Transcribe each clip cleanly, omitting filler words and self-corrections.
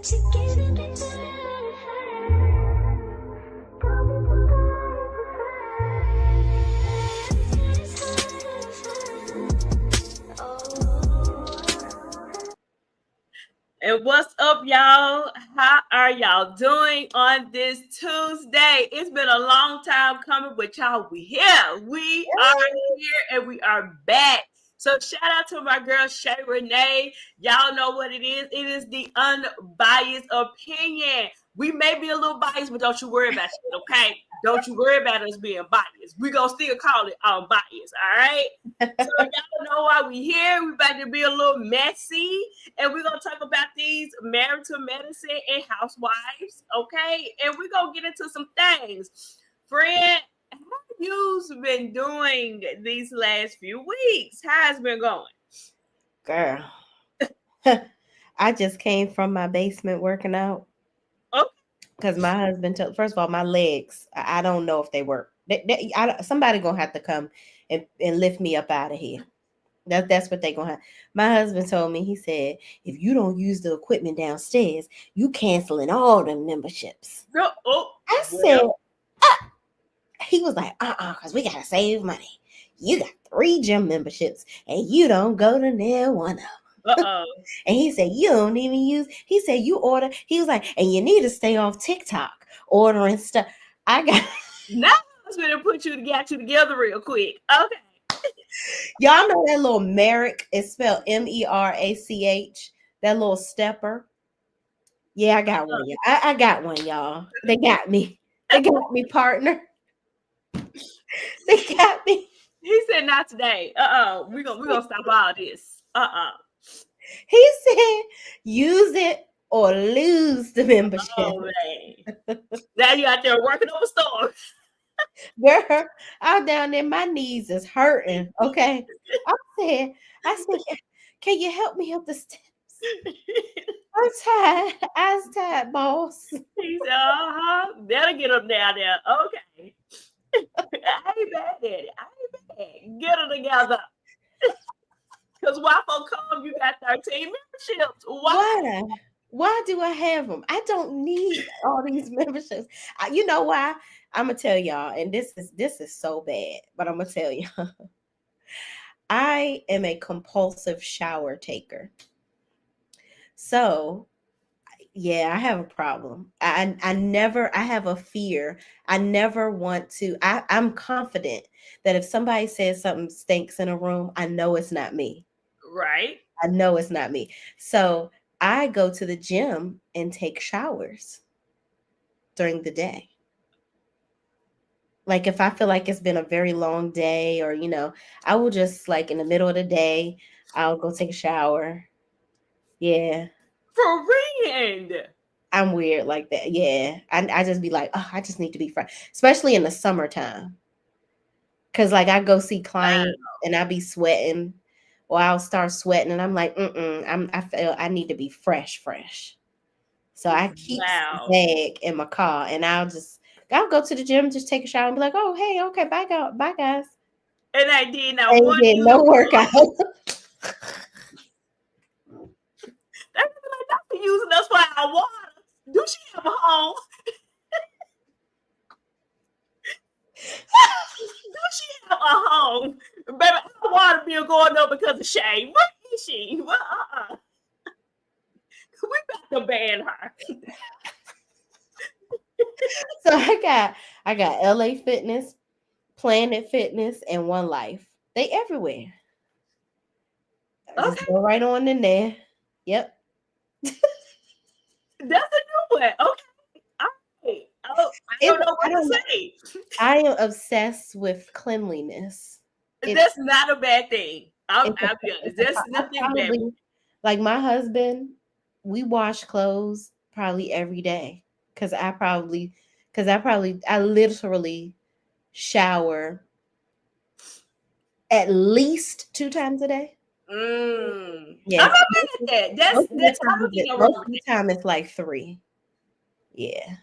And what's up, y'all? How are y'all doing on this Tuesday? It's been a long time coming, but y'all, we here. We are here and we are back. So shout out to my girl Shay Renee. Y'all know what it is. It is the unbiased opinion. We may be a little biased, but don't you worry about it, okay? Don't you worry about us being biased. We gonna still call it unbiased, all right? So y'all know why we here. We about to be a little messy, and we're gonna talk about these marital medicine and housewives, okay? And we're gonna get into some things. Friend, how you've been doing these last few weeks? How's it been going? Girl, I just came from my basement working out. Okay. Because my husband told, first of all, my legs, I don't know if they work. Somebody gonna have to come and lift me up out of here. That's what they gonna have. My husband told me, he said, if you don't use the equipment downstairs, you canceling all the memberships. I said, he was like, because we gotta save money. You got 3 gym memberships and you don't go to near one of them. And he said, you don't even use, he said, you order, he was like, and you need to stay off TikTok ordering stuff. Now I was gonna get you together real quick. Okay. Y'all know that little Merrick, it's spelled Merach, that little stepper. Yeah, I got one, y'all. I got one, y'all. They got me. They got me, partner. They got me. He said, not today. We're gonna stop all this. He said, use it or lose the membership. Oh, man. Now you out there working over stores. Girl, I'm down there. My knees is hurting. Okay. I said, can you help me up the steps? I'm tired. I was tired, boss. He said, that'll get them down there. Okay. I ain't bad at it. I ain't bad. Get them together. Because why for come you got 13 memberships? Why do I have them? I don't need all these memberships. You know why? I'm gonna tell y'all, and this is so bad, but I'm gonna tell y'all. I am a compulsive shower taker. So yeah, I have a problem. I have a fear. I never want to. I'm confident that if somebody says something stinks in a room, I know it's not me. Right. I know it's not me. So I go to the gym and take showers during the day. Like if I feel like it's been a very long day, or I will just, like, in the middle of the day, I'll go take a shower. Yeah. For real. I'm weird like that. Yeah. I just be like, oh, I just need to be fresh, especially in the summertime. Cause like I go see clients and I be sweating, or I'll start sweating and I'm like, I feel I need to be fresh. So I keep the bag in my car and I'll go to the gym, just take a shower and be like, oh, hey, okay, bye guys. And I did not want to no workout. That's like Dr. using us for our water. Do she have a home? Do she have a home? Baby, our water bill going up because of Shay. What is she? Well, we about to ban her. So I got LA Fitness, Planet Fitness, and One Life. They everywhere. Okay. Just go right on in there. Yep. That's a new one. Okay. All right. Oh, I don't know what to say. I am obsessed with cleanliness. That's not a bad thing. I'll be honest. That's nothing bad. Like my husband, we wash clothes probably every day. Cause I literally shower at least 2 times a day. Yeah. I'm not mad at that. Most of the time it's like 3. Yeah.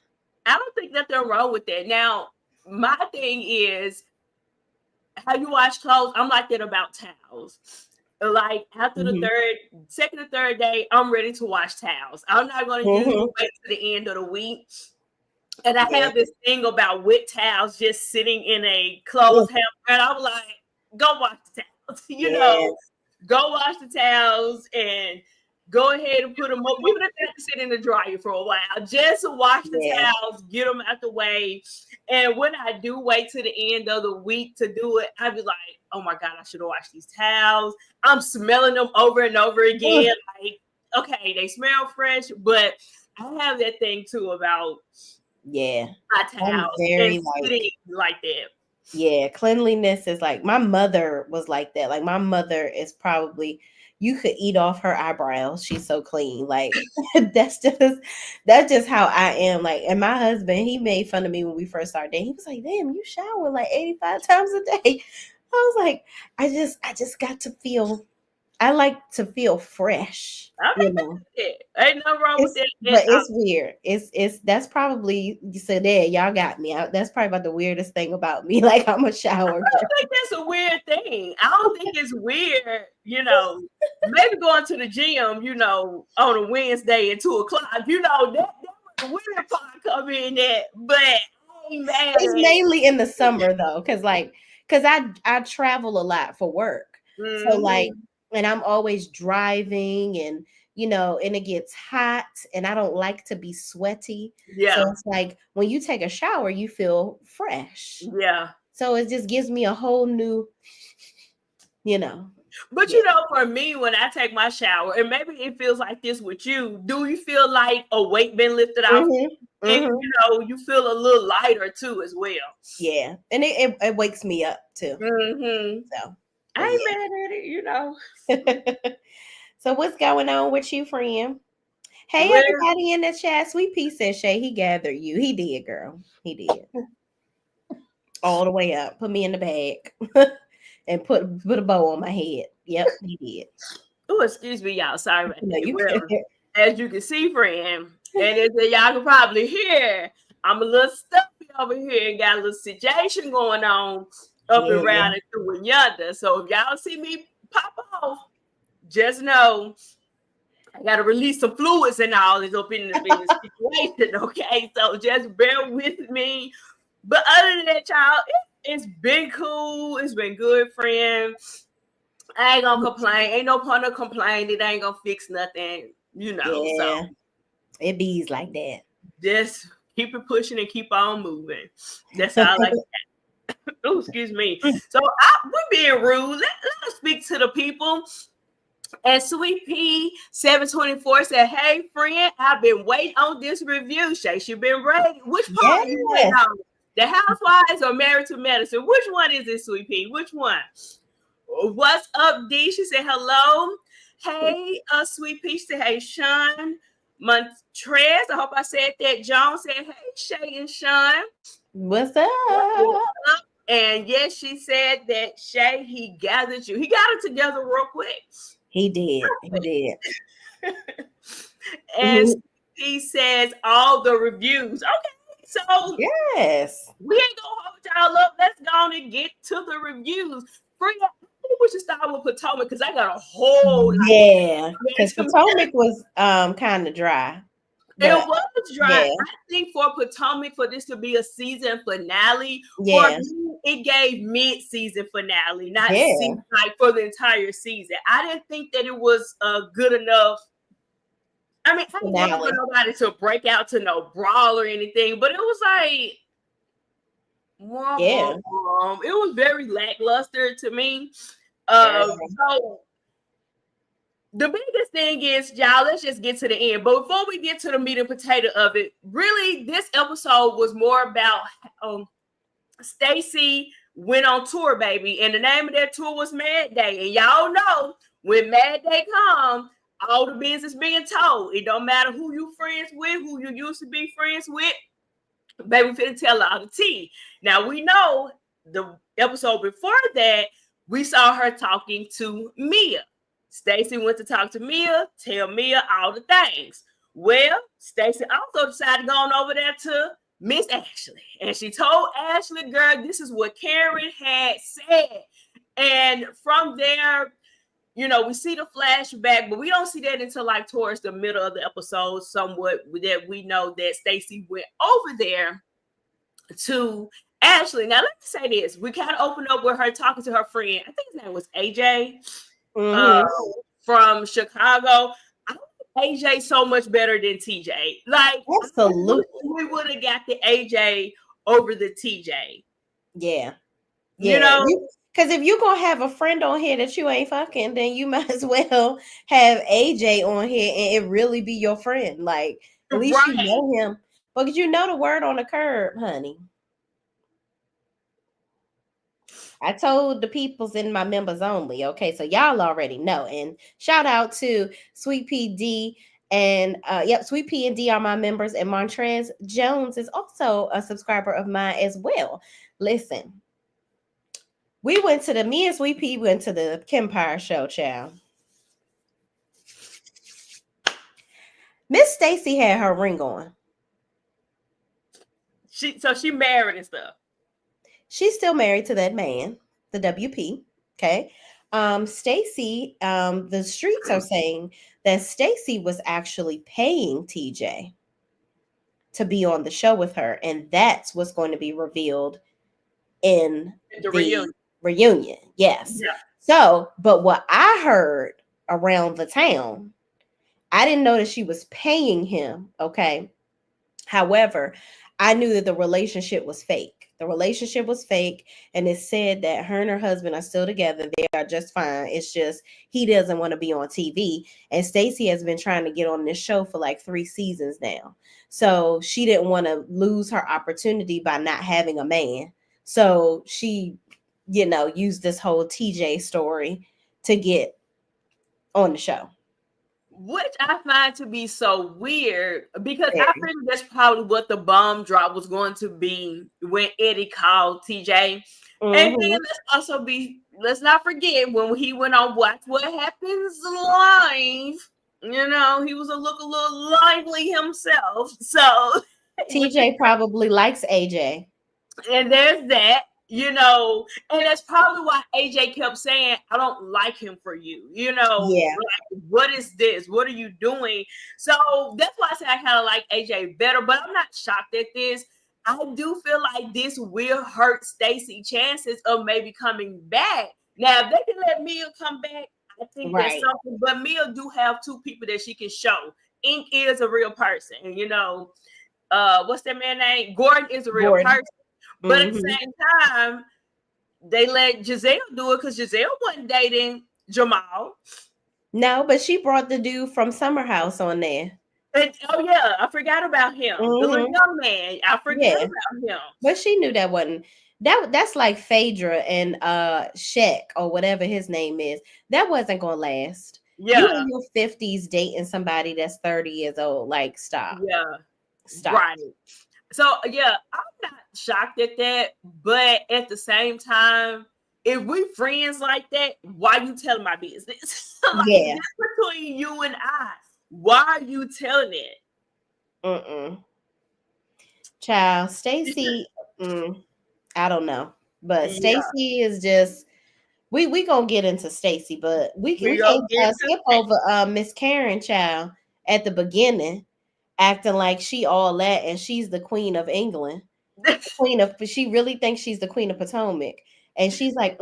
I don't think that they're wrong with that. Now, my thing is how you wash clothes. I'm like that about towels. Like after the second or third day, I'm ready to wash towels. I'm not going to usually wait to the end of the week. And I have this thing about wet towels just sitting in a closed hamper, and I'm like, go wash the towels, go wash the towels and go ahead and put them up, even if they have to sit in the dryer for a while, just to wash the towels, get them out the way. And when I do wait to the end of the week to do it, I'd be like, oh my God, I should have washed these towels. I'm smelling them over and over again. Like, okay, they smell fresh, but I have that thing too about my towels very and sitting like that. Yeah, cleanliness is like, my mother was like that. Like, my mother is probably, you could eat off her eyebrows. She's so clean. Like, that's just how I am. Like, and my husband, he made fun of me when we first started dating. He was like, damn, you shower like 85 times a day. I was like, I just got to feel, I like to feel fresh. Ain't nothing wrong with that. But it's weird. It's that's probably, so there, y'all got me. That's probably about the weirdest thing about me. Like, I'm a shower girl. I don't think that's a weird thing. I don't think it's weird, maybe going to the gym, on a Wednesday at 2:00, that's where the weird part come in at. But it's mainly in the summer though, because I travel a lot for work. So like, and I'm always driving, and and it gets hot, and I don't like to be sweaty. Yeah. So it's like when you take a shower, you feel fresh. Yeah. So it just gives me a whole new, But for me, when I take my shower, and maybe it feels like this with you, do you feel like a weight been lifted off? And you feel a little lighter too as well. Yeah. And it wakes me up too. So I ain't mad at it, So what's going on with you, friend? Hey, everybody in the chat. Sweet Pea said, Shay, he gathered you. He did, girl. He did. All the way up. Put me in the bag. And put a bow on my head. Yep, he did. Oh, excuse me, y'all. Sorry about that. As you can see, friend, and as y'all can probably hear, I'm a little stuffy over here and got a little situation going on up and around and through and yonder. So if y'all see me pop off, just know I got to release some fluids and all this up in the situation, okay? So just bear with me. But other than that, y'all, it's been cool. It's been good, friend. I ain't gonna complain. Ain't no point of complaining. It ain't gonna fix nothing, So it bees like that. Just keep it pushing and keep on moving. That's all I like. Oh, excuse me. So we're being rude. Let's speak to the people. And Sweet Pea 724 said, "Hey, friend, I've been waiting on this review. Shay, she been ready. Which part are you waiting on? The Housewives or Married to Medicine? Which one is it, Sweet Pea? Which one? What's up, D?" She said, "Hello. Hey, Sweet Pea." She said, "Hey, Sean Montrez." I hope I said that. John said, "Hey, Shay and Sean. What's up?" And yes, she said that Shay, he gathered you. He got it together real quick. He did. He did. And he says all the reviews. Okay, so yes, we ain't gonna hold y'all up. Let's go on and get to the reviews. Free, I think we should start with Potomac because I got a whole lot. Because Potomac was kind of dry. It was dry. I think for Potomac, for this to be a season finale, for me, it gave mid-season finale, not like for the entire season. I didn't think that it was good enough. I mean, I didn't want nobody to break out to no brawl or anything, but it was like, it was very lackluster to me. So the biggest thing is, y'all, let's just get to the end. But before we get to the meat and potato of it, really, this episode was more about Stacey went on tour, baby. And the name of that tour was Mad Day. And y'all know, when Mad Day comes, all the business being told. It don't matter who you friends with, who you used to be friends with. Baby, finna tell all the tea. Now, we know the episode before that, we saw her talking to Mia. Stacey went to talk to Mia, tell Mia all the things. Well, Stacey also decided to go on over there to Miss Ashley. And she told Ashley, girl, this is what Karen had said. And from there, we see the flashback, but we don't see that until like towards the middle of the episode, somewhat that we know that Stacy went over there to Ashley. Now, let me say this. We kind of opened up with her talking to her friend. I think his name was AJ from Chicago. I like AJ so much better than TJ. Like, absolutely, we would have got the AJ over the TJ. Yeah. You know? Because if you're going to have a friend on here that you ain't fucking, then you might as well have AJ on here and it really be your friend. Like, at least you know him. But you know the word on the curb, honey. I told the peoples in my members only. Okay, so y'all already know. And shout out to Sweet PD and Sweet P and D are my members, and Montrez Jones is also a subscriber of mine as well. Listen, me and Sweet P went to the Kempire show, child. Miss Stacy had her ring on. So she married and stuff. She's still married to that man, the WP. Okay. Stacy, the streets are saying that Stacy was actually paying TJ to be on the show with her, and that's what's going to be revealed in the reunion. Yes. Yeah. So, but what I heard around the town, I didn't know that she was paying him. Okay. However, I knew that the relationship was fake. The relationship was fake, and it said that her and her husband are still together. They are just fine. It's just he doesn't want to be on TV. And Stacy has been trying to get on this show for like 3 seasons now. So she didn't want to lose her opportunity by not having a man. So she, used this whole TJ story to get on the show. Which I find to be so weird because I figured that's probably what the bomb drop was going to be when Eddie called TJ. And then let's not forget when he went on Watch What Happens Live. He was a little lively himself. So TJ probably likes AJ. And there's that. And that's probably why AJ kept saying, I don't like him for you. Like, what is this? What are you doing? So that's why I say I kind of like AJ better, but I'm not shocked at this. I do feel like this will hurt Stacy's chances of maybe coming back. Now, if they can let Mia come back, I think that's something. But Mia do have 2 people that she can show. Ink is a real person. What's that man's name? Gordon is a real person. But at the same time, they let Gizelle do it because Gizelle wasn't dating Jamal. No, but she brought the dude from Summer House on there. And, I forgot about him. The little young man. I forgot about him. But she knew that wasn't. That's like Phaedra and Shaq or whatever his name is. That wasn't gonna last. Yeah. You in your 50s dating somebody that's 30 years old. Like, stop. Yeah. Stop. Right. So, I'm not shocked at that. But at the same time, if we friends like that, why you telling my business? That's between you and I. Why are you telling it? Child, Stacy, I don't know. But Stacy is just, we gonna get into Stacy, but we can't skip over Miss Karen, child, at the beginning. Acting like she all that and she's the queen of England. She really thinks she's the queen of Potomac. And she's like,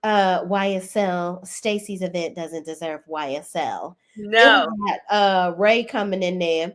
YSL, Stacy's event doesn't deserve YSL. No. Ray coming in there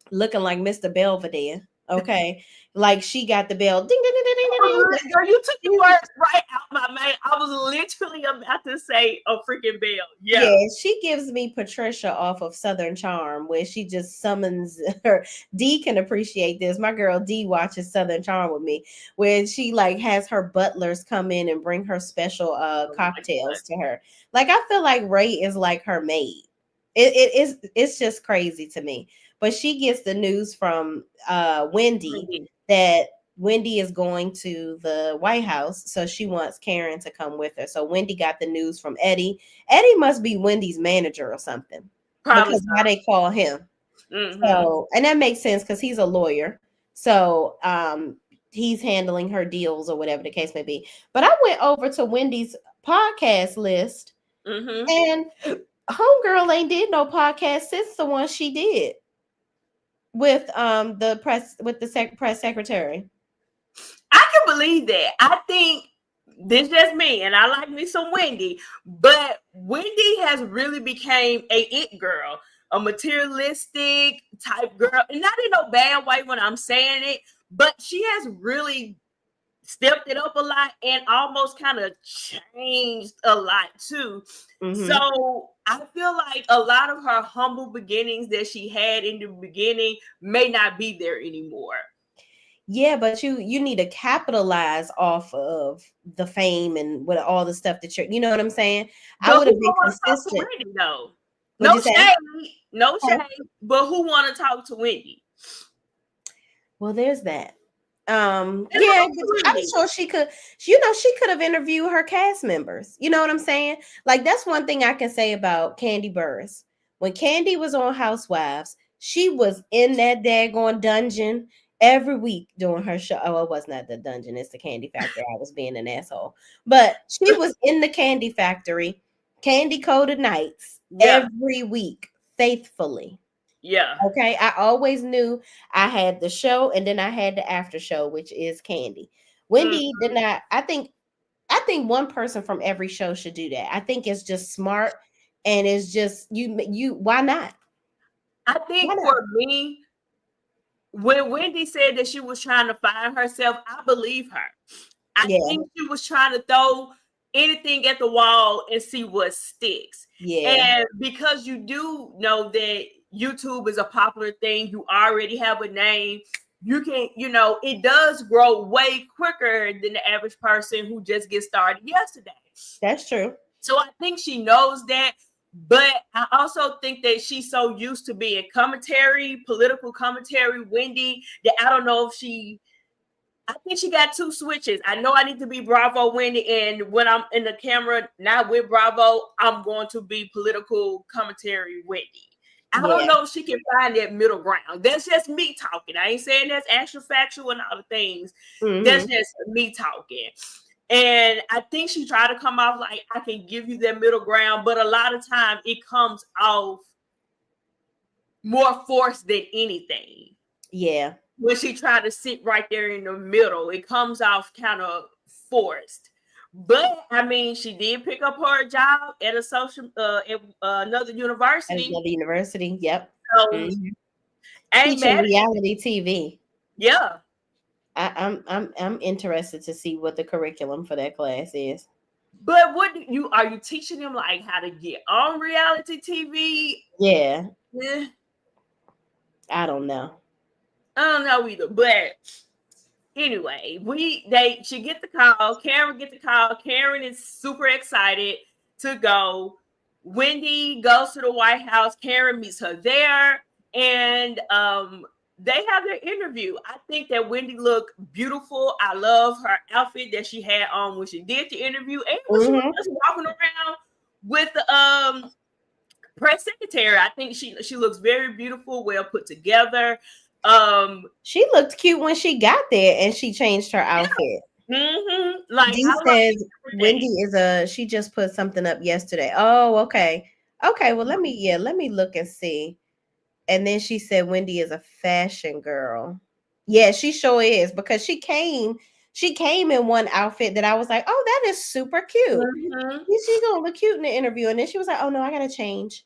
looking like Mr. Belvedere. Okay. Like she got the bell. Ding, ding, ding, ding, ding, ding. Girl, you took the words right out my mouth. I was literally about to say a freaking bell. Yeah, she gives me Patricia off of Southern Charm, where she just summons her. D can appreciate this. My girl D watches Southern Charm with me, where she like has her butlers come in and bring her special cocktails to her. Like I feel like Ray is like her maid. It's just crazy to me. But she gets the news from Wendy that Wendy is going to the White House, so she wants Karen to come with her. So Wendy got the news from Eddie. Eddie must be Wendy's manager or something. Probably because why they call him. So, and that makes sense because he's a lawyer. So he's handling her deals or whatever the case may be. But I went over to Wendy's podcast list Mm-hmm. And homegirl ain't did no podcast since the one she did with the press with the press secretary. I can believe that. I think this just me, and I like me some Wendy, but Wendy has really became a it girl, a materialistic type girl, and not in no bad way when I'm saying it, but she has really stepped it up a lot and almost kind of changed a lot too. Mm-hmm. So I feel like a lot of her humble beginnings that she had in the beginning may not be there anymore. Yeah, but you need to capitalize off of the fame and with all the stuff that you know what I'm saying. I But would who have been want to talk to consistent. Wendy though? What'd No you say? shade, no Huh? shade. But who want to talk to Wendy? Well, there's that. And Yeah, talk but to I'm Wendy. sure she could, you know, she could have interviewed her cast members. You know what I'm saying? Like, that's one thing I can say about Candy Burris. When Candy was on Housewives, she was in that daggone dungeon every week doing her show. Oh, it was not the dungeon, it's the Candy Factory. I was being an asshole. But she was in the Candy Factory, Candy Coated Nights, Yeah, every week, faithfully. yeah. Okay, I always knew I had the show and then I had the after show, which is Candy. Mm. Wendy did not. I think one person from every show should do that. I think it's just smart, and it's just you. Why not? I Why think not? for me, when Wendy said that she was trying to find herself, I believe her. I Yeah, think she was trying to throw anything at the wall and see what sticks. yeah, And because you do know that YouTube is a popular thing, you already have a name. You can, it does grow way quicker than the average person who just gets started yesterday. that's true. So I think she knows that. But I also think that she's so used to being commentary, political commentary, Wendy, that I don't know if I think she got two switches. I know I need to be Bravo Wendy, and when I'm in the camera, not with Bravo, I'm going to be political commentary Wendy. I don't Yeah. know if she can find that middle ground. That's just me talking. I ain't saying that's actual factual and all the things. That's Mm-hmm. just me talking. And I think she tried to come off like I can give you that middle ground, but a lot of time it comes off more forced than anything. Yeah. When she tried to sit right there in the middle, it comes off kind of forced. But I mean, she did pick up her job at a at another At university, another university. Yep. so Mm-hmm. I ain't Teaching mad at it. reality TV. Yeah. I'm interested to see what the curriculum for that class is. But what are you teaching them like how to get on reality TV? Yeah, Eh, I don't know. I don't know either. But anyway, she get the call. Karen get the call. Karen is super excited to go. Wendy goes to the White House. Karen meets her there, and they have their interview. I think that Wendy looked beautiful. I love her outfit that she had on when she did the interview, and when she was Mm-hmm. just walking around with the press secretary. I think she looks very beautiful, well put together. She looked cute when she got there and she changed her outfit. Like Dee I love says Wendy everything. is she just put something up yesterday. Oh, okay. Okay, well let me look and see. And then she said Wendy is a fashion girl. Yeah, she sure is because she came in one outfit that I was like, "Oh, that is super cute." Mm-hmm. She's gonna look cute in the interview. And then she was like, "Oh no, I gotta change."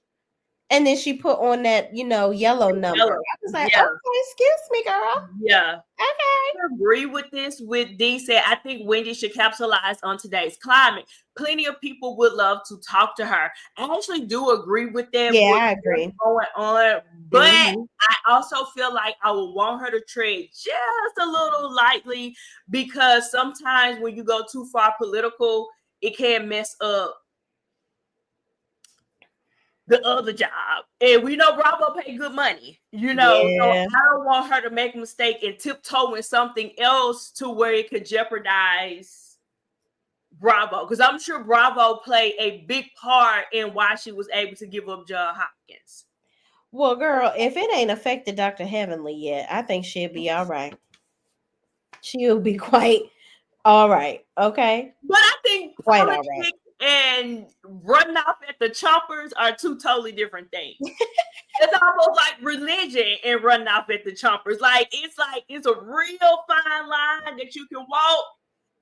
And then she put on that, yellow number. Yellow. I was like, Yeah, "Okay, excuse me, girl. yeah. Okay." I agree with this. With Dee said, I think Wendy should capitalize on today's climate. Plenty of people would love to talk to her. I actually do agree with that. Yeah, What's I agree. going on, but Mhm. I also feel like I would want her to tread just a little lightly because sometimes when you go too far political, it can mess up the other job. And we know Bravo pay good money, so Yeah. I don't want her to make a mistake and tiptoe in something else to where it could jeopardize Bravo. Because I'm sure Bravo played a big part in why she was able to give up John Hopkins. Well, girl, if it ain't affected Dr. Heavenly yet, I think she'll be all right. She'll be quite all right. Okay. But I think Quite all right. and running off at the choppers are two totally different things. It's almost like religion and running off at the choppers. Like it's a real fine line that you can walk,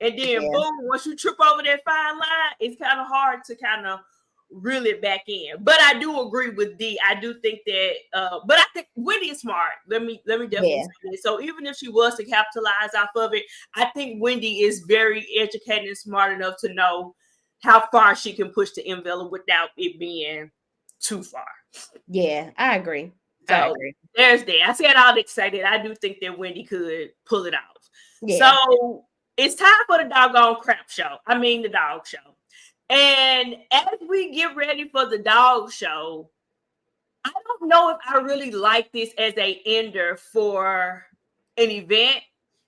and then Yeah. boom, once you trip over that fine line, it's kind of hard to kind of reel it back in. But I do agree with D. I do think that, but I think Wendy is smart. Let me definitely Yeah. say that. So even if she was to capitalize off of it, I think Wendy is very educated and smart enough to know how far she can push the envelope without it being too far. Yeah, I agree. I So agree. there's that. I said all excited. I do think that Wendy could pull it off. Yeah. So it's time for the doggone crap show. I mean the dog show. And as we get ready for the dog show, I don't know if I really like this as a ender for an event.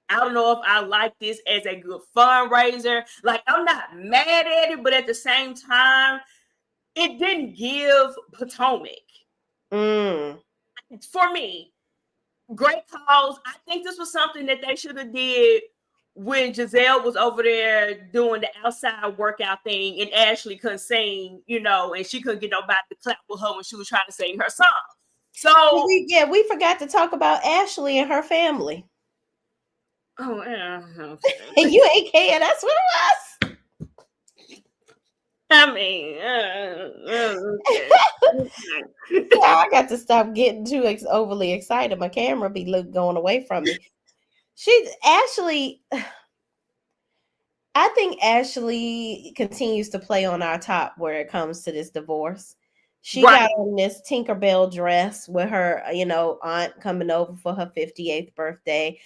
I don't know if I like this as a good fundraiser. Like, I'm not mad at it, but at the same time, it didn't give Potomac. Mm. For me, great cause. I think this was something that they should have did when Gizelle was over there doing the outside workout thing and Ashley couldn't sing, and she couldn't get nobody to clap with her when she was trying to sing her song. So We forgot to talk about Ashley and her family. oh yeah. And you ain't care. That's what it was. I mean, I got to stop getting too overly excited. My camera be going away from me. Ashley. I think Ashley continues to play on our top where it comes to this divorce. She got on this Tinkerbell dress with her, aunt coming over for her 58th birthday.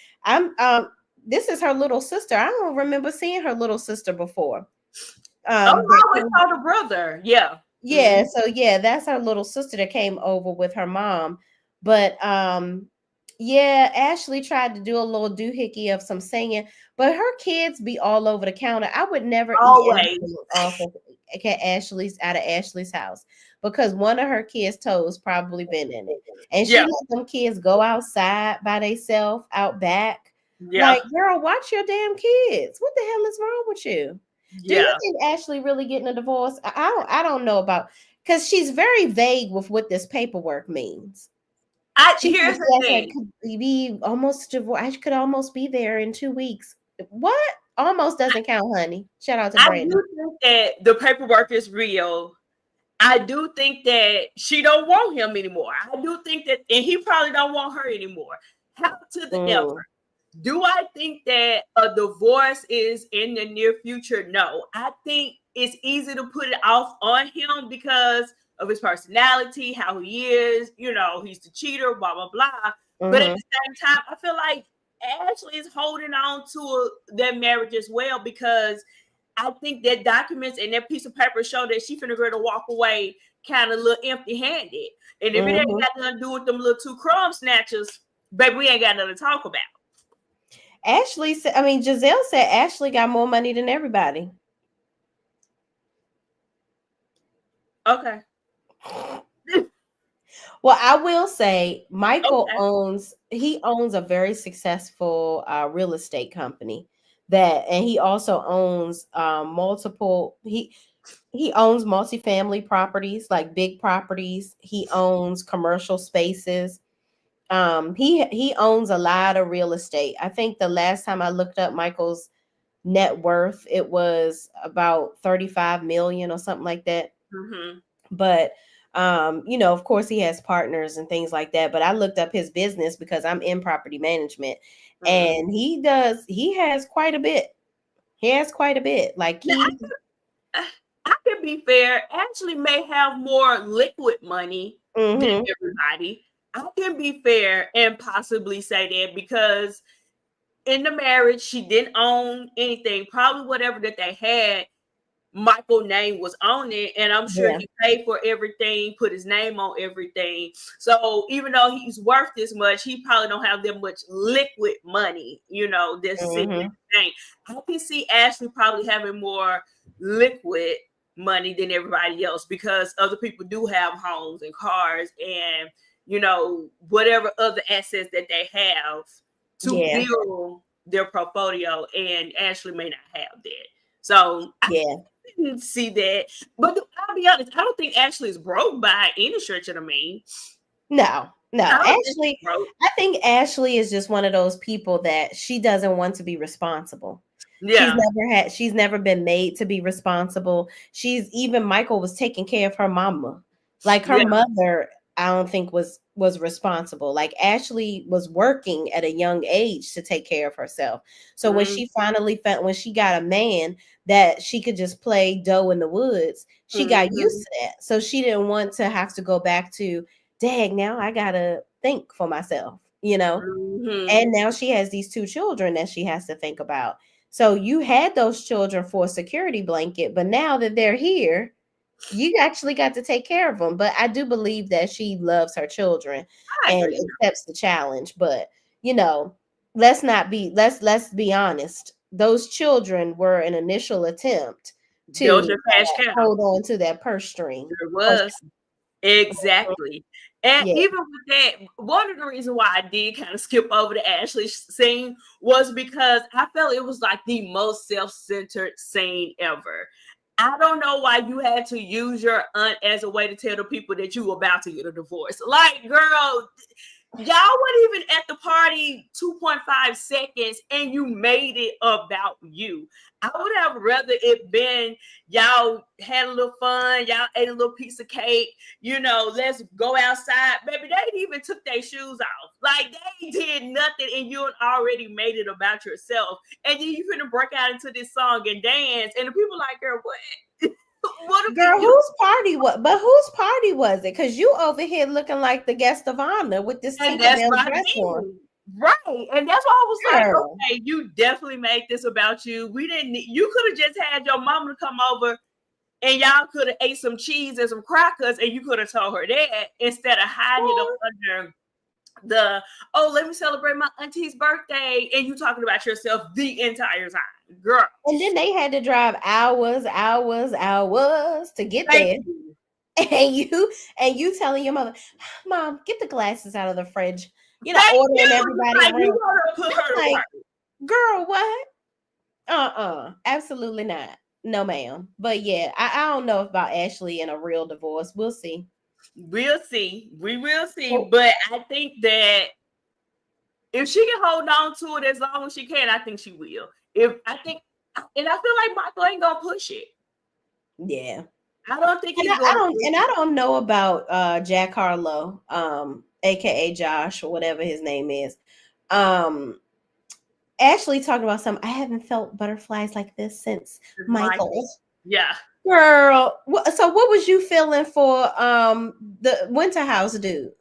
This is her little sister. I don't remember seeing her little sister before. I always saw the brother. Yeah. Yeah, so yeah, that's her little sister that came over with her mom. But yeah, Ashley tried to do a little doohickey of some singing, but her kids be all over the counter. I would never eat anything off of out of Ashley's house because one of her kids' toes probably been in it. And she let them kids go outside by themselves out back. Yeah. Like, girl, watch your damn kids. What the hell is wrong with you? Do you think Ashley really getting a divorce? I don't know about, because she's very vague with what this paperwork means. Here's the thing. Could be almost divorce. I could almost be there in 2 weeks. What? Almost doesn't count, honey. Shout out to Brandon. I do think that the paperwork is real. I do think that she don't want him anymore. I do think that, and he probably don't want her anymore. How to the ever. Do I think that a divorce is in the near future? No. I think it's easy to put it off on him because of his personality, how he is, he's the cheater, blah, blah, blah. But at the same time, I feel like Ashley is holding on to their marriage as well because I think that documents and that piece of paper show that she finna go to walk away kind of look empty-handed. And if it ain't got nothing to do with them little two crumb snatchers, baby, we ain't got nothing to talk about. Gizelle said Ashley got more money than everybody. Okay. Well, I will say Michael owns a very successful real estate company and he also owns multiple, he owns multifamily properties, like big properties. He owns commercial spaces. He owns a lot of real estate. I think the last time I looked up Michael's net worth, it was about 35 million or something like that. But of course he has partners and things like that. But I looked up his business because I'm in property management, and he has quite a bit. He has quite a bit. Like I can be fair. Ashley may have more liquid money than everybody. I can be fair and possibly say that because in the marriage, she didn't own anything. Probably whatever that they had, Michael's name was on it. And I'm sure he paid for everything, put his name on everything. So even though he's worth this much, he probably don't have that much liquid money, that's sitting in the thing. I can see Ashley probably having more liquid money than everybody else because other people do have homes and cars and whatever other assets that they have to build their portfolio, and Ashley may not have that. So didn't see that. But I'll be honest, I don't think Ashley is broke by any stretch of the mean. No, no. I don't think she's Ashley, broke. I think Ashley is just one of those people that she doesn't want to be responsible. Yeah. She's never been made to be responsible. Even Michael was taking care of her mama. Like her Yeah. mother, I don't think was responsible. Like Ashley was working at a young age to take care of herself. So when Mm-hmm. she finally found when she got a man that she could just play dough in the woods, she got used Mm-hmm. to that. So she didn't want to have to go back to, dang, now I gotta think for myself, you know? Mm-hmm. And now she has these two children that she has to think about. So you had those children for a security blanket, but now that they're here, you actually got to take care of them. But I do believe that she loves her children I and agree. accepts the challenge. But you know, let's be honest. Those children were an initial attempt Those to are cash cow. hold on to that purse string. There For was. sure. Exactly. And Yeah. even with that, one of the reasons why I did kind of skip over the Ashley scene was because I felt it was like the most self-centered scene ever. I don't know why you had to use your aunt as a way to tell the people that you were about to get a divorce. Like, girl, y'all weren't even at the party 2.5 seconds and you made it about you. I would have rather it been y'all had a little fun, y'all ate a little piece of cake, let's go outside. Baby, they even took their shoes off. Like they did nothing and you had already made it about yourself. And then you finna break out into this song and dance. And the people like, girl, what? What if Girl, you whose party was it? Because you over here looking like the guest of honor with this And that's Tinkerbell my dress on. thing. Right. And that's why I was like, Girl. okay, you definitely made this about you. You could have just had your mama to come over and y'all could have ate some cheese and some crackers and you could have told her that instead of hiding it up under let me celebrate my auntie's birthday and you talking about yourself the entire time. Girl. And then they had to drive hours to get Thank there. you. And you telling your mother, Mom, get the glasses out of the fridge. Thank Ordering you. everybody Like you around. want to put her to I'm like, work. girl, what? Absolutely not. No, ma'am. But yeah, I don't know about Ashley and a real divorce. We'll see. We'll see. We will see. Oh, But I think that if she can hold on to it as long as she can, I think she will. And I feel like Michael ain't gonna push it. yeah. I don't think And he's gonna push I it. don't know about Jack Harlow, aka Josh or whatever his name is. Um Ashley talking about something. I haven't felt butterflies like this since Michael. Michael. Yeah. Girl, so what was you feeling for the Winter House dude?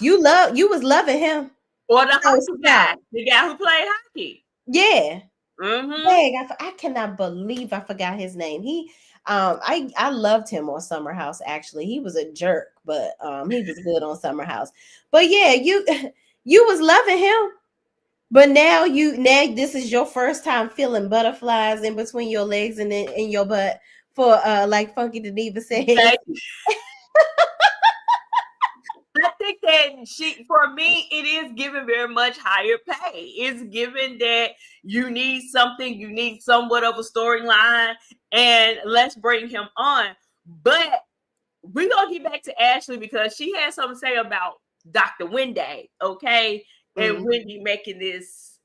You was loving him. Or the No, hockey guy. stop. The guy who played hockey. Yeah. Mm-hmm. Dang, I cannot believe I forgot his name. I loved him on Summer House. Actually, he was a jerk, but he was good on Summer House. But yeah, you was loving him, but now this is your first time feeling butterflies in between your legs and in your butt for like Funky Geneva says. I think that for me, it is given very much higher pay. It's given that you need something, you need somewhat of a storyline, and let's bring him on. But we're gonna get back to Ashley because she had something to say about Dr. Wenday, okay? And Mm. Wendy making this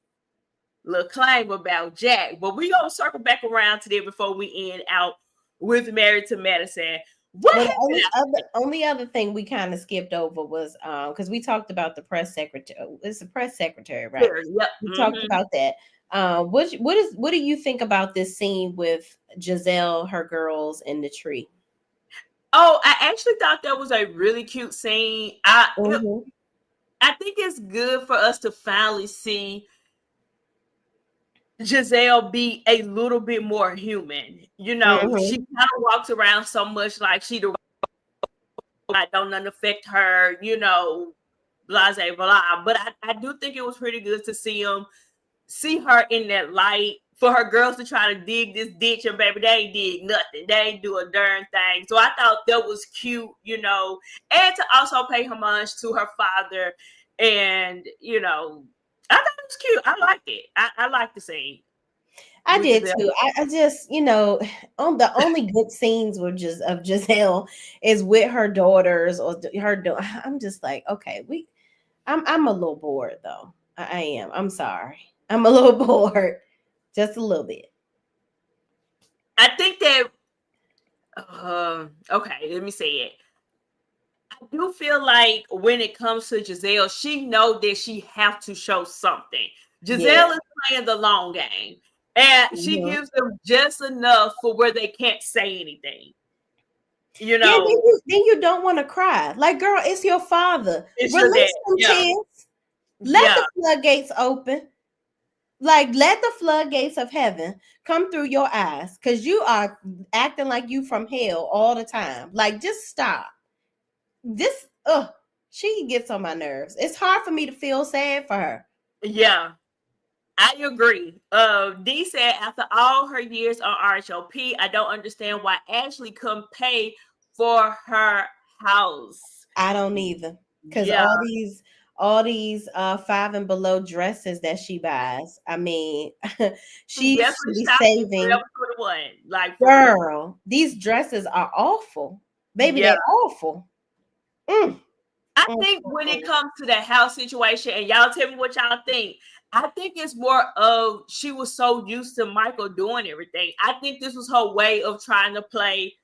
little claim about Jack. But we're gonna circle back around to there before we end out with Married to Medicine. What Well, happened? the only other thing we kind of skipped over was because we talked about the press secretary. It's a press secretary, right? After? Yep. We talked Mm-hmm. about that. What do you think about this scene with Gizelle, her girls, and the tree? Oh, I actually thought that was a really cute scene. Mm-hmm. I think it's good for us to finally see Gizelle be a little bit more human. She Mm-hmm. kind of walks around so much like she the I don't nothing affect her, blah blah blah. But I do think it was pretty good to see her in that light. For her girls to try to dig this ditch, and baby, they ain't dig nothing. They ain't do a darn thing. So I thought that was cute, and to also pay homage to her father. And, I thought it was cute. I liked it. I liked the scene. I with did Gizelle. too. I just, on the only good scenes were just of Giselle is with her daughters or I'm just like, okay, I'm a little bored though. I am. I'm sorry. I'm a little bored, just a little bit. I think that okay, let me say it. I do feel like when it comes to Gizelle, she know that she have to show something. Yeah. Gizelle is playing the long game, and she Mhm. gives them just enough for where they can't say anything. You Yeah, then know, you don't want to cry. Like, girl, it's your father. it's your dad. Release some Yeah, tears. Let yeah, the floodgates open. Like, let the floodgates of heaven come through your eyes because you are acting like you from hell all the time. Like, just stop. This, she gets on my nerves. It's hard for me to feel sad for her. yeah. I agree. Dee said after all her years on RHOP, I don't understand why Ashley couldn't pay for her house. I don't either. Because Yeah, all these five and below dresses that she buys. I mean, she she should definitely be shopping saving. forever 21. Like for real. Girl, these dresses are awful. Baby, Yeah. they awful. Mm, I mm, think mm, when it mm. comes to that house situation, and y'all tell me what y'all think, I think it's more of she was so used to Michael doing everything. I think this was her way of trying to play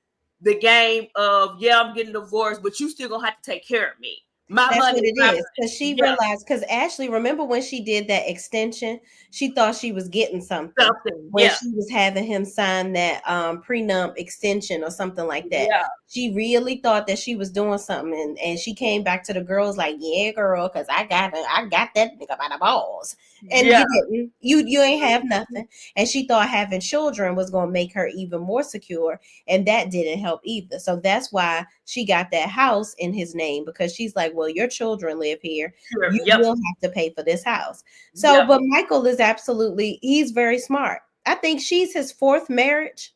the game of, yeah, I'm getting divorced, but you still gonna have to take care of me. My That's money what is it my is. money. Because she Yeah, realized, because Ashley, remember when she did that extension, she thought she was getting something something. when Yeah, she was having him sign that prenup extension or something like that. yeah, She really thought that she was doing something, and she came back to the girls like, "Yeah, girl, because I got that nigga by the balls." And yeah, you didn't. You ain't have nothing. And she thought having children was gonna make her even more secure, and that didn't help either. So that's why she got that house in his name, because she's like, well, your children live here. sure. You Yep, will have to pay for this house. So, yep, but Michael is absolutely, he's very smart. I think she's his fourth marriage.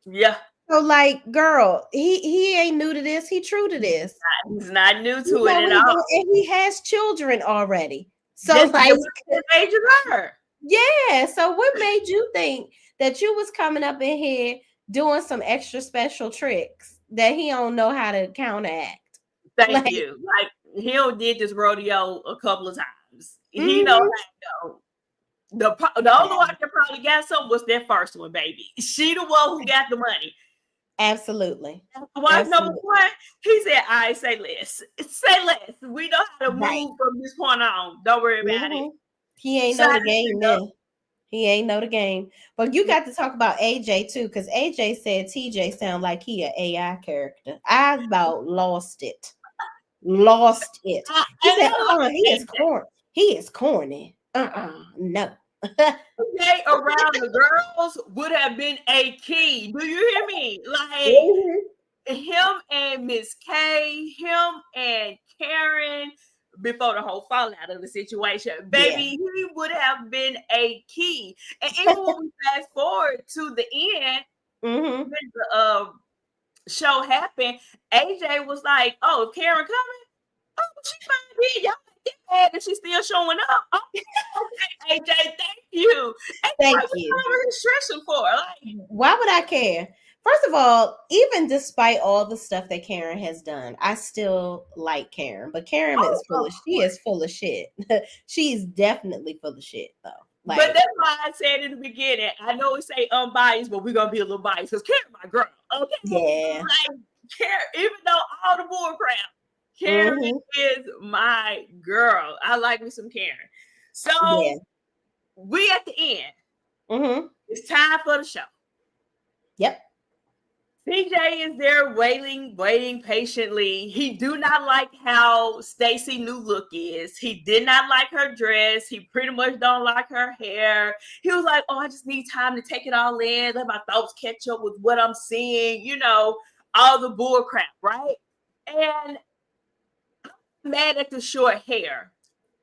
yeah. So, like, girl, he ain't new to this. He true to this. He's not new You to it know at what he all. doing, and he has children already. So, Just like, give the same age as her. yeah. So, what made you think that you was coming up in here doing some extra special tricks that he don't know how to counteract? Thank Like, you. Like Hill did this rodeo a couple of times. He know how mhm. to go. The only one that probably got some was that first one, baby. She the one who got the money. Absolutely. Wife number Absolutely. one, he said, "I right, say less. Say less. We know how to Right. move from this point on. Don't worry about it." Mhm. He ain't So know I the just game end up, then. He ain't know the game. But you got to talk about AJ too, because AJ said TJ sound like he a AI character. I about lost it. Lost it. He and said, I like he is AJ. corny. He is corny. No. AJ around the girls would have been a key. Do you hear me? Like Mhm. him and Miss K, him and Karen, before the whole fallout of the situation, Yeah. baby, he would have been a key. And even when we fast forward to the end, Hmm. when the show happened, AJ was like, "Oh, Karen coming? Oh, she fine here. Y'all get mad that she's still showing up. Oh, okay, AJ, thank you." And Thank like, what you. are you stressing for? Like, Why would I care? First of all, even despite all the stuff that Karen has done, I still like Karen. But Karen oh, is full of of she course. is full of shit. She's definitely full of shit though. But Like, that's why I said in the beginning, I know we say unbiased, but we're gonna be a little biased because Karen, my girl, okay? yeah. Like Karen, even though all the bull crap, Karen Hmm. is my girl. I like me some Karen. Yeah. So we at the end. Hmm. It's time for the show. Yep. CJ is there waiting patiently. He do not like how Stacy new look is. He did not like her dress. He pretty much don't like her hair. He was like, "Oh, I just need time to take it all in, let my thoughts catch up with what I'm seeing." All the bull crap, right? And I'm mad at the short hair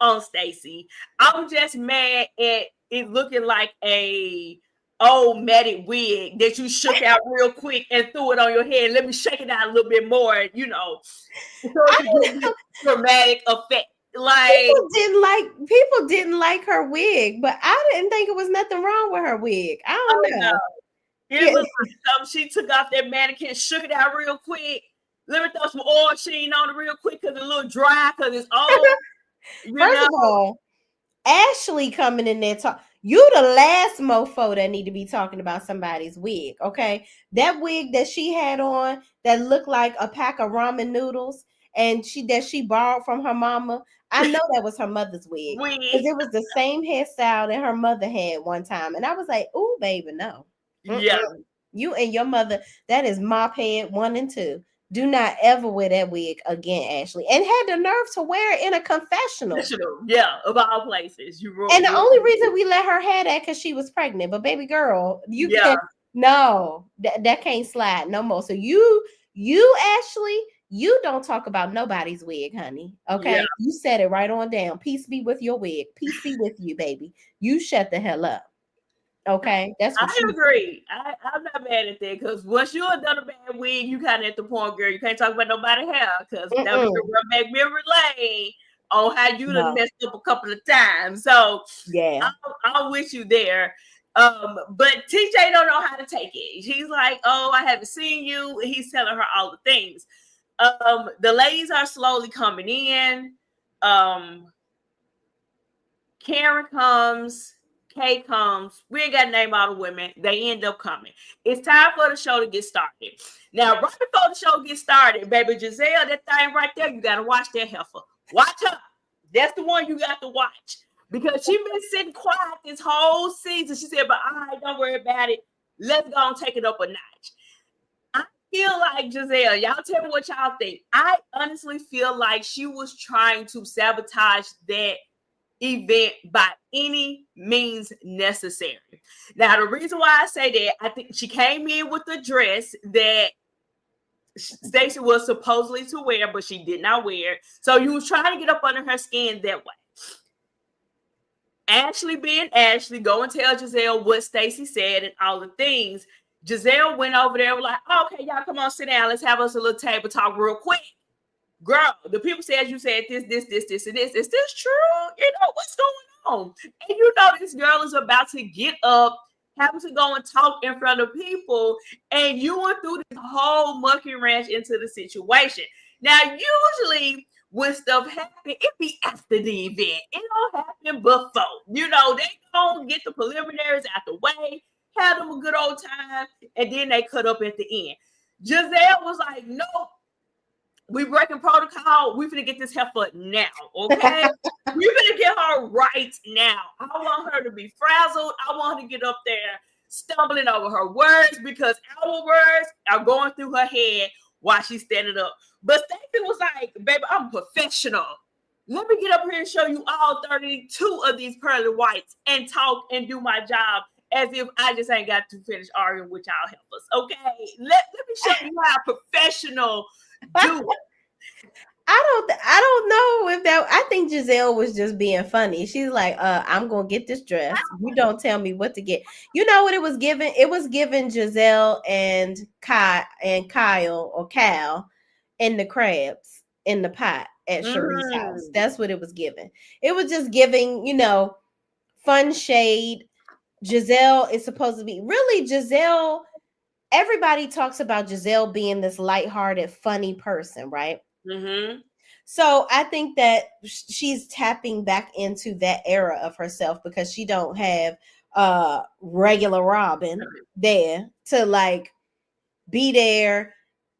on Stacy. I'm just mad at it looking like a old matted wig that you shook out real quick and threw it on your head. Let me shake it out a little bit more, so it I could give this dramatic effect. Like, People didn't like her wig, but I didn't think it was nothing wrong with her wig. I oh don't no, know. it Yeah. looked like something. She took off that mannequin, shook it out real quick. Let me throw some oil sheen on it real quick because it's a little dry because it's old. You First know, of all, Ashley coming in there talk. You the last mofo that need to be talking about somebody's wig, okay? That wig that she had on that looked like a pack of ramen noodles and she borrowed from her mama. I know that was her mother's wig because we, it was the same hairstyle that her mother had one time, and I was like, "Ooh, baby, no, yeah, mm-mm. You and your mother. That is mop head 1 and 2. Do not ever wear that wig again, Ashley." And had the nerve to wear it in a confessional. yeah, of all places, you And wrote, the only reason we let her have that because she was pregnant. But baby girl, you yeah, can't. No, that can't slide no more. So you Ashley, you don't talk about nobody's wig, honey. yeah. Okay, you said it right on down. Peace be with your wig. Peace be with you, baby. You shut the hell up. Okay, that's what I you said. agree. I'm not mad at that because once you're done a bad wig, you kind of at the point, girl. You can't talk about nobody hair because now we can Mm-mm. run back memory lane on how you done No. messed up a couple of times. So Yeah. I'm with you there. But TJ don't know how to take it. He's like, "Oh, I haven't seen you." He's telling her all the things. The ladies are slowly coming in. Um, Karen comes, Kay comes. We ain't got to name all the women. They end up coming. It's time for the show to get started. Now, right before the show gets started, baby Gizelle, that thing right there, you got to watch that heifer. Watch her. That's the one you got to watch because she been sitting quiet this whole season. She said, "But all right, don't worry about it. Let's go and take it up a notch." I feel like Gizelle, y'all tell me what y'all think. I honestly feel like she was trying to sabotage that event by any means necessary. Now, the reason why I say that, I think she came in with the dress that Stacey was supposedly to wear, but she did not wear. So you was trying to get up under her skin that way. Ashley being Ashley, go and tell Gizelle what Stacey said and all the things. Gizelle went over there and was like, "Okay, y'all come on, sit down. Let's have us a little table talk real quick." Girl, the people said you said this, and this. Is this true? You know, what's going on? And you know, this girl is about to get up, having to go and talk in front of people, and you went through this whole monkey wrench into the situation. Now, usually when stuff happens, it be after the event. It don't happen before. You know, they don't get the preliminaries out the way, have them a good old time, and then they cut up at the end. Gizelle was like, "No, we breaking protocol. We finna get this heifer now, okay? We finna get her right now. I want her to be frazzled. I want her to get up there stumbling over her words because our words are going through her head while she's standing up." But Stacey was like, "Baby, I'm professional. Let me get up here and show you all 32 of these pearly whites and talk and do my job as if I just ain't got to finish arguing with y'all helpers. Okay? Let me show you how professional do it." I don't know if that. I think Gizelle was just being funny. She's like, I'm gonna get this dress. You don't tell me what to get. You know what it was given? It was given Gizelle and Kyle or Cal in the crabs in the pot at Cherie's house. Mm-hmm. That's what it was given. It was just giving, fun shade. Gizelle is supposed to be really Gizelle. Everybody talks about Gizelle being this lighthearted, funny person, right? Mm-hmm. So I think that she's tapping back into that era of herself because she don't have regular Robin there to like be there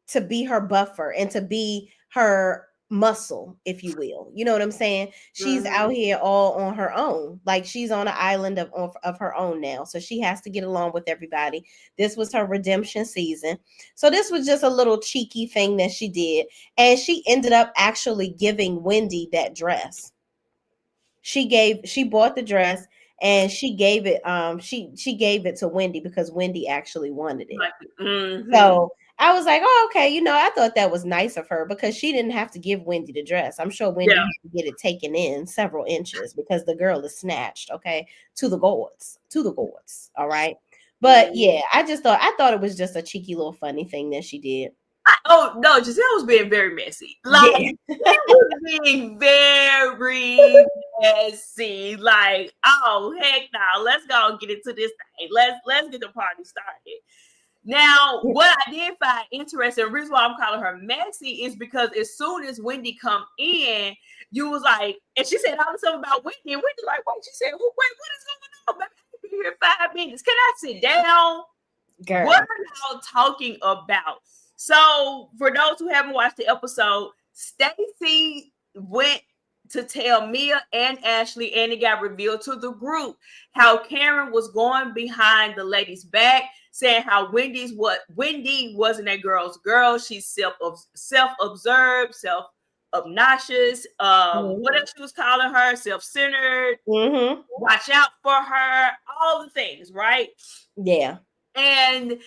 to be her buffer and to be her muscle, if you will. You know what I'm saying? She's out Mm-hmm. here all on her own. Like she's on an island of her own now. So she has to get along with everybody. This was her redemption season. So this was just a little cheeky thing that she did. And she ended up actually giving Wendy that dress. She bought the dress and she gave it she gave it to Wendy because Wendy actually wanted it. Like, mm-hmm. So I was like, oh, okay, I thought that was nice of her because she didn't have to give Wendy the dress. I'm sure Wendy Yeah. had to get it taken in several inches because the girl is snatched, okay, to the gourds, all right. But Mm-hmm. yeah, I thought it was just a cheeky little funny thing that she did. Oh no, Giselle was being very messy. Like Yeah. she was being very messy. Like, oh heck no, let's go and get into this thing. Let's get the party started. Now, what I did find interesting, the reason why I'm calling her messy is because as soon as Wendy come in, you was like, and she said all the stuff about Wendy, and Wendy like, wait, she said, wait, what is going on? Baby, I've been here 5 minutes. Can I sit down? Girl. What are y'all talking about? So, for those who haven't watched the episode, Stacy went to tell Mia and Ashley, and it got revealed to the group how Karen was going behind the lady's back, saying how Wendy wasn't that girl's girl. She's self-observed, self-obnoxious. What else she was calling her? Self-centered. Mm-hmm. Watch out for her. All the things, right? Yeah. And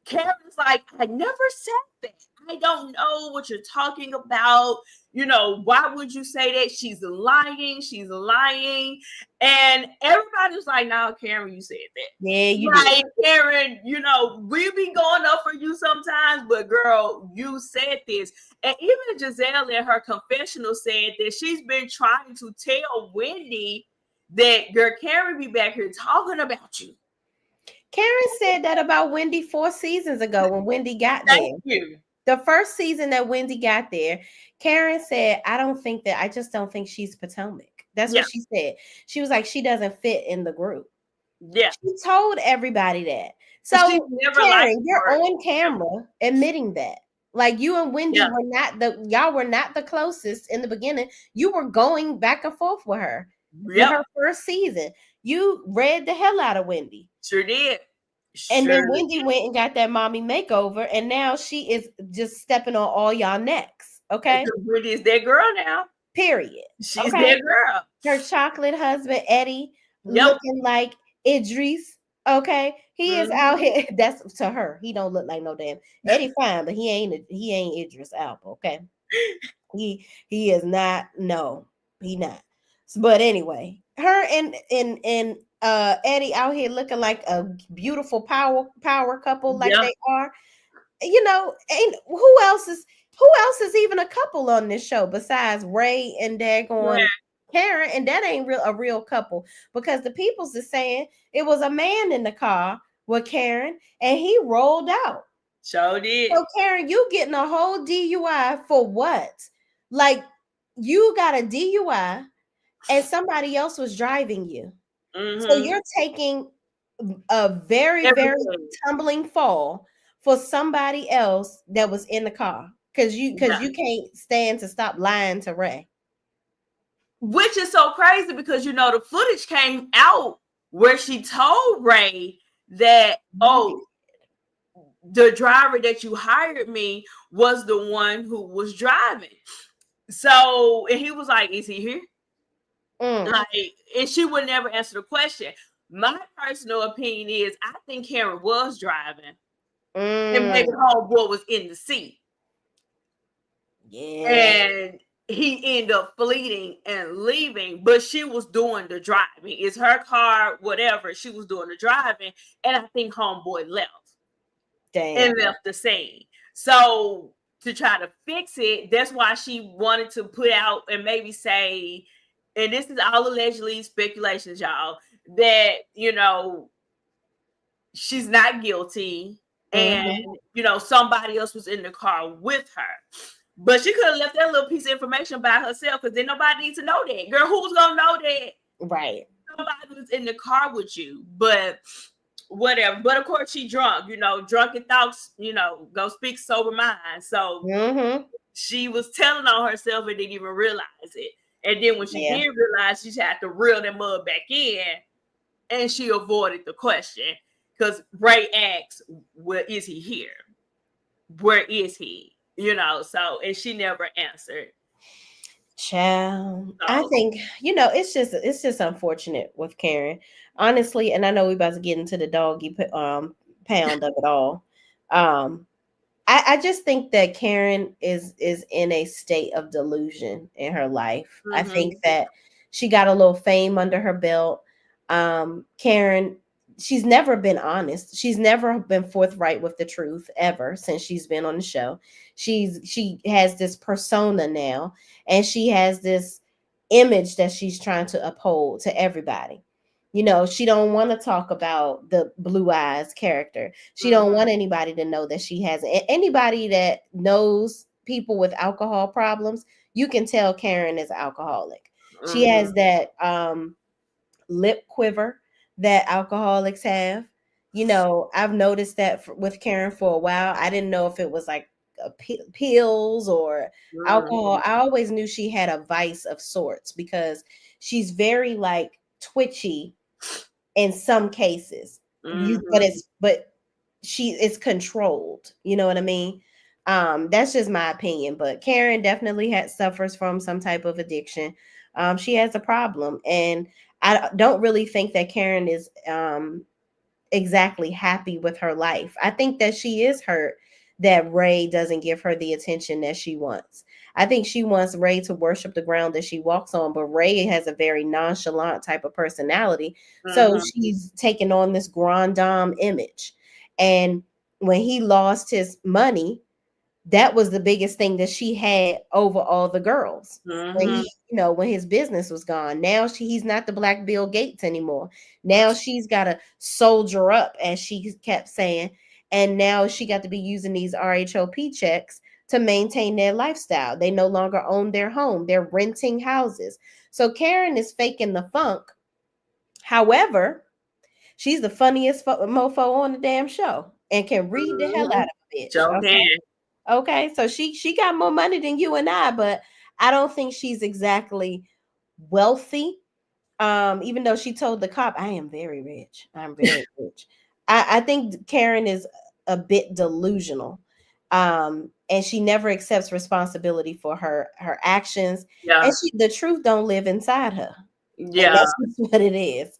Karen's like, I never said that. I don't know what you're talking about. You know, why would you say that? She's lying. She's lying. And everybody's like, no, Karen, you said that. Yeah, you Right, did. Karen, you know, we be going up for you sometimes, but girl, you said this. And even Gizelle in her confessional said that she's been trying to tell Wendy that, girl, Karen be back here talking about you. Karen said that about Wendy 4 seasons ago when Wendy got there. Thank you. The first season that Wendy got there, Karen said, I just don't think she's Potomac. That's what she said. She was like, she doesn't fit in the group. Yeah. She told everybody that. So Karen, you're on camera admitting that. Like you and Wendy y'all were not the closest in the beginning. You were going back and forth with her. In her first season. You read the hell out of Wendy. Sure did. And then Wendy went and got that mommy makeover, and now she is just stepping on all y'all necks. Okay, Wendy is that girl now. Period. She's that girl. Her chocolate husband Eddie looking like Idris. Okay, he is out here. That's to her. He don't look like no damn Eddie. Fine, but he ain't Idris Elba. Okay, he is not. No, he not. But anyway, her and Eddie out here looking like a beautiful power couple like they are. You know, and who else is even a couple on this show besides Ray and daggone Karen? And that ain't a real couple, because the people's is saying it was a man in the car with Karen and he rolled out. So did. So Karen, you getting a whole DUI for what? Like you got a DUI and somebody else was driving you. So you're taking a very, very tumbling fall for somebody else that was in the car. Because you can't stand to stop lying to Ray. Which is so crazy because, you know, the footage came out where she told Ray that, oh, the driver that you hired me was the one who was driving. So, and he was like, is he here? Like, and she would never answer the question. My personal opinion is I think Karen was driving. And maybe homeboy was in the seat. Yeah. And he ended up fleeing and leaving, but she was doing the driving. It's her car, whatever. She was doing the driving. And I think homeboy left. Damn. And left the scene. So to try to fix it, that's why she wanted to put out and maybe say, and this is all allegedly speculations, y'all, that, you know, she's not guilty and, you know, somebody else was in the car with her. But she could have left that little piece of information by herself because then nobody needs to know that. Girl, who's going to know that? Right. Somebody was in the car with you. But whatever. But of course, she drunk. You know, drunken thoughts, you know, go speak sober mind. So she was telling on herself and didn't even realize it. And then when she did realize, she had to reel that mud back in, and she avoided the question because Ray asked, "Well, is he here? Where is he?" You know, so, and she never answered. Child, I think, you know, it's just unfortunate with Karen, honestly. And I know we're about to get into the doggy pound of it all. I just think that Karen is in a state of delusion in her life. I think that she got a little fame under her belt. Karen she's never been honest. She's never been forthright with the truth ever since she's been on the show. She has this persona now, and she has this image that she's trying to uphold to everybody. You know, she don't want to talk about the blue eyes character. She don't want anybody to know that she has anybody that knows people with alcohol problems. You can tell Karen is an alcoholic. She has that lip quiver that alcoholics have. You know, I've noticed that with Karen for a while. I didn't know if it was like pills or alcohol. I always knew she had a vice of sorts because she's very like twitchy in some cases. But she is controlled. You know what I mean? That's just my opinion. But Karen definitely suffers from some type of addiction. She has a problem, and I don't really think that Karen is exactly happy with her life. I think that she is hurt that Ray doesn't give her the attention that she wants. I think she wants Ray to worship the ground that she walks on, but Ray has a very nonchalant type of personality. So she's taking on this grand dame image. And when he lost his money, that was the biggest thing that she had over all the girls. When he, when his business was gone. Now he's not the Black Bill Gates anymore. Now she's got to soldier up, as she kept saying, and now she got to be using these RHOP checks to maintain their lifestyle. They no longer own their home. They're renting houses. So Karen is faking the funk. However, she's the funniest mofo on the damn show and can read the hell out of a bitch. Okay. Okay, so she got more money than you and I, but I don't think she's exactly wealthy. Even though she told the cop, I am very rich. I'm very rich. I think Karen is a bit delusional. And she never accepts responsibility for her actions. Yeah. And the truth don't live inside her. Yeah. And that's just what it is.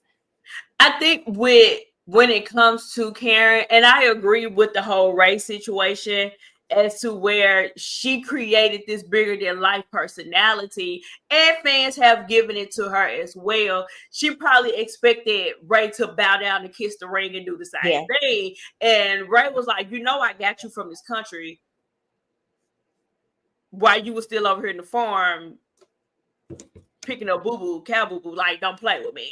I think when it comes to Karen, and I agree with the whole race situation as to where she created this bigger than life personality, and fans have given it to her as well. She probably expected Ray to bow down and kiss the ring and do the same thing. And Ray was like, I got you from this country while you were still over here in the farm picking up boo-boo, cow boo-boo, like, don't play with me.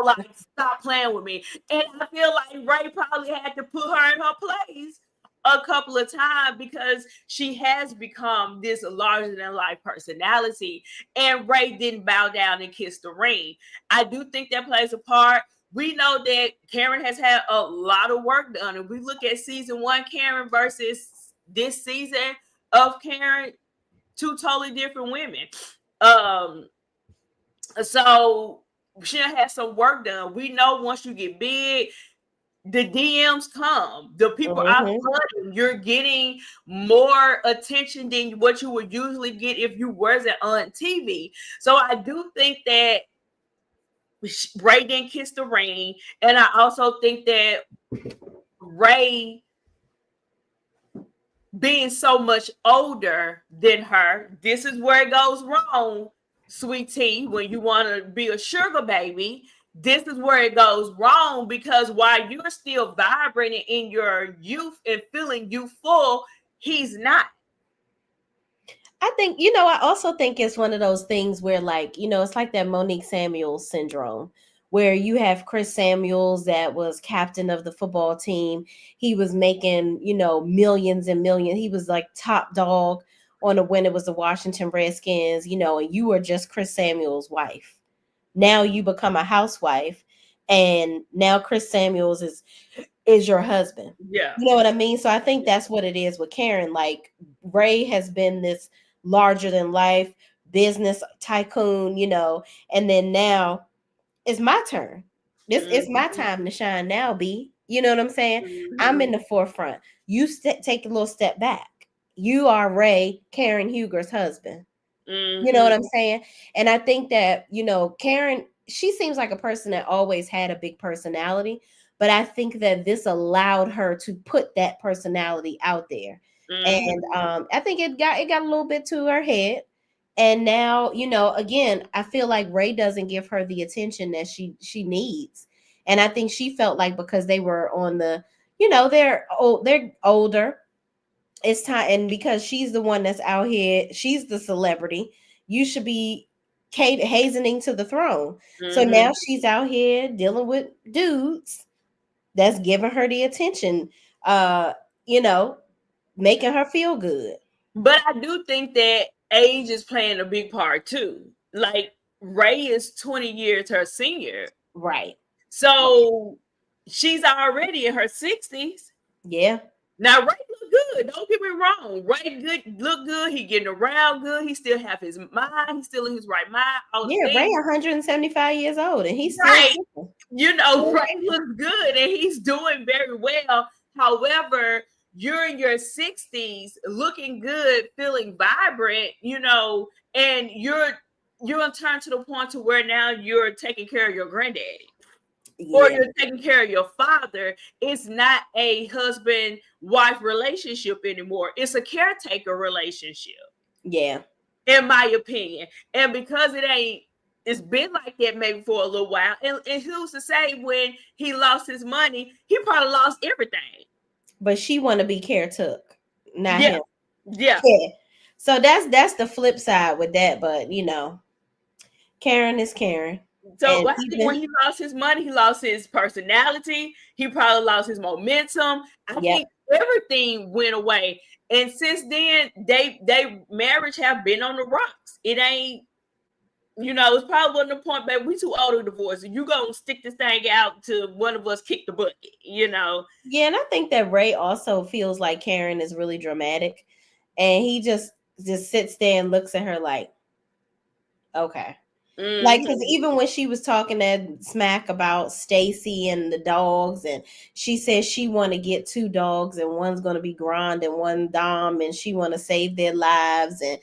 Like, stop playing with me. And I feel like Ray probably had to put her in her place a couple of times because she has become this larger than life personality, and Ray didn't bow down and kiss the ring. I do think that plays a part. We know that Karen has had a lot of work done. If we look at season 1 Karen versus this season of Karen, two totally different women. So she had some work done. We know once you get big, the DMs come. The people are flooding. You're getting more attention than what you would usually get if you wasn't on TV. So I do think that Ray didn't kiss the ring. And I also think that Ray, being so much older than her, this is where it goes wrong, sweet tea, when you want to be a sugar baby. This is where it goes wrong, because while you're still vibrating in your youth and feeling youthful, he's not. I think, I also think it's one of those things where, like, it's like that Monique Samuels syndrome, where you have Chris Samuels that was captain of the football team. He was making, millions and millions. He was like top dog when it was the Washington Redskins, and you were just Chris Samuels' wife. Now you become a housewife, and now Chris Samuels is your husband. Yeah. You know what I mean? So I think that's what it is with Karen. Like, Ray has been this larger than life business tycoon, and then now it's my turn. It's my time to shine now, B. You know what I'm saying? I'm in the forefront. You take a little step back. You are Ray, Karen Huger's husband. You know what I'm saying? And I think that, Karen, she seems like a person that always had a big personality, but I think that this allowed her to put that personality out there. And I think it got a little bit to her head. And now, again, I feel like Ray doesn't give her the attention that she needs. And I think she felt like because they were on the, you know, they're older, it's time, and because she's the one that's out here, she's the celebrity, you should be hastening to the throne. So now Mm-hmm. she's out here dealing with dudes that's giving her the attention, uh you know, making her feel good. But I do think that age is playing a big part too. Like Ray is 20 years her senior. Right. So she's already in her 60s. Yeah. Now Ray look good. Don't get me wrong. Ray good look good. He getting around good. He still have his mind. He's still in his right mind. All the Yeah, Ray things. 175 years old and he's still Right. kicking. Ray looks good and he's doing very well. However, you're in your 60s, looking good, feeling vibrant, and you're gonna turn to the point to where now you're taking care of your granddaddy or Yeah. you're taking care of your father. It's not a husband-wife relationship anymore. It's a caretaker relationship, Yeah. in my opinion. And because it's been like that maybe for a little while. And who's to say when he lost his money, he probably lost everything. But she want to be caretook, not Yeah. him. Yeah. Yeah. So that's the flip side with that, but you know, Karen is Karen. So And I think when even, he lost his money, he lost his personality. He probably lost his momentum. I yep. think everything went away. And since then, they marriage have been on the rocks. It ain't, it's probably wasn't the point, baby. We too old to divorce. You gonna stick this thing out till one of us kick the bucket. Yeah, and I think that Ray also feels like Karen is really dramatic, and he just sits there and looks at her like, okay. Like, because Mm-hmm. even when she was talking that smack about Stacy and the dogs, and she says she want to get two dogs, and one's going to be Grand and one Dom, and she want to save their lives, and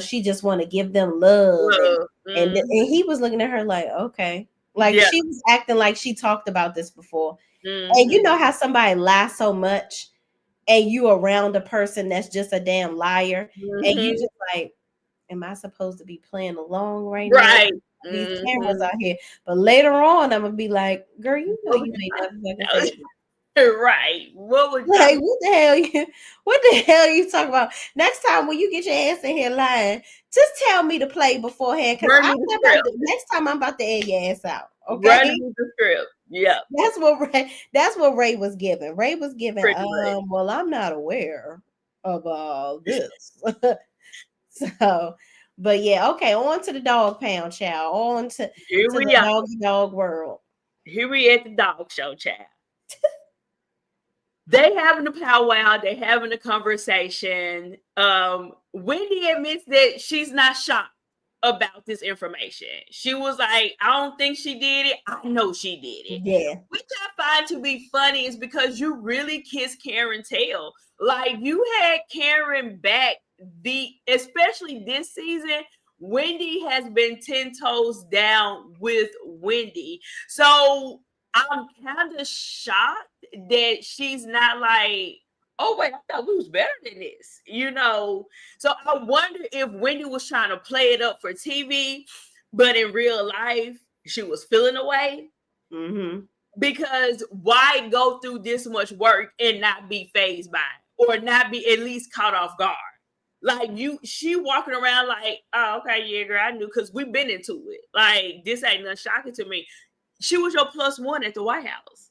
she just want to give them love, and Love. and Mm-hmm. and he was looking at her like, okay, like Yeah. she was acting like she talked about this before, and you Mm-hmm. know how somebody lies so much, and you around a person that's just a damn liar, and you Mm-hmm. just like, am I supposed to be playing along right now? Right. These cameras Mm-hmm. out here. But later on, I'm gonna be like, girl, you know you ain't never fucking say that. Right. What would y'all Like, what the hell you talking about? Next time when you get your ass in here lying, just tell me to play beforehand, because run me the script? next time I'm about to air your ass out. Run Okay. me the script. Yeah, That's what Ray was giving. Ray was giving, pretty much. well, I'm not aware of all this. So, but yeah, okay, on to the dog pound, child. On Here to we the are. doggy dog world. Here we at the dog show, child. They having a powwow. They having a conversation. Wendy admits that she's not shocked about this information. She was like, I don't think she did it. I know she did it. Yeah. Which I find to be funny is because you really kiss Karen tail. Like you had Karen back especially this season. Wendy has been 10 toes down with Wendy. So I'm kind of shocked that she's not like, oh wait, I thought we was better than this. So I wonder if Wendy was trying to play it up for TV, but in real life she was feeling away. Mm-hmm. Because why go through this much work and not be phased by it, or not be at least caught off guard? Like she walking around like, oh, okay, yeah, girl, I knew, because we've been into it. Like this ain't nothing shocking to me. She was your plus one at the White House.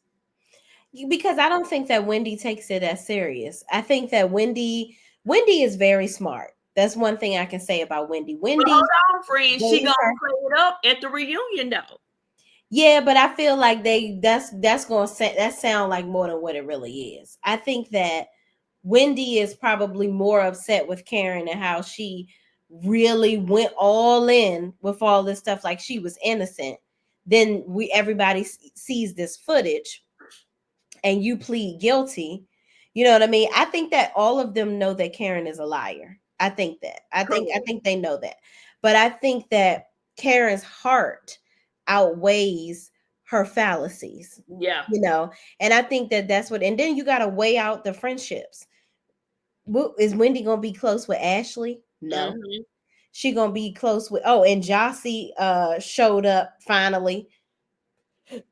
Because I don't think that Wendy takes it as serious. I think that Wendy is very smart. That's one thing I can say about Wendy. But Wendy hold on, friend, she raised gonna her. play it up at the reunion though. Yeah, but I feel like that's gonna that sound like more than what it really is. I think that Wendy is probably more upset with Karen and how she really went all in with all this stuff, like she was innocent. Then everybody sees this footage and you plead guilty. You know what I mean? I think that all of them know that Karen is a liar. I think that. I think they know that. But I think that Karen's heart outweighs her fallacies. Yeah. And I think that that's what, and then you got to weigh out the friendships. Is Wendy gonna be close with Ashley? No. Mm-hmm. She gonna be close with, and Jossie showed up finally.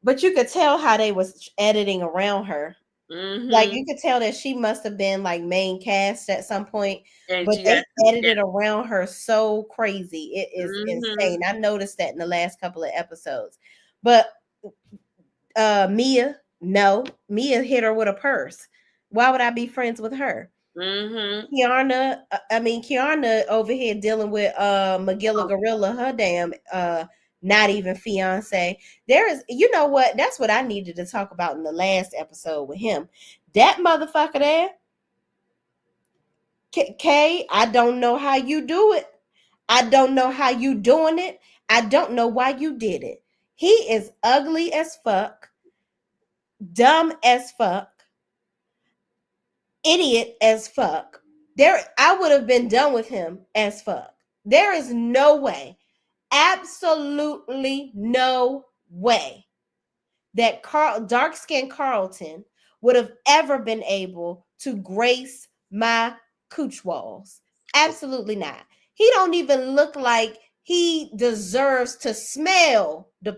But you could tell how they was editing around her. Like, Mm-hmm. you could tell that she must have been like main cast at some point, And but she they got to, yeah. edited around her so crazy. It is Mm-hmm. insane. I noticed that in the last couple of episodes. But Mia, no, Mia hit her with a purse. Why would I be friends with her? Mm-hmm. Kiana over here dealing with Magilla Oh, Gorilla, her damn not even fiance. There is, you know what? That's what I needed to talk about in the last episode with him. That motherfucker there, Kay, I don't know how you do it. I don't know how you doing it. I don't know why you did it. He is ugly as fuck, dumb as fuck, idiot as fuck. There, I would have been done with him as fuck. There is no way, absolutely no way that dark skinned Carlton would have ever been able to grace my cooch walls. Absolutely not. He don't even look like he deserves to smell the.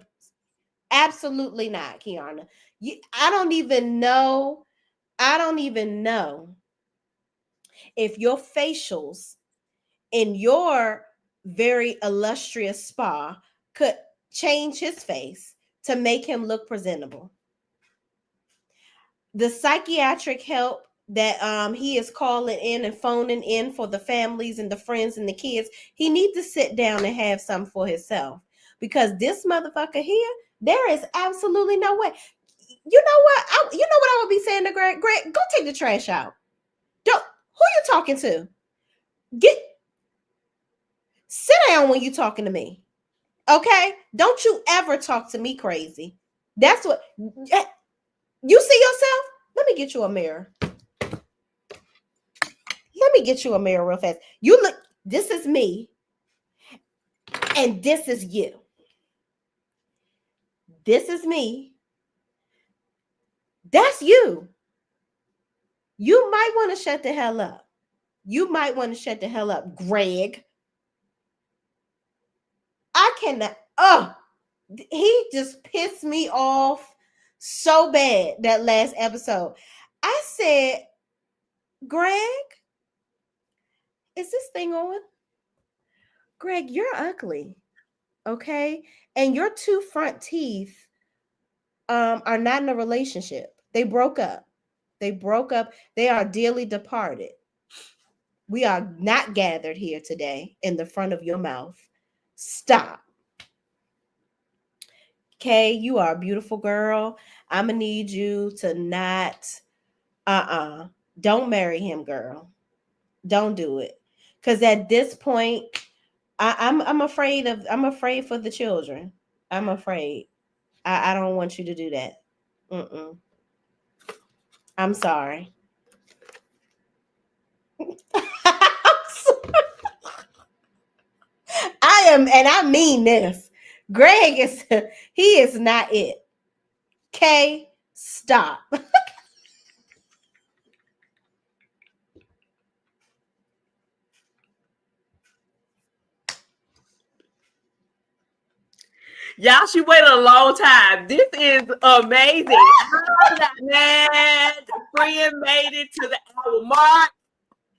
Absolutely not, Kiana. I don't even know. I don't even know if your facials in your very illustrious spa could change his face to make him look presentable. The psychiatric help that he is calling in and phoning in for the families and the friends and the kids, he needs to sit down and have some for himself, because this motherfucker here, there is absolutely no way. You know what? You know what I would be saying to Greg? Greg, go take the trash out. Don't. Who you talking to? Get Sit down when you talking to me. Okay? Don't you ever talk to me crazy. That's what you see yourself. Let me get you a mirror. Let me get you a mirror real fast. You look, this is me, and this is you. This is me. That's you. You might want to shut the hell up. You might want to shut the hell up, Greg. I cannot. Oh, he just pissed me off so bad that last episode. I said, Greg, is this thing on? Greg, you're ugly. Okay? And your two front teeth are not in a relationship. They broke up. They broke up. They are dearly departed. We are not gathered here today in the front of your mouth. Stop. Okay, you are a beautiful girl. I'm gonna need you to not don't marry him, girl. Don't do it. Cause at this point, I'm afraid of I'm afraid for the children. I'm afraid. I don't want you to do that. Mm-mm. I'm sorry. I am, and I mean this. Greg is he is not it. Okay, stop. Y'all, she waited a long time. This is amazing. I'm not mad. The friend made it to the hour mark.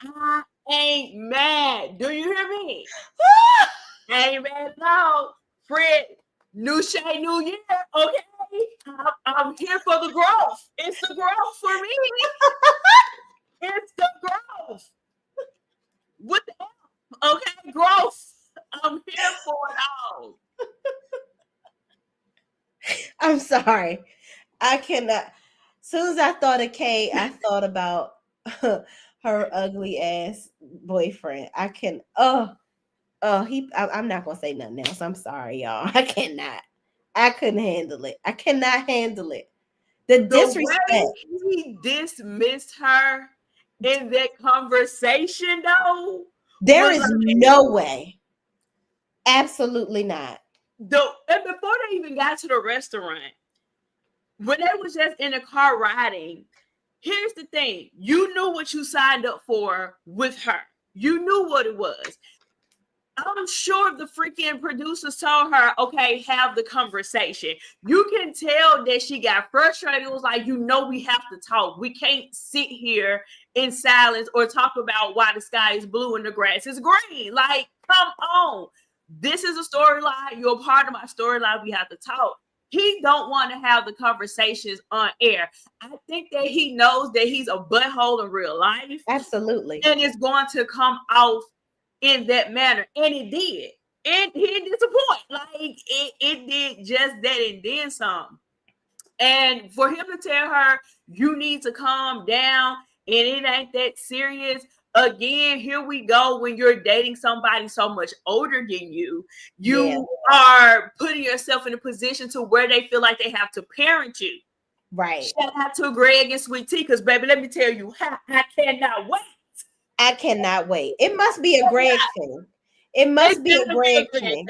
I ain't mad. Do you hear me? I ain't mad at all. Friend, new Shay, new year. Okay. I'm here for the growth. It's the growth for me. It's the growth. What the hell? Okay, growth. I'm here for it all. I'm sorry. I cannot. As soon as I thought of Kay, I thought about her ugly ass boyfriend. I can. I'm not gonna say nothing else. I'm sorry, y'all. I cannot. I couldn't handle it. I cannot handle it. The The disrespect. way he dismissed her in that conversation, though, There was is like no way. Absolutely not. and before they even got to the restaurant, when they was just in the car riding, here's the thing: you knew what you signed up for with her. You knew what it was. I'm sure the freaking producers told her, okay, have the conversation. You can tell that she got frustrated. It was like, we have to talk. We can't sit here in silence or talk about why the sky is blue and the grass is green. Like, come on. This is a storyline. You're a part of my storyline. We have to talk. He don't want to have the conversations on air. I think that he knows that he's a butthole in real life. Absolutely. And it's going to come off in that manner. And it did. And he didn't disappoint. Like it did just that and then some. And for him to tell her, you need to calm down and it ain't that serious. Again, here we go. When you're dating somebody so much older than you are putting yourself in a position to where they feel like they have to parent you. Right. Shout out to Greg and Sweet Tea, because baby, let me tell you, I cannot wait. I cannot wait. It must be a Greg thing. It must be a Greg thing.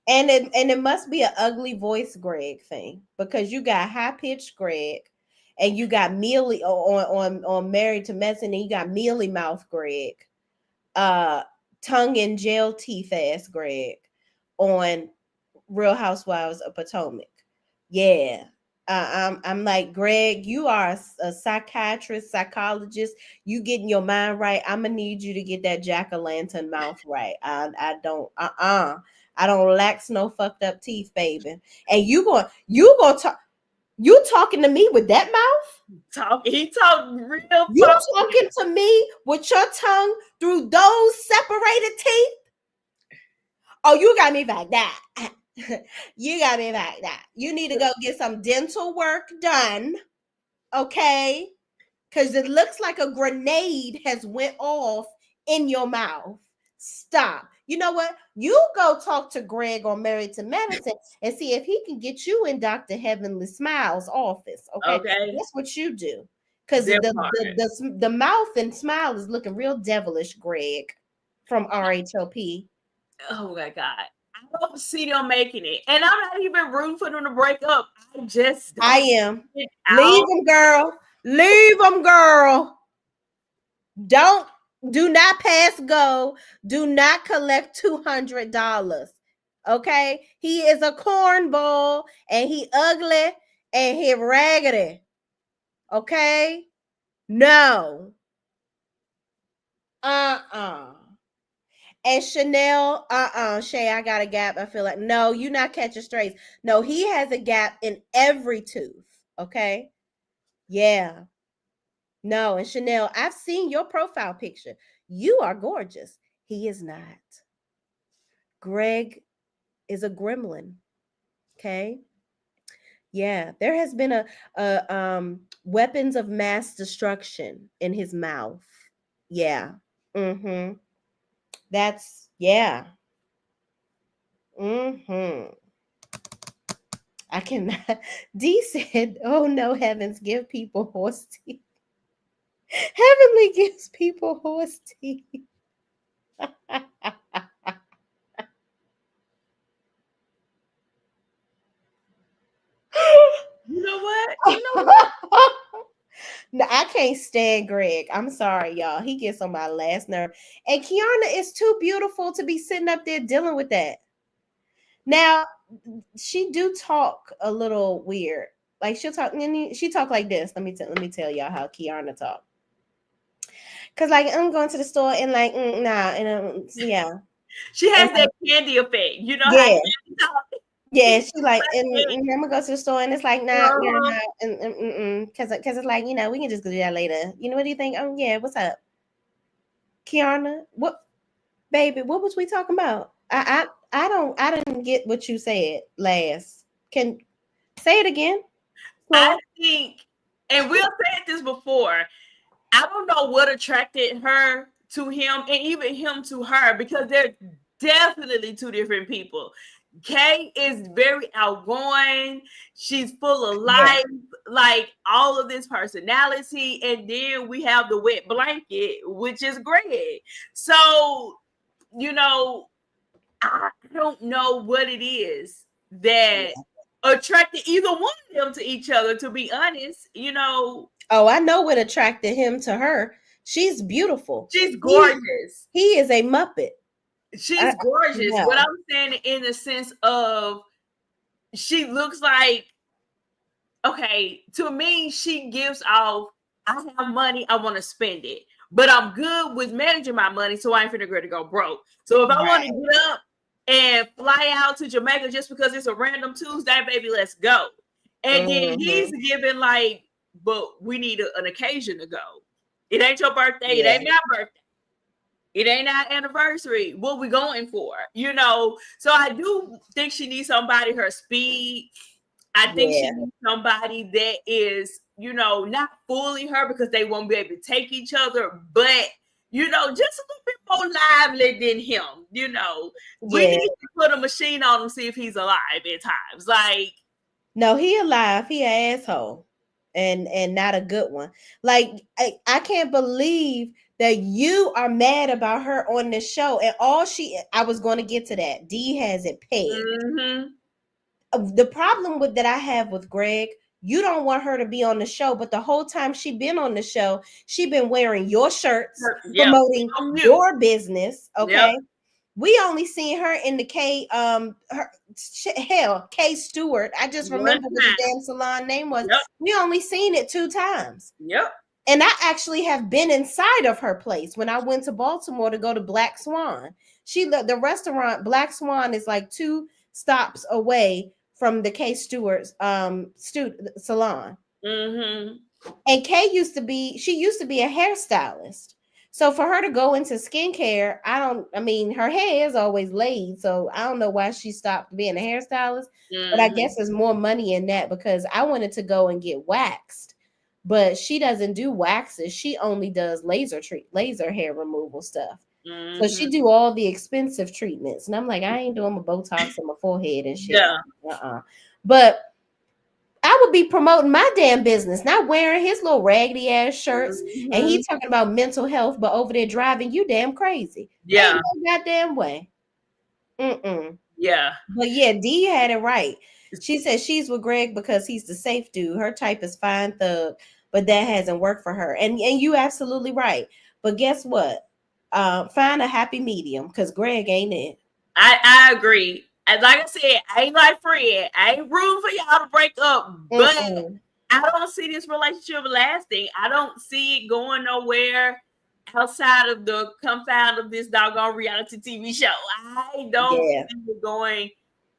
And it must be an ugly voice Greg thing, because you got high pitched Greg, and you got mealy on Married to Medicine, and you got mealy mouth Greg, tongue and gel teeth ass Greg on Real Housewives of Potomac. Yeah. I'm like, Greg, you are a psychiatrist, psychologist. You getting your mind right. I'm gonna need you to get that jack-o'-lantern mouth right. I don't I don't relax no fucked up teeth, baby. And you gonna talk. You talking to me with that mouth? He talking real. You talking to me with your tongue through those separated teeth? Oh, you got me like that. You got me like that. You need to go get some dental work done, okay? Because it looks like a grenade has went off in your mouth. Stop. You know what? You go talk to Greg on Married to Medicine and see if he can get you in Dr. Heavenly Smile's office. Okay. That's what you do. Because the mouth and smile is looking real devilish, Greg, from RHOP. Oh my God. I don't see them making it. And I'm not even rooting for them to break up. I am. Leave them, girl. Leave them, girl. Do not pass go. Do not collect $200. Okay? He is a cornball, and he ugly, and he raggedy. Okay? No. And Chanel, Shay, I got a gap. I feel like, no, you're not catching strays. No, he has a gap in every tooth. Okay? Yeah. No, and Chanel, I've seen your profile picture. You are gorgeous. He is not. Greg is a gremlin. Okay? Yeah, there has been a weapons of mass destruction in his mouth. Yeah. Mm-hmm. That's yeah. Mm-hmm. I cannot. D said, "Oh no, heavens, give people horse teeth." Heavenly gives people horse teeth. You know what? No, I can't stand Greg. I'm sorry, y'all. He gets on my last nerve. And Kiana is too beautiful to be sitting up there dealing with that. Now, she do talk a little weird. Like she talk like this. Let me tell y'all how Kiana talk. Cause like I'm going to the store and like nah, and yeah. She has that candy effect. You know yeah. how yeah, she like, and I'm gonna go to the store, and it's like, nah, and because it's like, we can just do that later. What do you think? Oh yeah, what's up, Kiana? What, baby? What was we talking about? I didn't get what you said last. Can say it again? I think, and we've said this before. I don't know what attracted her to him, and even him to her, because they're definitely two different people. Kay is very outgoing. She's full of life, like all of this personality. And then we have the wet blanket, which is Greg. So, I don't know what it is that attracted either one of them to each other, to be honest. Oh, I know what attracted him to her. She's beautiful. She's gorgeous. He is a Muppet. She's gorgeous. What no. I'm saying in the sense of she looks like, okay, to me, she gives off, I have money, I want to spend it. But I'm good with managing my money, so I ain't finna to go broke. So if I want to Right. get up and fly out to Jamaica just because it's a random Tuesday, baby, let's go. And then he's Mm-hmm. giving like, but we need an occasion to go. It ain't your birthday, it Yeah. ain't my birthday. It ain't our anniversary. What we going for? So I do think she needs somebody her speed. I think she Yeah. needs somebody that is, not fully her because they won't be able to take each other, but just a little bit more lively than him. We Yeah. need to put a machine on him, see if he's alive at times. Like, No, he alive. He an asshole. And not a good one. Like I can't believe that you are mad about her on this show. And I was going to get to that. D has it pegged. mm-hmm. The problem with that I have with Greg, you don't want her to be on the show, but the whole time she been on the show, she been wearing your shirts, Yep. promoting your business. Yep. Okay. We only seen her in the K Stewart. I just One remember what the time. damn salon name was. Yep. We only seen it 2 times. Yep. And I actually have been inside of her place when I went to Baltimore to go to Black Swan. The restaurant Black Swan is like 2 stops away from the K Stewart's salon. Mm-hmm. And she used to be a hairstylist. So for her to go into skincare, her hair is always laid. So I don't know why she stopped being a hairstylist. But I guess there's more money in that because I wanted to go and get waxed. But she doesn't do waxes. She only does laser hair removal stuff. So she do all the expensive treatments. And I'm like, I ain't doing my Botox on my forehead and shit. Yeah. But I would be promoting my damn business, not wearing his little raggedy ass shirts. And he talking about mental health, but over there driving you damn crazy. Yeah. Ain't no goddamn way. Yeah. But yeah, D had it right. She said she's with Greg because he's the safe dude. Her type is fine thug, but that hasn't worked for her. And you absolutely right. But guess what? Find a happy medium because Greg ain't it. I agree. And like I said, I ain't like Fred. I ain't rooting for y'all to break up, but I don't see this relationship lasting. I don't see it going nowhere outside of the confound of this doggone reality TV show. I don't see it going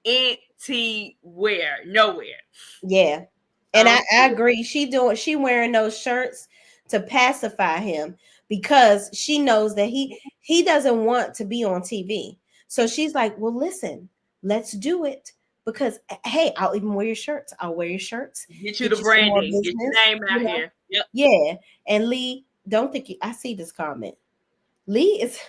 anywhere, nowhere. Yeah. And I agree. She wearing those shirts to pacify him because she knows that he doesn't want to be on TV. So she's like, well, listen, let's do it. Because hey, I'll even wear your shirts. I'll wear your shirts. Get you the branding. Get your name out here. Yep. Yeah. And Lee, don't think I see this comment. Lee is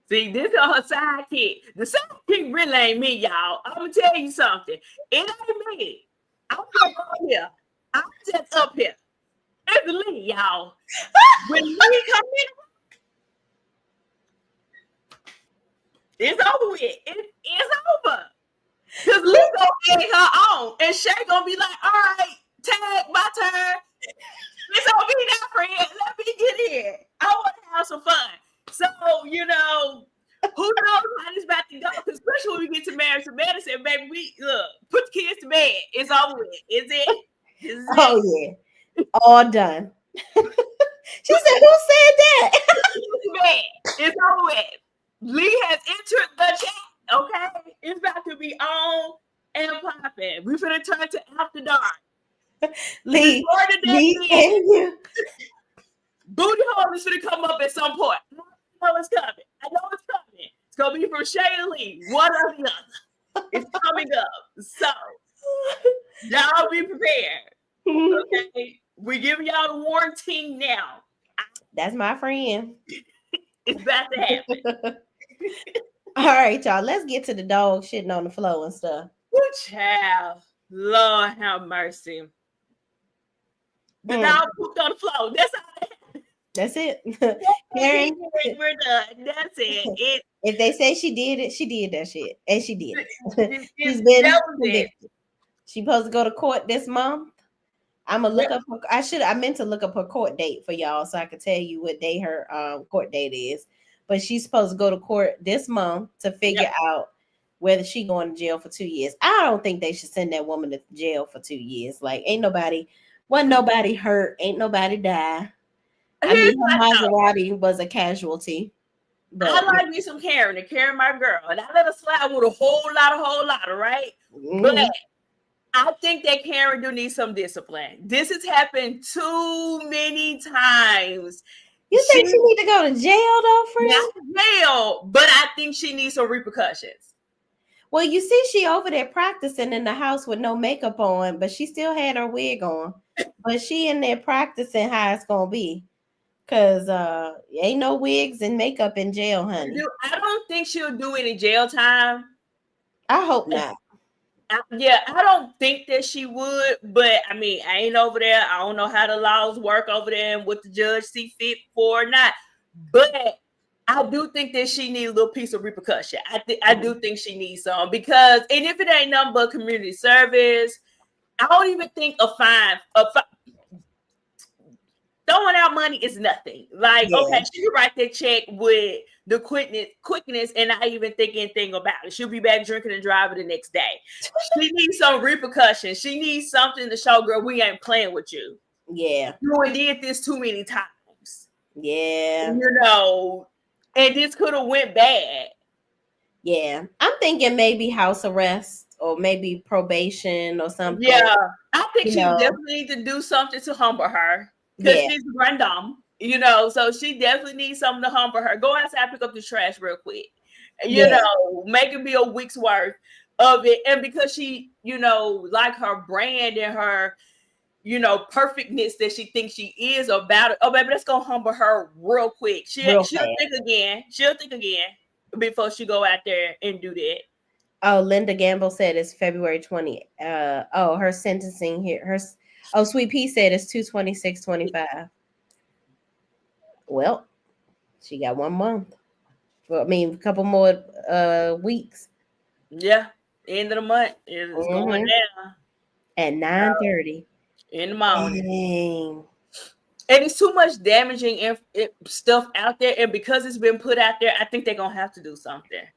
See, this is her sidekick. The sidekick really ain't me, y'all. I'm gonna tell you something. It ain't me. I'm just up here. I'm just up here. It's Lee, y'all. When Lee come in, it's over with. It's over. Because Lee gonna get her own. And Shay gonna be like, all right, tag, my turn. It's on me now, friend. Let me get in. I want to have some fun. So, who knows how this about to go? Because especially when we get to marriage to medicine, baby, we put the kids to bed. It's over with. Is it? Yeah. All done. She said, who said that? It's over with. Lee has entered the chat. Okay. It's about to be on and popping. We finna turn to after dark. Lee and you. Booty hole is gonna come up at some point. I know it's coming. It's gonna be from Shay and Lee. One or the other. It's coming up. So y'all be prepared. Okay. We're giving y'all the warranty now. That's my friend. It's about to happen. All right, y'all. Let's get to the dog shitting on the floor and stuff. Good child. Lord have mercy. The dog pooped on the floor. That's it. Karen, we're done. That's it. If they say she did it, she did that shit. And she did it. She's been convicted. She's supposed to go to court this month. I'm gonna look up I meant to look up her court date for y'all so I could tell you what day her court date is. but she's supposed to go to court this month to Yep. figure out whether she going to jail for 2 years. I don't think they should send that woman to jail for 2 years. Like, wasn't nobody hurt, ain't nobody die. I Here's mean, her my thought. Maserati was a casualty, I but like me some Karen to carry my girl, and I let her slide with a whole lot, right? But mhm. I think that Karen do need some discipline. This has happened too many times. You She think she need to go to jail though, not friend? jail, but I think she needs some repercussions. Well, you see, she over there practicing in the house with no makeup on, but she still had her wig on. But she in there practicing how it's gonna be. Cause ain't no wigs and makeup in jail, honey. I don't think she'll do any jail time. I hope not. Yeah, I don't think that she would, but I mean, I ain't over there. I don't know how the laws work over there and what the judge see fit for or not. But I do think that she needs a little piece of repercussion. I do think she needs some because, and if it ain't nothing but community service, I don't even think throwing out money is nothing. Like, Yeah. okay, she can write that check with the quickness and not even think anything about it. She'll be back drinking and driving the next day. She needs some repercussions. She needs something to show, girl, we ain't playing with you. Yeah. You did this too many times. Yeah. You know, and this could have went bad. Yeah. I'm thinking maybe house arrest or maybe probation or something. Yeah, I think You she know. definitely needs to do something to humble her because Yeah. she's random, so she definitely needs something to humble her. Go outside, pick up the trash real quick, Yeah. make it be a week's worth of it. And because she, like her brand and her, perfectness that she thinks she is about it. Oh, baby, let's go humble her real quick. Real She'll fast. think again. She'll think again before she go out there and do that. Oh, Linda Gamble said it's February 20th. Her sentencing here. Sweet Pea said it's 2/26/25. Well, she got 1 month. Well, I mean, a couple more weeks. Yeah, end of the month is going down At 9:30 in the morning. Dang. And it's too much damaging stuff out there. And because it's been put out there, I think they're gonna have to do something.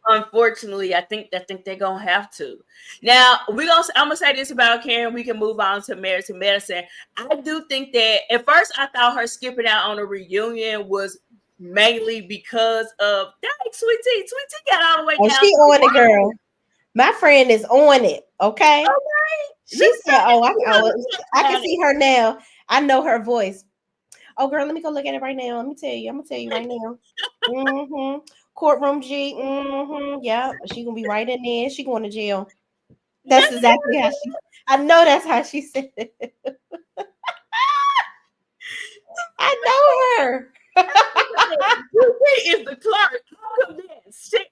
Unfortunately, I think they're gonna have to. Now I'm gonna say this about Karen. We can move on to Married to Medicine. I do think that at first I thought her skipping out on a reunion was mainly because of Sweet Tea. Sweet Tea got all the way Oh, down. she on it, girl. My friend is on it. Okay. She said, I can see her now. I know her voice. Oh, girl, let me go look at it right now. Let me tell you. I'm gonna tell you right now. Courtroom G. Yeah, she gonna be right in there. She going to jail. That's exactly how she. I know that's how she said it. I know her. She is the clerk.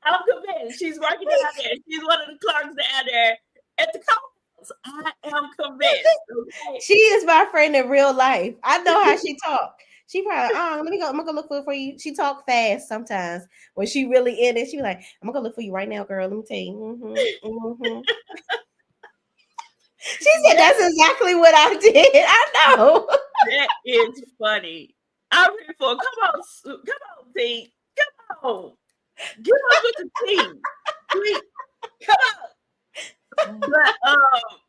I'm convinced. She's working down there. She's one of the clerks down there at the courthouse. I am convinced. Okay? She is my friend in real life. I know how she talk. She probably, let me go. I'm gonna go look for you. She talk fast sometimes. When she really in it, she be like, I'm gonna go look for you right now, girl. Let me tell you. She said that's exactly what I did. I know. That is funny. I'm ready for come on, T. Come on. Get up with the T. Please. Come on. But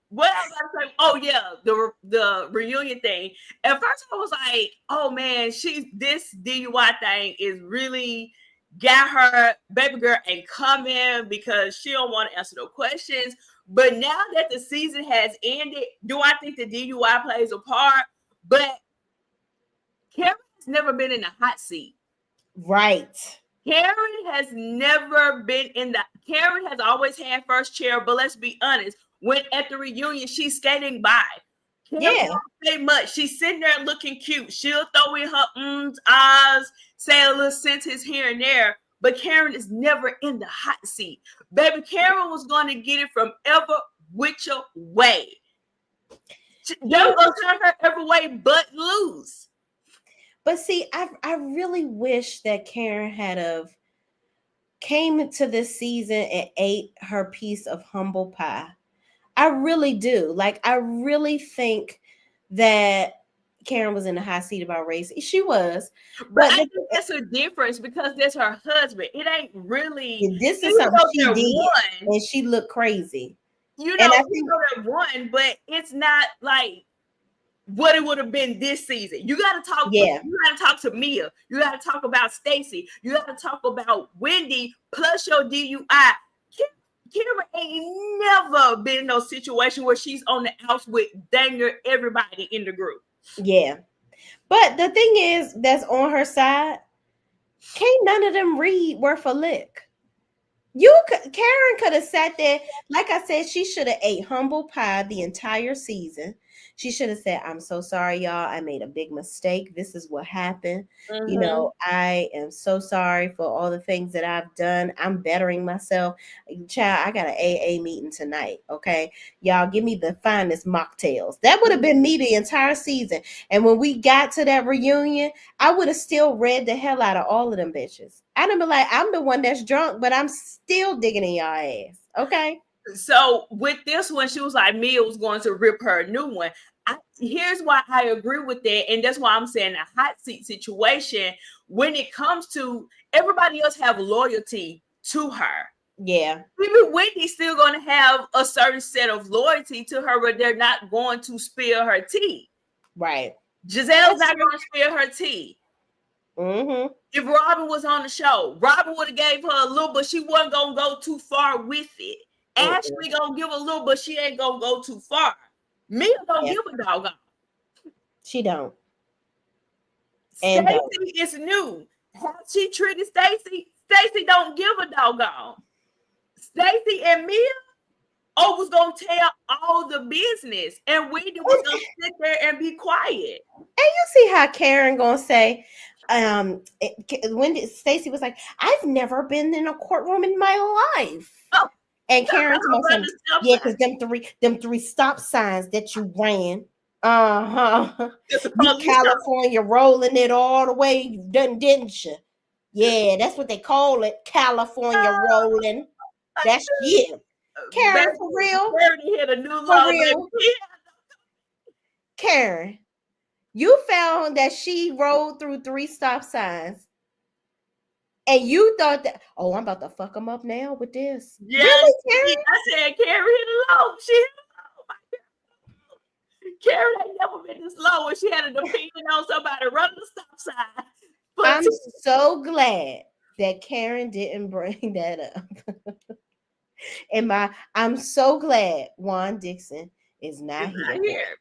what I was about to say, oh yeah, the reunion thing. At first I was like, oh man, this DUI thing is really got her. Baby girl ain't coming because she don't want to answer no questions. But now that the season has ended, do I think the DUI plays a part? But Karen has never been in the hot seat. Right. Karen has never been Karen has always had first chair, but let's be honest, when at the reunion, she's skating by. Karen don't say much. She's sitting there looking cute. She'll throw in her ahs, say a little sentence here and there, but Karen is never in the hot seat. Baby, Karen was going to get it from which way. They were going to turn her every way but lose. But see, I really wish that Karen had came to this season and ate her piece of humble pie. I really do. Like, I really think that Karen was in the hot seat about race. She was, But but I think that's a difference because that's her husband. It ain't really, this is even something though she they're did, one, and she looked crazy. you And know, I even think, though they're one, but it's not like what it would have been this season. You got to talk. yeah, You got to talk to Mia. You got to talk about Stacy. You got to talk about Wendy plus your DUI. Kira ain't never been in no situation where she's on the outs with dang near everybody in the group. yeah. But the thing is, that's on her side. Can't none of them read worth a lick. Karen could have sat there. Like I said, she should have ate humble pie the entire season. She should have said, "I'm so sorry, y'all. I made a big mistake. This is what happened. Mm-hmm. I am so sorry for all the things that I've done. I'm bettering myself. Child, I got an AA meeting tonight. Okay, y'all, give me the finest mocktails." That would have been me the entire season. And when we got to that reunion, I would have still read the hell out of all of them bitches. I'd have been like, I'm the one that's drunk, but I'm still digging in y'all ass. Okay. So with this one, she was like, Mia was going to rip her a new one. Here's why I agree with that. And that's why I'm saying a hot seat situation, when it comes to everybody else have loyalty to her. Yeah. Even Wendy's still going to have a certain set of loyalty to her, but they're not going to spill her tea. Right. Gizelle's not going to spill her tea. Mm-hmm. If Robin was on the show, Robin would have gave her a little, but she wasn't going to go too far with it. Ashley gonna give a little, but she ain't gonna go too far. Mia don't give a doggone. She don't. Stacy is new. How she treated Stacy, Stacy don't give a doggone. Stacy and Mia was gonna tell all the business, and Wendy was gonna sit there and be quiet. And you see how Karen gonna say, when Stacy was like, "I've never been in a courtroom in my life." Oh, and Karen told me, "Yeah, because them three stop signs that you ran, you California rolling it all the way, you done, didn't you? Yeah, that's what they call it, California rolling. That's you, Karen, for real. Hit a new for real, Karen." You found that she rolled through 3 stop signs. And you thought that, I'm about to fuck them up now with this. Yeah, really, Karen? I said, Karen hit it low. She hit it low. Karen ain't never been this low when she had an opinion on somebody running the stop sign. I'm so glad that Karen didn't bring that up. I'm so glad Juan Dixon is not here.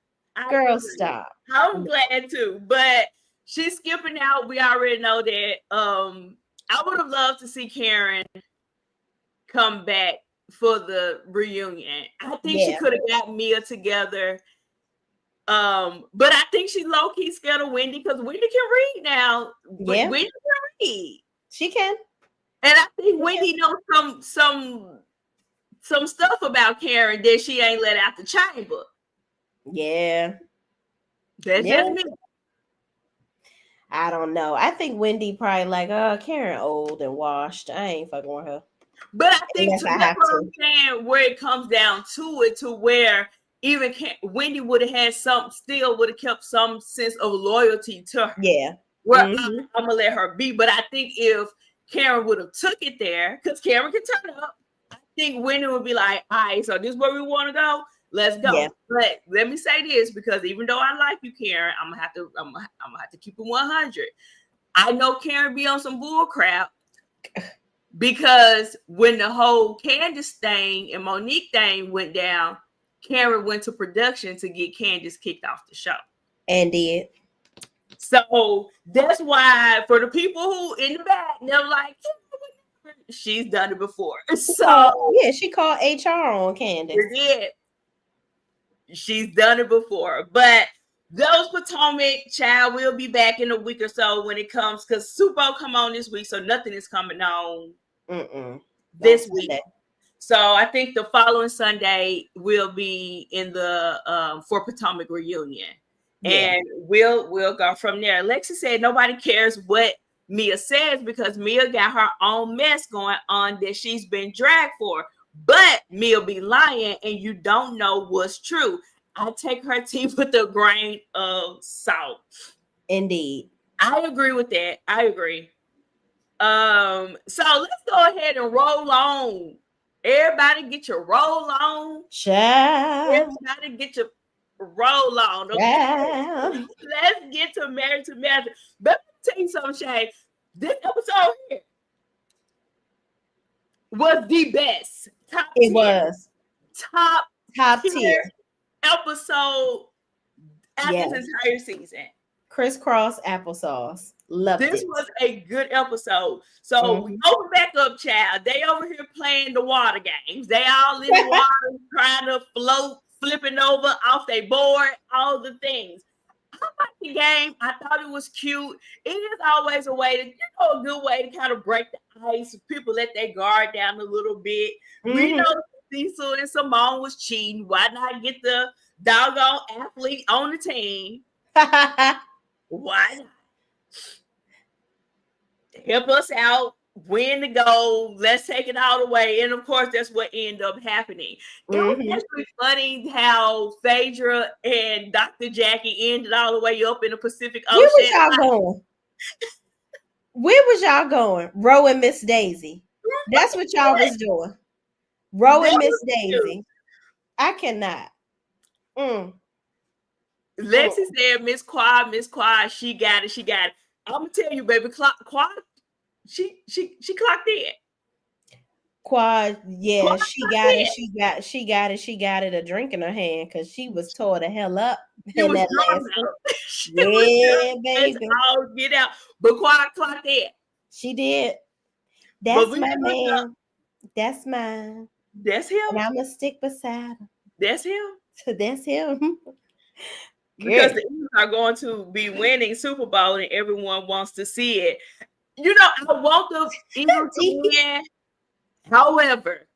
Girl, stop. I'm glad too, but she's skipping out. We already know that. I would have loved to see Karen come back for the reunion. I think she could have got Mia together. But I think she low key scared of Wendy because Wendy can read now. Yeah, Wendy can read. She can, and I think Wendy knows some stuff about Karen that she ain't let out the chamber. Yeah. That's just me. I don't know. I think Wendy probably like, Karen old and washed. I ain't fucking with her. But I think that's what I'm saying, where it comes down to it, to where even Wendy would have had still would have kept some sense of loyalty to her. Yeah. Where I'm gonna let her be. But I think if Karen would have took it there, because Karen can turn up, I think Wendy would be like, all right, so this is where we want to go. Let's go. Yeah. But let me say this, because even though I like you, Karen, I'm gonna have to keep it 100. I know Karen be on some bull crap, because when the whole Candace thing and Monique thing went down, Karen went to production to get Candace kicked off the show. And did. So that's why, for the people who in the back, they're like, she's done it before. So she called HR on Candace. She did. She's done it before. But those Potomac child will be back in a week or so when it comes, because Supo come on this week, so nothing is coming on this week. So I think the following Sunday will be in the for Potomac reunion. Yeah. And we'll go from there. Lexi said nobody cares what Mia says, because Mia got her own mess going on that she's been dragged for. But Mia be lying and you don't know what's true. I take her tea with a grain of salt. Indeed. I agree with that. I agree. So let's go ahead and roll on. Everybody get your roll on. Child. Everybody get your roll on. Okay. Child. Let's get to married to marriage. But let me tell you something, Shay. This episode here was the best. Top It tier. was Top tier. tier episode after Yes. this entire season. Crisscross applesauce. Loved This it. was a good episode. So we open back up, child. They over here playing the water games. They all in the water trying to float, flipping over off their board, all the things. I like the game. I thought it was cute. It is always a way to, a good way to kind of break the ice. People let their guard down a little bit. We know Cecil and Simone was cheating. Why not get the doggone athlete on the team? Why not? Help us out, win the goal, let's take it all away. And of course, that's what ended up happening. It was actually funny how Phaedra and Dr. Jackie ended all the way up in the Pacific Ocean. Where was y'all going? Where was y'all going? Rowing Miss Daisy. That's what y'all was doing. Rowing Miss Daisy. I cannot. Lexi said, Miss Quad, she got it. I'm gonna tell you, baby, Quad, she clocked in. Quad, yeah, Quad she got it. She got it. A drink in her hand because she was tore the hell up in that last one. Yeah, baby. I'll get out. But Quad clocked in. She did. That's my man. That's mine. That's him. And I'm gonna stick beside him. That's him. That's him. Because the Eagles are going to be winning Super Bowl and everyone wants to see it. I want the Eagles to win. However,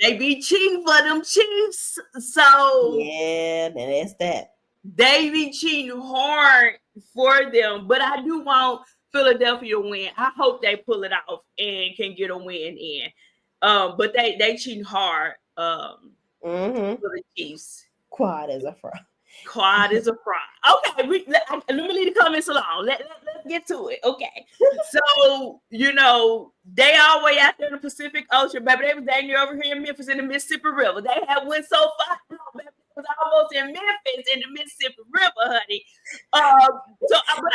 they be cheating for them Chiefs. So yeah, that's that. They be cheating hard for them. But I do want Philadelphia to win. I hope they pull it off and can get a win in. But they cheating hard for the Chiefs. Quad is a fraud. Quad is a fraud. Okay, let me leave the comments alone. Let's get to it. Okay. So, they all way out there in the Pacific Ocean, baby. They was dang near over here in Memphis in the Mississippi River. They had went so far, baby. It was almost in Memphis in the Mississippi River, honey.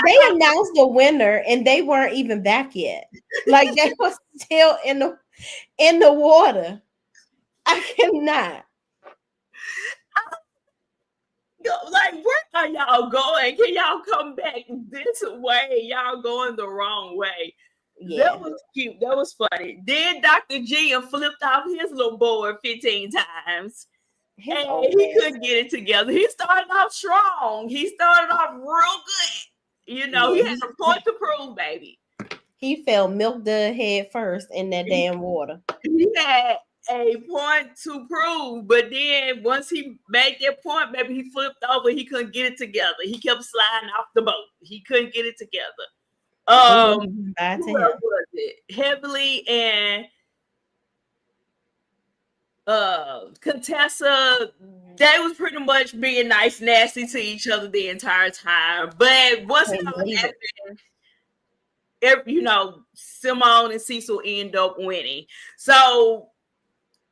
They announced the winner and they weren't even back yet. Like they were still in the water. I cannot. Like, where are y'all going? Can y'all come back this way? Y'all going the wrong way. Yeah. That was cute. That was funny. Then Dr. G flipped off his little board 15 times. And he couldn't get it together. He started off strong. He started off real good. He had a point to prove, baby. He fell milk the head first in that damn water. He had a point to prove, but then once he made that point, baby, he flipped over. He couldn't get it together. He kept sliding off the boat. He couldn't get it together. Who else was it? Heavily and Contessa, they was pretty much being nice, nasty to each other the entire time. But once it all happened, Simone and Cecil end up winning. So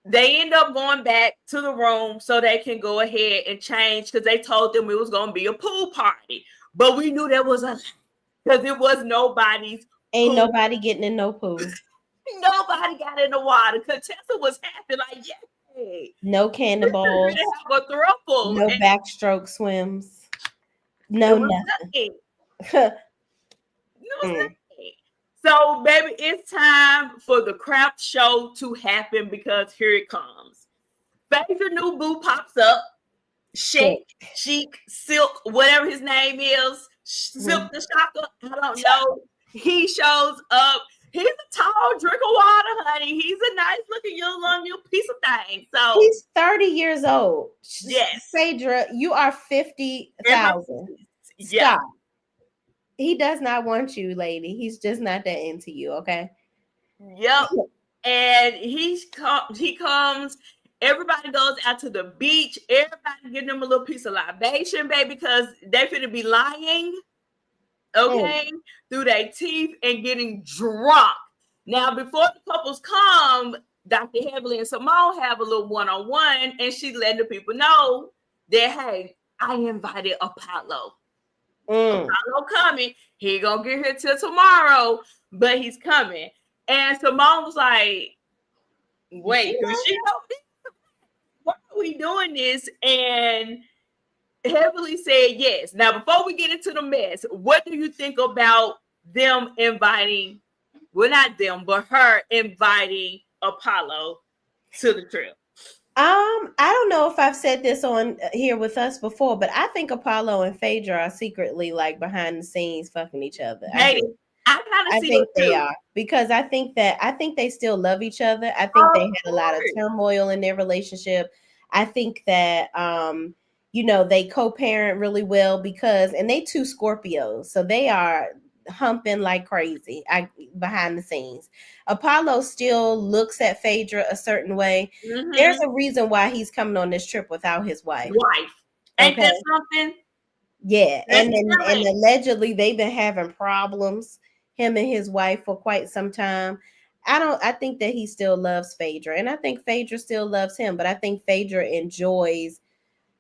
they end up going back to the room so they can go ahead and change because they told them it was going to be a pool party. But we knew there was because it was nobody's. Ain't pool. Nobody getting in no pool. Nobody got in the water. Contessa was happy, like, yay. No cannonballs. No backstroke swims. No nothing. Nothing. So, baby, it's time for the crap show to happen because here it comes. Phaedra new boo pops up. Chic, Silk, whatever his name is. Silk the Shocker. I don't know. He shows up. He's a tall drink of water, honey. He's a nice looking young piece of thing. So he's 30 years old. Yes. Phaedra, you are 50,000. Yeah. Stop. He does not want you, lady. He's just not that into you, okay? Yep. And he comes Everybody goes out to the beach. Everybody give them a little piece of libation, baby, because they finna be lying, okay, through their teeth and getting drunk. Now, before the couples come, Dr. Heavenly and Simone have a little one-on-one, and she letting the people know that, hey, I invited Apollo. Apollo coming. He gonna get here till tomorrow, but he's coming. And Simone was like, wait, because she know this. Why are we doing this? And Heavenly said yes. Now, before we get into the mess, what do you think about them inviting, well, not them, but her inviting Apollo to the trip? I don't know if I've said this on here with us before, but I think Apollo and Phaedra are secretly like behind the scenes fucking each other. I do. I kind of I see think it they too. are, because I think they still love each other. I think they had a lot of turmoil in their relationship. I think that they co-parent really well, and they two Scorpios, so they are humping like crazy behind the scenes. Apollo still looks at Phaedra a certain way. There's a reason why he's coming on this trip without his wife. Ain't that something? Yeah, and allegedly they've been having problems, him and his wife, for quite some time. I think that he still loves Phaedra, and I think Phaedra still loves him, but I think Phaedra enjoys,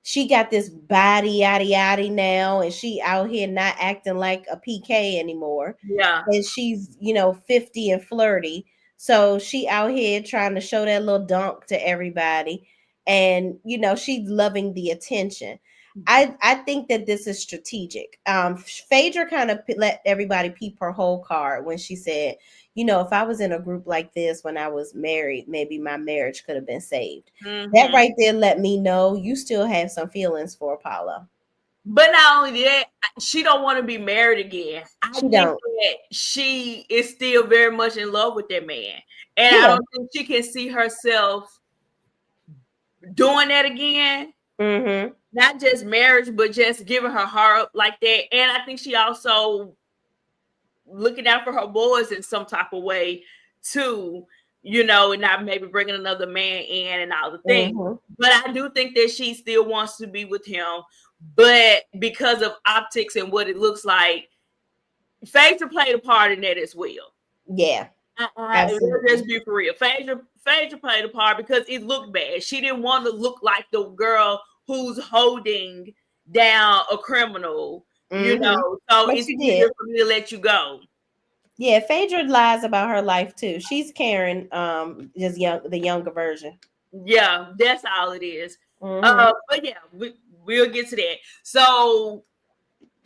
she got this body yaddy yaddy now, and she out here not acting like a PK anymore. Yeah. And she's 50 and flirty. So she out here trying to show that little dunk to everybody. And she's loving the attention. I think that this is strategic. Phaedra kind of let everybody peep her whole card when she said, if I was in a group like this when I was married, maybe my marriage could have been saved. That right there let me know you still have some feelings for Apollo. But not only that, she don't want to be married again. I think don't. that she is still very much in love with that man. And I don't think she can see herself doing that again. Not just marriage, but just giving her heart up like that. And I think she also looking out for her boys in some type of way too, and not maybe bringing another man in and all the things. But I do think that she still wants to be with him, but because of optics and what it looks like, Phaedra played a part in that as well. Yeah. Let's just be for real. Phaedra played a part because it looked bad. She didn't want to look like the girl who's holding down a criminal, so but it's easier for me to let you go. Yeah, Phaedra lies about her life too. She's Karen, just the younger version. Yeah, that's all it is. But yeah, we'll get to that. So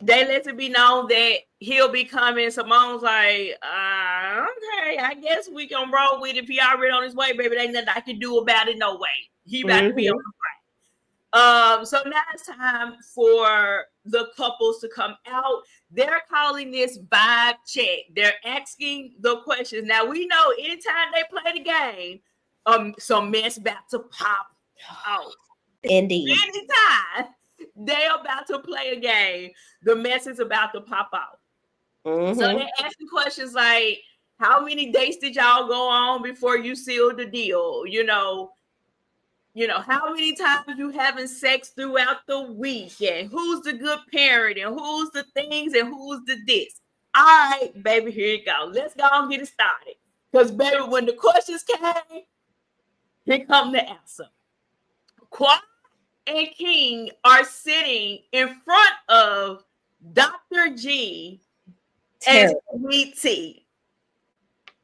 they let it be known that he'll be coming. Simone's like, okay, I guess we can roll with it. If he already on his way, baby, there ain't nothing I can do about it. No way. He about to be on the plane. So now it's time for the couples to come out. They're calling this vibe check. They're asking the questions. Now we know anytime they play the game, some mess about to pop out. Indeed. Anytime they're about to play a game, the mess is about to pop out. So they're asking questions like, how many dates did y'all go on before you sealed the deal? How many times you having sex throughout the week, and who's the good parent, and who's the things, and who's the this. All right, baby, here you go. Let's go and get it started. Because, baby, when the questions came, here come the answer. Quad and King are sitting in front of Dr. G and Sweet Tea.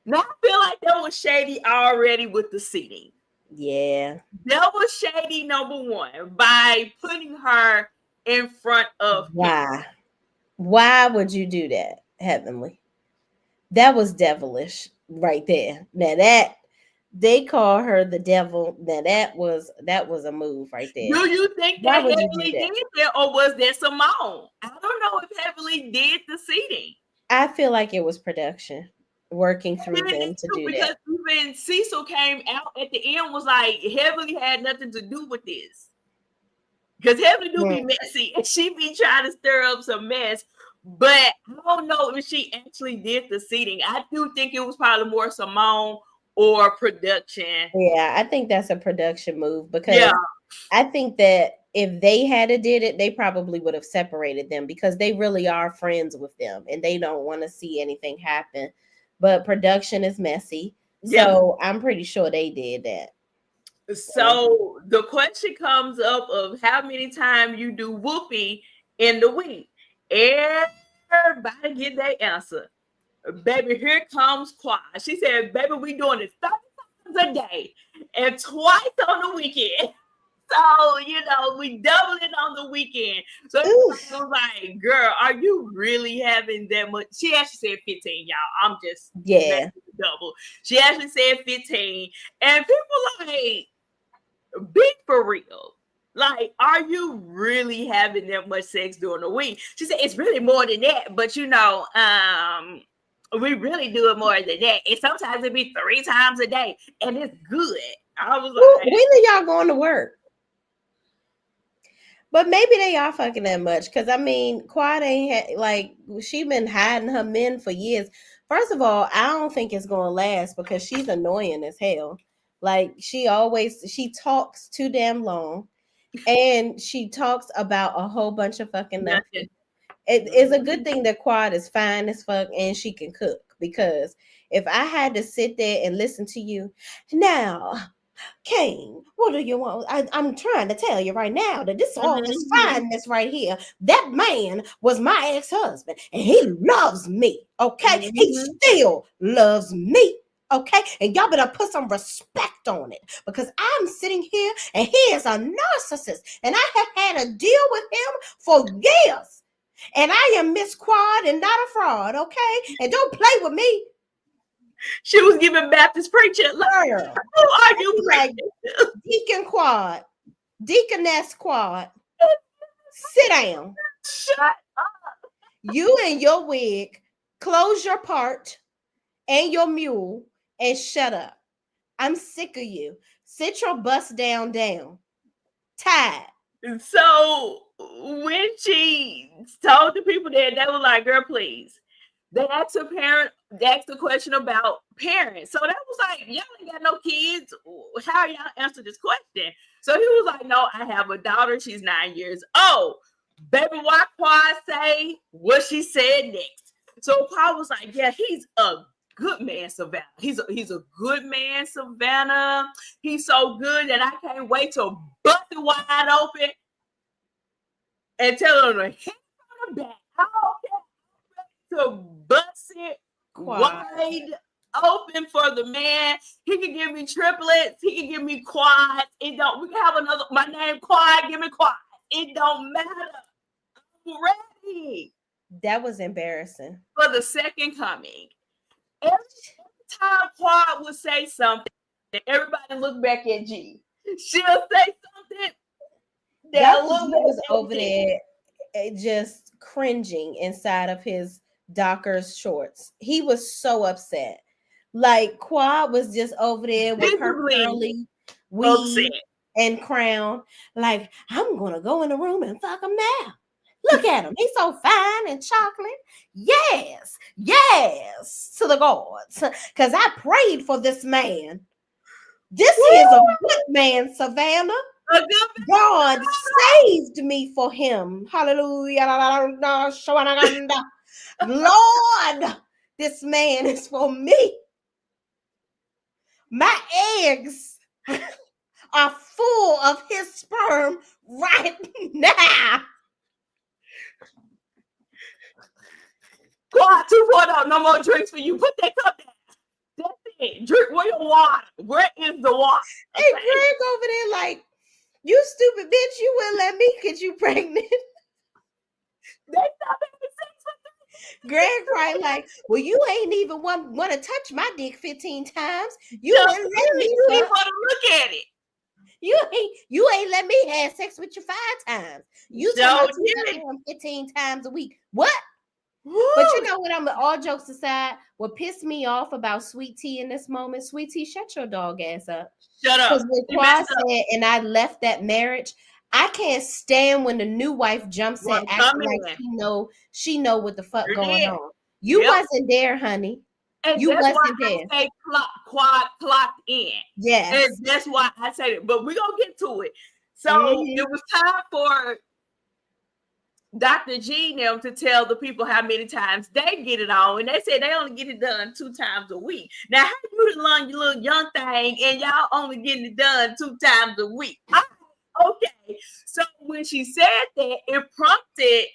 Now, I feel like that was shady already with the seating. Yeah. That was shady, number one, by putting her in front of him. Why would you do that, Heavenly? That was devilish right there. Now that they call her the devil, now that was a move right there. Do you think that Heavenly did that, or was that Simone? I don't know if Heavenly did the seating. I feel like it was production working through them to do because that. Even Cecil came out at the end, was like, Heavenly had nothing to do with this. Because Heavenly do be messy, and she be trying to stir up some mess. But I don't know if she actually did the seating. I do think it was probably more Simone or production. Yeah, I think that's a production move Yeah. because I think that if they had did it, they probably would have separated them because they really are friends with them and they don't want to see anything happen. But production is messy. Yeah. So I'm pretty sure they did that. So So the question comes up of how many times you do whoopee in the week. Everybody get their answer. Baby, here comes Quad. She said, baby, we doing it 30 times a day and twice on the weekend. So, we double it on the weekend. So everybody was like, girl, are you really having that much? She actually said 15, y'all. I'm just yeah. double. She actually said 15. And people like, be for real. Like, are you really having that much sex during the week? She said it's really more than that, but we really do it more than that. And sometimes it be 3 times a day, and it's good. I was like, When are y'all going to work? But maybe they are fucking that much. Cause I mean, Quad ain't she been hiding her men for years. First of all, I don't think it's gonna last because she's annoying as hell. Like she talks too damn long and she talks about a whole bunch of fucking nothing. It is a good thing that Quad is fine as fuck and she can cook because if I had to sit there and listen to you now, Kane, what do you want? I'm trying to tell you right now that this all this fineness right here. That man was my ex-husband, and he loves me. Okay, he still loves me. Okay, and y'all better put some respect on it because I'm sitting here and he is a narcissist, and I have had a deal with him for years. And I am Miss Quad and not a fraud. Okay, and don't play with me. She was giving Baptist preacher. Like, who are you preaching? Deacon Quad, Deaconess Quad, sit down. Shut up. You and your wig, close your part and your mule and shut up. I'm sick of you. Sit your bust down. Tired. So when she told the people that, they were like, girl, please. They asked the question about parents. So that was like, y'all ain't got no kids. How y'all answer this question? So he was like, no, I have a daughter. She's 9 years old. Baby, why Quad say what she said next? So Quad was like, yeah, he's a good man, Savannah. He's a good man, Savannah. He's so good that I can't wait to bust it wide open and tell him to hit from the back. I don't care to bust it wide open for the man. He can give me triplets. He can give me quads. We can have another. My name Quad. Give me quads. It don't matter. I'm ready. That was embarrassing. For the second coming. Every time Quad would say something, everybody look back at G. She'll say something. That was over there just cringing inside of his Dockers shorts. He was so upset. Like Quad was just over there with her curly weave and crown. Like, I'm gonna go in the room and fuck him now. Look at him. He's so fine and chocolate. Yes, to the gods. Because I prayed for this man. This is a good man, Savannah. God saved me for him. Hallelujah. Lord, this man is for me. My eggs are full of his sperm right now. God, 2.0, no more drinks for you. Put that cup down. That's it. Drink where your water. Where is the water? Okay. Hey, Greg over there like, you stupid bitch, you wouldn't let me get you pregnant. They stop having sex with Greg probably like, well, you ain't even want to touch my dick 15 times. You ain't let me want to look at it. You ain't let me have sex with you 5 times. You talking about 15 times a week. What? Woo. But you know what? All jokes aside, what pissed me off about Sweet Tea in this moment, Sweet Tea, shut your dog ass up. Shut up. Because what Quad said, and I left that marriage. I can't stand when the new wife jumps in acting like she know what the fuck going on. You wasn't there, honey. And You that's why wasn't I there. say clocked in. And Yes. that's why I say it. But we're going to get to it. So Mm-hmm. it was time for Dr. G now to tell the people how many times they get it on. And they said they only get it done 2 times a week. Now, how you learn your little young thing and y'all only getting it done 2 times a week? Okay. So when she said that, it prompted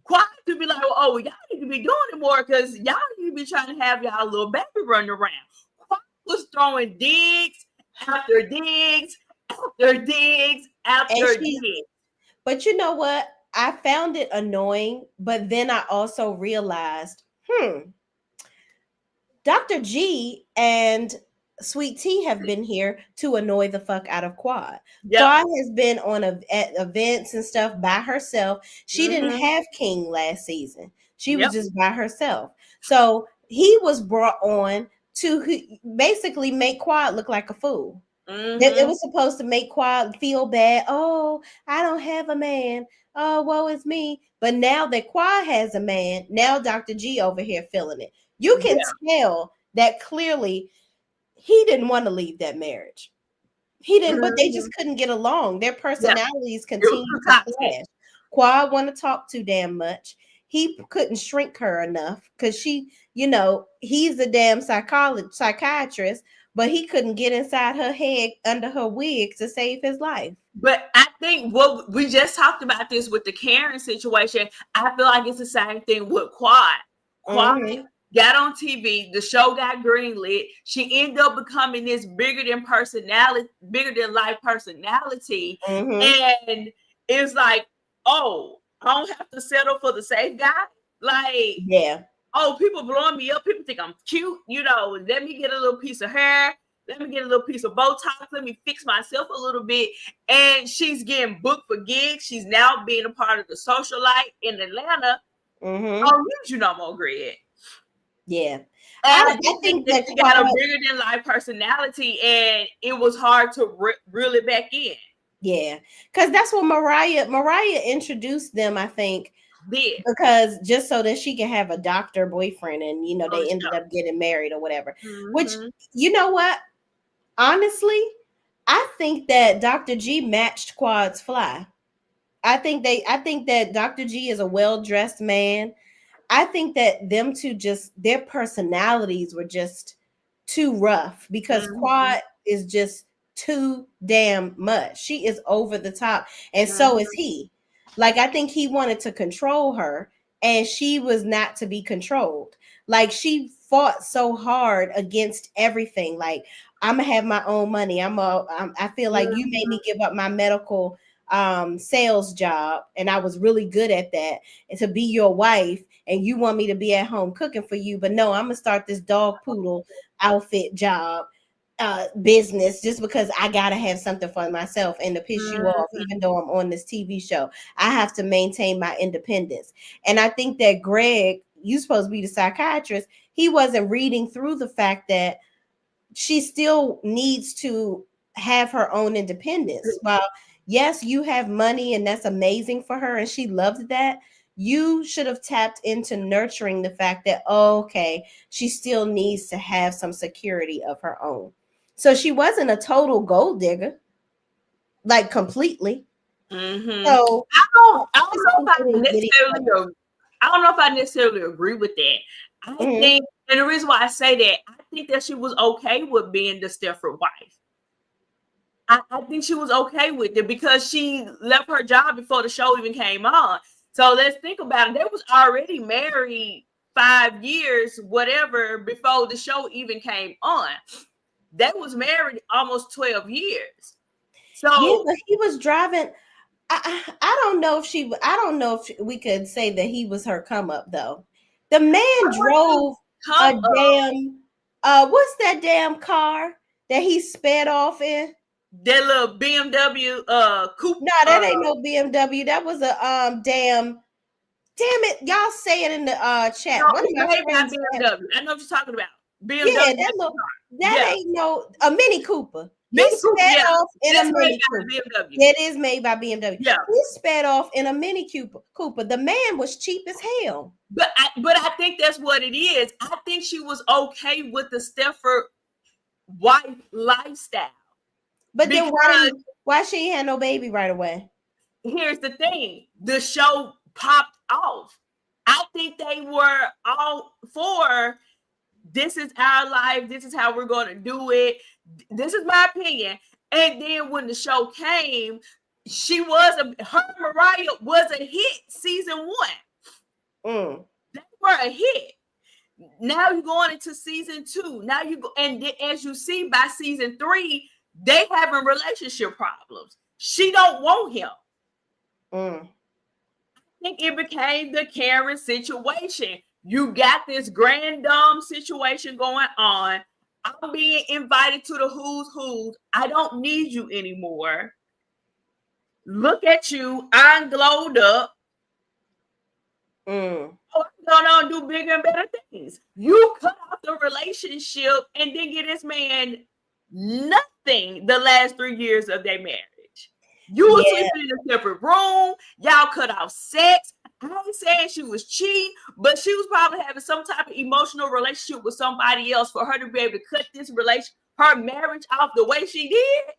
Quad to be like, oh, y'all need to be doing it more because y'all need to be trying to have y'all little baby running around. Quad was throwing digs after digs after digs And after she, digs. but you know what? I found it annoying, but then I also realized, Dr. G and Sweet Tea have been here to annoy the fuck out of Quad. Yep. Quad has been on at events and stuff by herself. She didn't have King last season. She was just by herself. So he was brought on to basically make Quad look like a fool. It was supposed to make Quad feel bad. Oh, I don't have a man. Oh, woe is me. But now that Quad has a man, now Dr. G over here feeling it. You can tell that clearly he didn't want to leave that marriage. He didn't, but they just couldn't get along. Their personalities continued to clash. Quad want to talk too damn much. He couldn't shrink her enough because she, he's a damn psychiatrist, but he couldn't get inside her head under her wig to save his life. But I think what we just talked about this with the Karen situation, I feel like it's the same thing with Quad. Quad got on TV, the show got greenlit. She ended up becoming this bigger than life personality. And it's like, oh, I don't have to settle for the safe guy. Like, oh, people blowing me up. People think I'm cute. Let me get a little piece of hair. Let me get a little piece of Botox. Let me fix myself a little bit. And she's getting booked for gigs. She's now being a part of the socialite in Atlanta. Oh, you know more, Greg. Yeah. And I think that she got a bigger than life personality, and it was hard to reel it back in. Yeah, because that's what Mariah introduced them, I think, because just so that she can have a doctor boyfriend, and they ended up getting married or whatever. Which, you know what? Honestly, I think that Dr. G matched Quad's fly. I think that Dr. G is a well-dressed man. I think that them two their personalities were just too rough because Quad is just too damn much. She is over the top, and so is he. Like, I think he wanted to control her, and she was not to be controlled. Like, she fought so hard against everything. Like, I'm gonna have my own money. I feel like you made me give up my medical sales job, and I was really good at that, and to be your wife, and you want me to be at home cooking for you, but no, I'm gonna start this dog poodle outfit job business just because I gotta have something for myself and to piss you off, even though I'm on this TV show. I have to maintain my independence. And I think that Greg, you supposed to be the psychiatrist, he wasn't reading through the fact that she still needs to have her own independence. While yes, you have money and that's amazing for her and she loves that, you should have tapped into nurturing the fact that, okay, she still needs to have some security of her own. So she wasn't a total gold digger, like completely. So I don't know if I necessarily agree with that. I think, and the reason why I say that, I think that she was okay with being the Stepford wife. I think she was okay with it because she left her job before the show even came on. So let's think about it. They was already married 5 years, whatever, before the show even came on. They was married almost 12 years. So yeah, but he was driving. I don't know if we could say that he was her come up though. The man drove a damn what's that damn car that he sped off in? That little BMW coupe. No, that ain't no BMW. That was a damn it. Y'all say it in the chat. No, One of my friends BMW. I know what you're talking about. BMW. Yeah, that ain't no a Mini Cooper. He Mini Cooper, sped yeah. off in a That's made Mini by Cooper. BMW. It is made by BMW. Yeah. He sped off in a Mini Cooper. The man was cheap as hell. But I think that's what it is. I think she was okay with the Stepford wife lifestyle. But then Because why she ain't had no baby right away? here's the thing, the show popped off. I think they were all for this is our life, this is how we're going to do it. This is my opinion. And then when the show came, her Mariah was a hit season 1. They were a hit. Now you're going into season 2. Now you go, and as you see by season 3, they having relationship problems. She don't want him. I think it became the Karen situation. You got this grand dumb situation going on. I'm being invited to the who's who's. I don't need you anymore. Look at you. I'm glowed up. Oh, I'm going on and do bigger and better things. You cut off the relationship and then get this man nothing the last 3 years of their marriage. You were sleeping in a separate room. Y'all cut off sex. I ain't saying she was cheating, but she was probably having some type of emotional relationship with somebody else for her to be able to cut this her marriage off the way she did.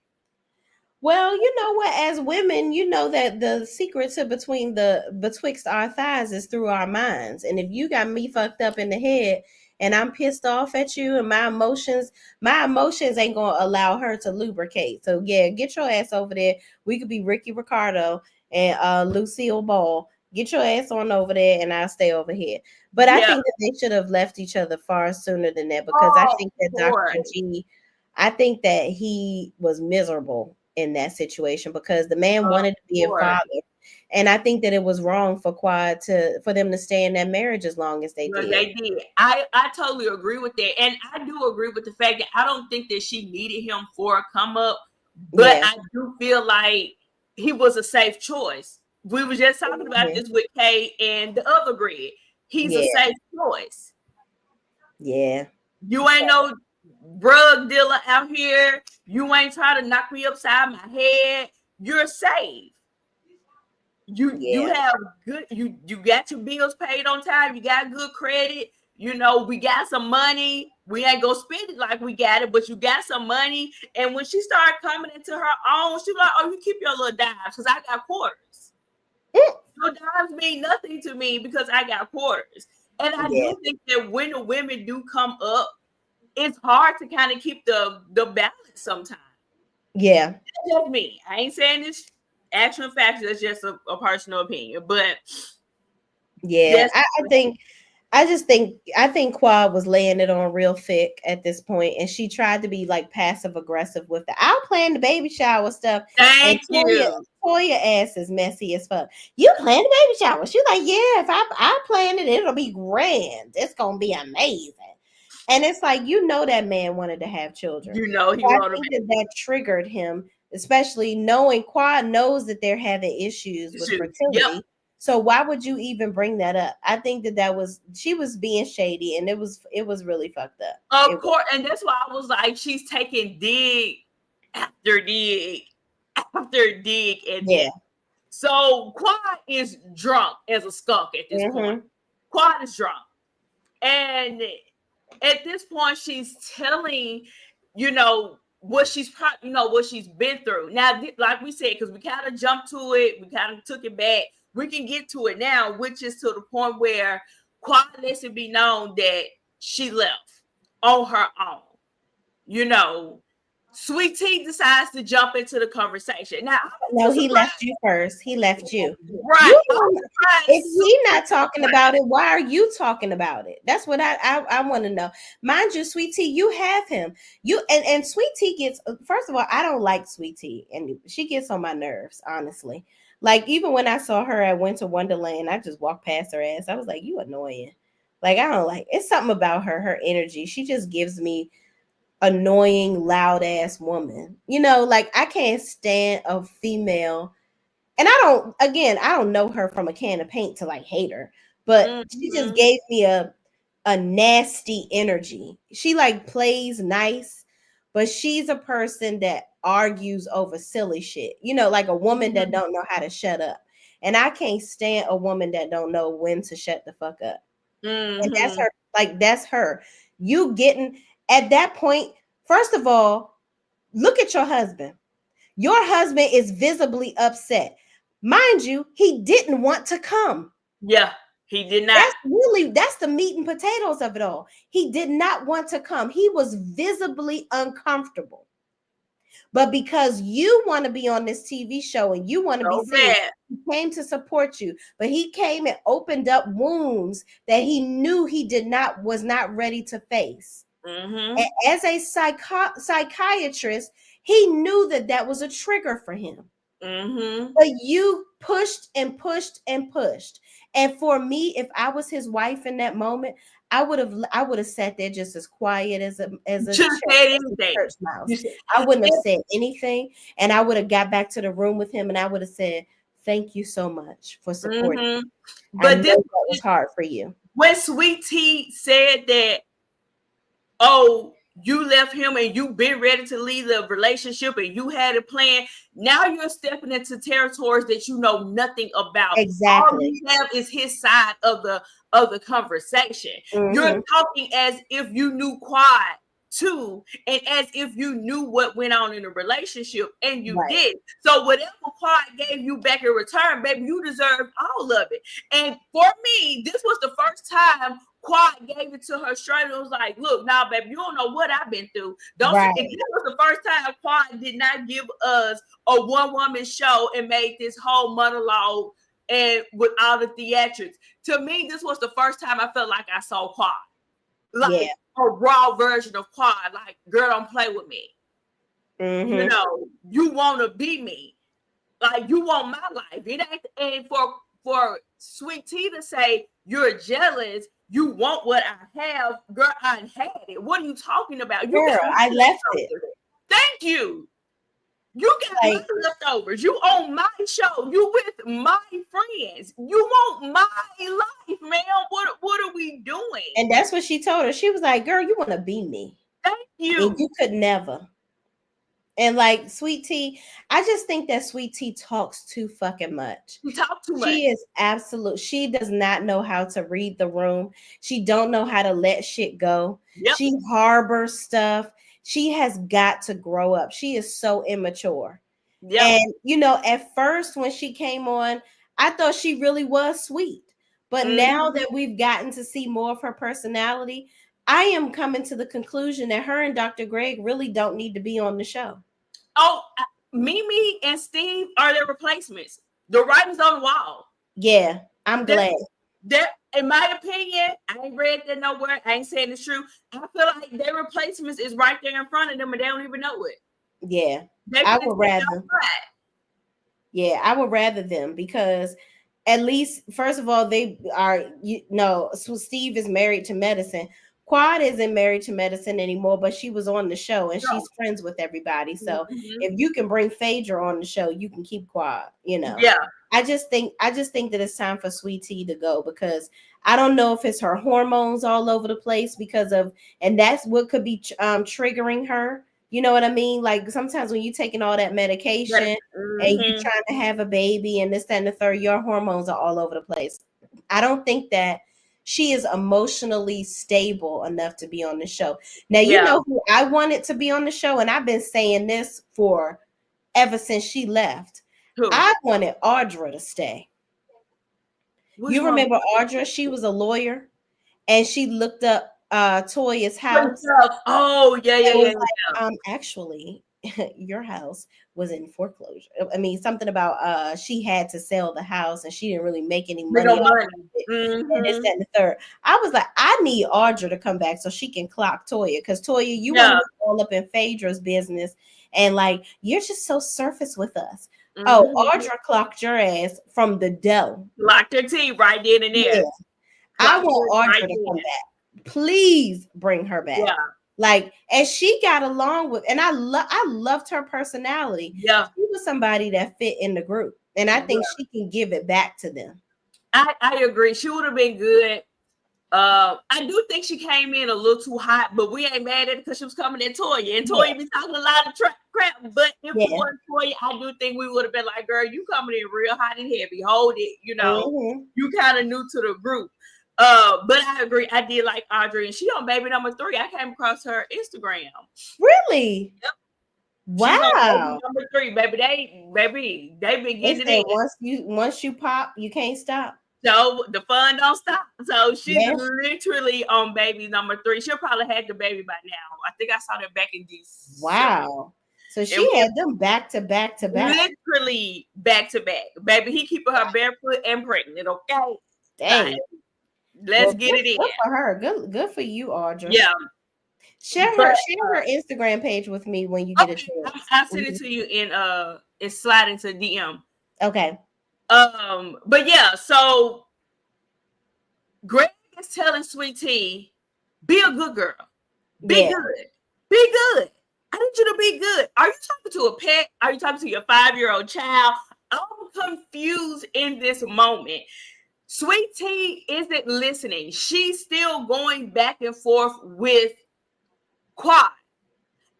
Well, you know what? As women, you know that the secret to betwixt our thighs is through our minds. And if you got me fucked up in the head and I'm pissed off at you and my emotions ain't gonna allow her to lubricate. So yeah, get your ass over there. We could be Ricky Ricardo and Lucille Ball. Get your ass on over there and I'll stay over here. But I think that they should have left each other far sooner than that, because I think that Dr. G, I think that he was miserable in that situation because the man wanted to be a father. And I think that it was wrong for Quad for them to stay in that marriage as long as they did. They did. I totally agree with that. And I do agree with the fact that I don't think that she needed him for a come up, but I do feel like he was a safe choice. We were just talking about this with Kay and the other grid. He's a safe choice. Yeah. You ain't no drug dealer out here. You ain't trying to knock me upside my head. You're safe. You have good, you got your bills paid on time. You got good credit. You know, we got some money. We ain't gonna spend it like we got it, but you got some money. And when she started coming into her own, she was like, "Oh, you keep your little dimes because I got quarters." Your dimes mean nothing to me because I got quarters. And I do think that when the women do come up, it's hard to kind of keep the balance sometimes. Yeah. That's just me. I ain't saying this actual facts. That's just a personal opinion. But yeah, I think Quad was laying it on real thick at this point, and she tried to be like passive aggressive with the I'll plan the baby shower stuff. Thank you. Toya ass is messy as fuck. You plan the baby shower? She's like, yeah, if I plan it, it'll be grand. It's gonna be amazing. And it's like, you know, that man wanted to have children. You know, he I think that triggered him, especially knowing Quad knows that they're having issues with fertility. Yep. So why would you even bring that up? I think that she was being shady, and it was really fucked up. Of course, and that's why I was like, she's taking dig after dig after dig, and dig. So Quad is drunk as a skunk at this point. Quad is drunk, and at this point, she's telling, you know, what she's what she's been through. Now, like we said, because we kind of jumped to it, we kind of took it back. We can get to it now, which is to the point where Quad lets it be known that she left on her own. You know, Sweet Tea decides to jump into the conversation. Now, no, he left you first. He left you. Right. If he's not talking about it, why are you talking about it? That's what I want to know. Mind you, Sweet Tea, you have him. You and Sweet Tea gets, first of all, I don't like Sweet Tea, and she gets on my nerves, honestly. Like, even when I saw her at Winter Wonderland, I just walked past her ass. I was like, you annoying. Like, I don't like, it's something about her energy. She just gives me annoying, loud ass woman. You know, like, I can't stand a female. And I don't know her from a can of paint to like hate her, but she just gave me a nasty energy. She like plays nice, but she's a person that argues over silly shit. Like a woman that don't know how to shut up. And I can't stand a woman that don't know when to shut the fuck up. And that's her. Like, that's her. You getting at that point, first of all, look at your husband. Your husband is visibly upset. Mind you, he didn't want to come. Yeah, he did not. That's the meat and potatoes of it all. He did not want to come. He was visibly uncomfortable. But because you want to be on this TV show and you want to be seen, he came to support you. But he came and opened up wounds that he knew he was not ready to face. And as a psychiatrist, he knew that was a trigger for him. But you pushed and pushed and pushed. And for me, if I was his wife in that moment, I would have sat there just as quiet as a church mouse. I wouldn't have said anything, and I would have got back to the room with him, and I would have said, "Thank you so much for supporting me. But this was hard for you." When Sweet Tea said that, oh, you left him and you've been ready to leave the relationship and you had a plan. Now you're stepping into territories that you know nothing about. Exactly. All you have is his side of the conversation. You're talking as if you knew Quad too, and as if you knew what went on in the relationship, and you did. So whatever Quad gave you back in return, baby, you deserved all of it. And for me, this was the first time Quad gave it to her straight. It was like, look, now, baby, you don't know what I've been through. This was the first time Quad did not give us a one-woman show and made this whole monologue and with all the theatrics. To me, this was the first time I felt like I saw Quad. Like a raw version of Quad. Like, girl, don't play with me. You know, you want to be me. Like, you want my life. It ain't, and for Sweet Tea to say, you're jealous, you want what I have, girl, I had it. What are you talking about? Girl, I left it. Thank you. You got my leftovers. You on my show. You with my friends. You want my life, man. What are we doing? And that's what she told her. She was like, girl, you want to be me. Thank you. And you could never. And like Sweet Tea, I just think that Sweet Tea talks too fucking much. She talks too much. She is absolute. She does not know how to read the room. She don't know how to let shit go. She harbors stuff. She has got to grow up. She is so immature. And you know, at first when she came on, I thought she really was sweet. But now that we've gotten to see more of her personality, I am coming to the conclusion that her and Dr. Greg really don't need to be on the show. Oh, Mimi and Steve are their replacements. The writing's on the wall. Yeah, I'm glad. That, in my opinion, I ain't read that nowhere. I ain't saying it's true. I feel like their replacements is right there in front of them and they don't even know it. Yeah, I would rather. Yeah, I would rather them because at least, first of all, they are, so Steve is married to medicine. Quad isn't married to medicine anymore, but she was on the show and she's friends with everybody. So if you can bring Phaedra on the show, you can keep Quad, Yeah. I just think that it's time for Sweet Tea to go because I don't know if it's her hormones all over the place and that's what could be triggering her. You know what I mean? Like sometimes when you're taking all that medication and you're trying to have a baby and this, that, and the third, your hormones are all over the place. I don't think that she is emotionally stable enough to be on the show. Now, you know who I wanted to be on the show, and I've been saying this for ever since she left. Who? I wanted Audra to stay. You remember Audra? She was a lawyer, and she looked up Toya's house. Oh, yeah. Actually, your house was in foreclosure. I mean, something about she had to sell the house and she didn't really make any money. And this, that, and the third. I was like, I need Audra to come back so she can clock Toya. Because Toya, you want to be all up in Phaedra's business and like you're just so surface with us. Oh, Audra clocked your ass from the dough. Locked her teeth right then and there. Yeah. I want Audra to come back. Please bring her back. Yeah. Like, and she got along with, and I loved her personality. Yeah. She was somebody that fit in the group. And I think she can give it back to them. I agree. She would have been good I do think she came in a little too hot, but we ain't mad at it because she was coming at Toya, and Toya be talking a lot of crap. But if it wasn't Toya, I do think we would have been like, "Girl, you coming in real hot and heavy. Hold it, you kind of new to the group." But I agree. I did like Audrey, and she on baby number 3. I came across her Instagram. Really? Yep. Wow. She's on baby number 3, baby. They've been getting it in. Once you pop, you can't stop. So the fun don't stop. So she's literally on baby number 3. She'll probably have the baby by now. I think I saw that back in December. Wow. So she had them back to back to back. Literally back to back. Baby, he keeping her barefoot and pregnant, okay? Dang. Let's get it in. Good for her. Good for you, Audrey. Yeah. Share her Instagram page with me when you get a chance. I'll send it to you in slide into DM. Okay. But yeah, so Greg is telling Sweet Tea, be a good girl. Be good. Be good. I need you to be good. Are you talking to a pet? Are you talking to your 5-year-old child? I'm confused in this moment. Sweet Tea isn't listening. She's still going back and forth with Quad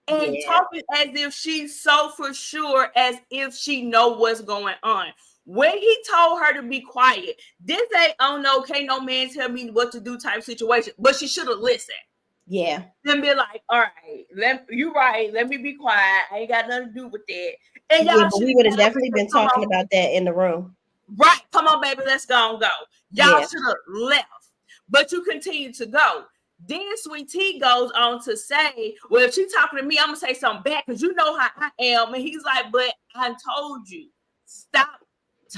and talking as if she's so for sure, as if she know what's going on. When he told her to be quiet, this ain't, oh no, can't no man tell me what to do type situation, but she should have listened. Yeah. Then be like, all right, you right, let me be quiet. I ain't got nothing to do with that. And y'all we would have definitely been talking about that in the room. Right. Come on, baby, let's go and go. Y'all should have left. But you continue to go. Then Sweet Tea goes on to say, well, if she's talking to me, I'm going to say something back because you know how I am. And he's like, but I told you, stop.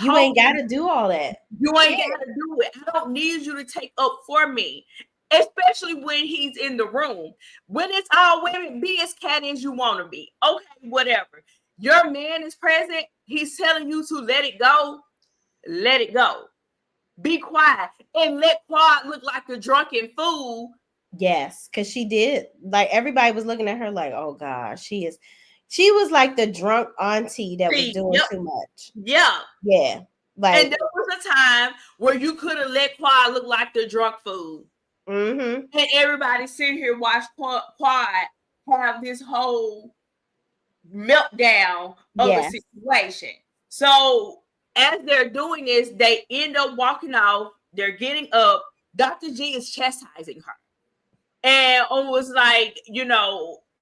You ain't got to do all that. You ain't got to do it. I don't need you to take up for me, especially when he's in the room. When it's all women, be as catty as you want to be. Okay, whatever. Your man is present. He's telling you to let it go. Let it go. Be quiet and let Quad look like a drunken fool. Yes, because she did. Like everybody was looking at her like, oh gosh, she was like the drunk auntie that was doing too much. Yeah. Yeah. Like, and there was a time where you could have let Quad look like the drunk fool. Mm-hmm. And everybody sitting here watch Quad have this whole meltdown of the situation. So as they're doing this, they end up walking off. They're getting up. Dr. G is chastising her. And was like,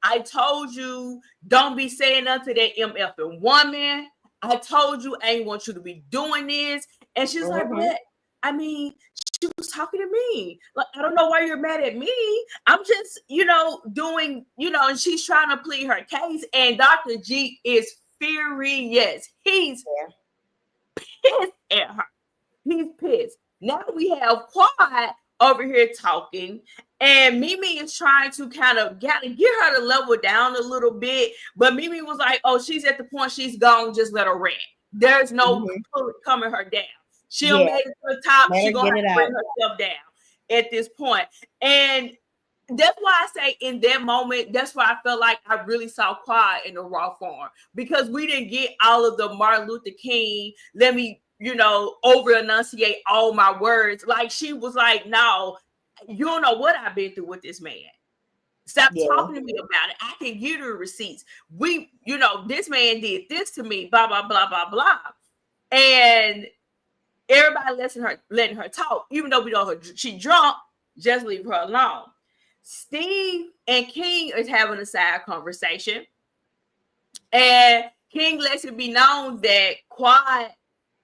I told you, don't be saying nothing to that MFing woman. I told you, I ain't want you to be doing this. And she's like, but I mean, she was talking to me. Like, I don't know why you're mad at me. I'm just, doing, and she's trying to plead her case. And Dr. G is furious. He's pissed at her. He's pissed. Now we have Quad over here talking, and Mimi is trying to kind of get her to level down a little bit. But Mimi was like, oh, she's at the point she's gone. Just let her rant. There's no coming her down. She'll make it to the top. She's going to bring herself down at this point. And that's why I say in that moment, that's why I felt like I really saw Quad in the raw form, because we didn't get all of the Martin Luther King, let me, over enunciate all my words. Like she was like, no, you don't know what I've been through with this man. Stop talking to me about it. I can give you receipts. This man did this to me, blah, blah, blah, blah, blah. And everybody letting her talk, even though we know she drunk, just leave her alone. Steve and King is having a side conversation, and King lets it be known that Quad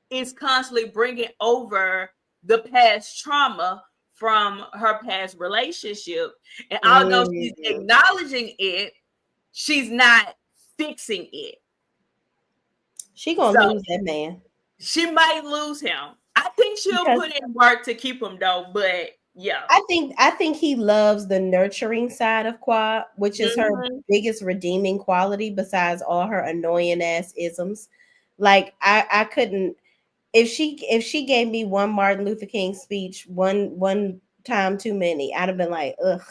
is constantly bringing over the past trauma from her past relationship, and although she's acknowledging it, she's not fixing it. She gonna lose that man. She might lose him. I think she'll put in work to keep him though, but yeah. I think he loves the nurturing side of Quad, which is her biggest redeeming quality besides all her annoying ass isms. Like I couldn't, if she gave me one Martin Luther King speech one time too many, I'd have been like, ugh.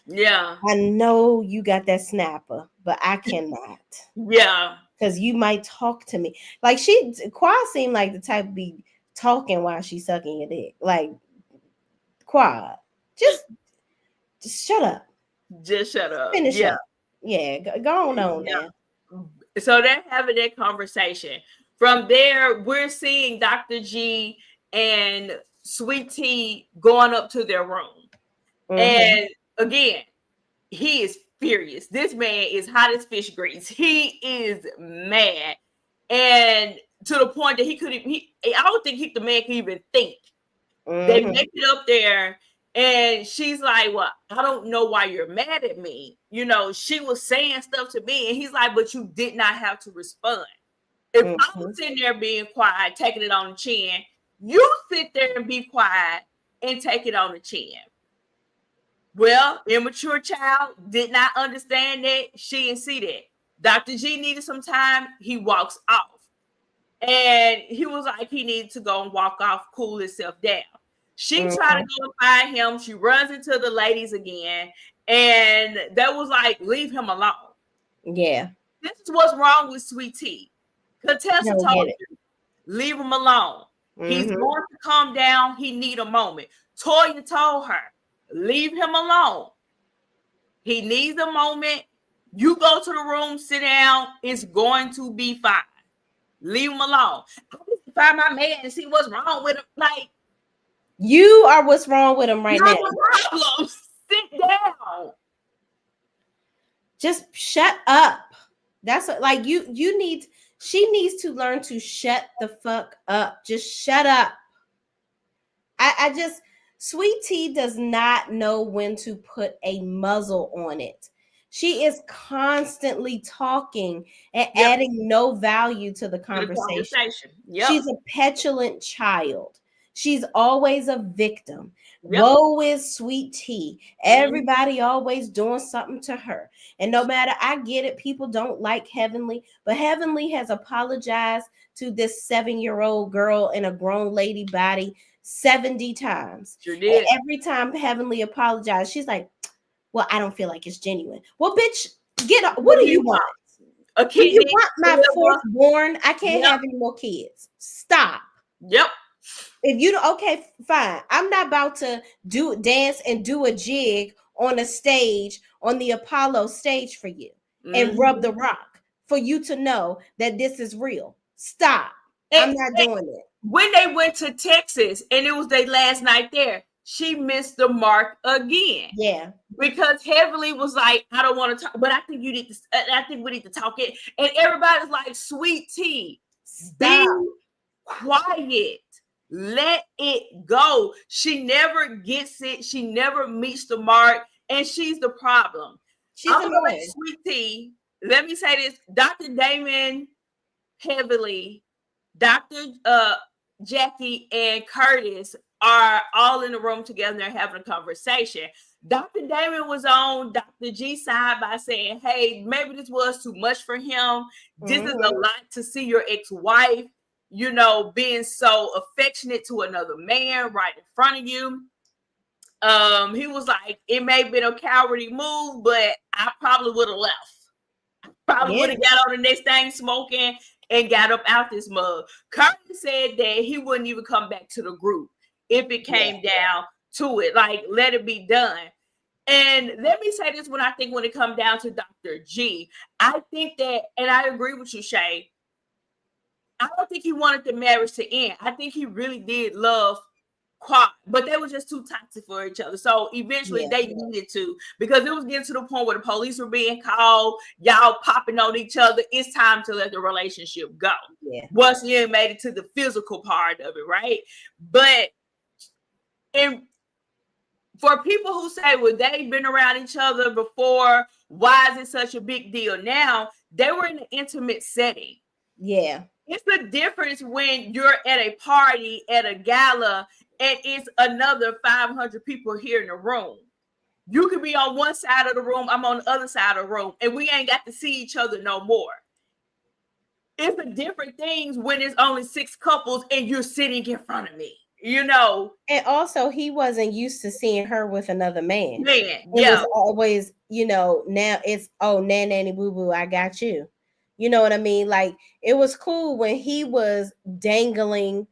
Yeah. I know you got that snapper, but I cannot. Yeah. Because you might talk to me. Like Quad seemed like the type to be talking while she's sucking your dick. Like Quad. Just shut up. Just shut up. Finish Yeah. up. Yeah, go on Yeah. now. So they're having that conversation. From there, we're seeing Dr. G and Sweet Tea going up to their room. And again, he is furious. This man is hot as fish grease. He is mad. And to the point that I don't think the man can even think. They make it up there, and she's like, well, I don't know why you're mad at me. You know, she was saying stuff to me, and he's like, but you did not have to respond. If I was sitting there being quiet, taking it on the chin, you sit there and be quiet and take it on the chin. Well, immature child did not understand that. She didn't see that. Dr. G needed some time. He walks off. And he was like, he needed to go and walk off, cool himself down. She tried to go and find him. She runs into the ladies again. And that was like, leave him alone. Yeah. This is what's wrong with Sweet Tea. Contessa told you, leave him alone. He's going to calm down. He need a moment. Toya told her, leave him alone. He needs a moment. You go to the room, sit down. It's going to be fine. Leave him alone. I need to find my man and see what's wrong with him. Like, you are what's wrong with him right now. Problem. Sit down. Just shut up. That's what, like you need. She needs to learn to shut the fuck up. Just shut up. I just, Sweet Tea does not know when to put a muzzle on it. She is constantly talking and adding no value to the conversation. She's a petulant child. She's always a victim. Woe is Sweet Tea. Everybody always doing something to her. And no matter, I get it, people don't like Heavenly, but Heavenly has apologized to this 7-year-old girl in a grown lady body 70 times. Sure did. And every time Heavenly apologized, she's like, well, I don't feel like it's genuine. Well, bitch, get up. What do you want? A kid? Do you want my fourth born? I can't have any more kids. Stop. Yep. If you don't, okay, fine. I'm not about to dance and do a jig on a stage, on the Apollo stage for you and rub the rock for you to know that this is real. Stop. I'm not doing it. When they went to Texas and it was their last night there, she missed the mark again. Yeah. Because Heavenly was like, I don't want to talk, but I think you need to, I think we need to talk it. And everybody's like, Sweet Tea, be quiet. Let it go. She never gets it. She never meets the mark. And she's the problem. She's annoying. Sweet Tea. Let me say this. Dr. Damon, Heavenly, Dr. Jackie, and Curtis are all in the room together and having a conversation. Dr. Damon was on Dr. G's side by saying, hey, maybe this was too much for him. This is a lot to see your ex-wife, you know, being so affectionate to another man right in front of you. He was like, it may have been a cowardly move, but I probably would have left. Probably would have got on the next thing smoking and got up out this mug. Curtis said that he wouldn't even come back to the group if it came down to it. Like, let it be done. And let me say this, when it comes down to Dr. G, I think that, and I agree with you, Shay, I don't think he wanted the marriage to end. I think he really did love Quad, but they were just too toxic for each other. So eventually they needed to, because it was getting to the point where the police were being called, y'all popping on each other. It's time to let the relationship go. Once you made it to the physical part of it, right? But for people who say, well, they've been around each other before, why is it such a big deal now? They were in an intimate setting. Yeah. It's the difference when you're at a party, at a gala, and it's another 500 people here in the room. You could be on one side of the room, I'm on the other side of the room, and we ain't got to see each other no more. It's a different things when it's only 6 couples and you're sitting in front of me, you know. And also, he wasn't used to seeing her with another man. It yeah. was always, you know, now it's, oh, nanny boo boo, I got you. You know what I mean? Like, it was cool when he was dangling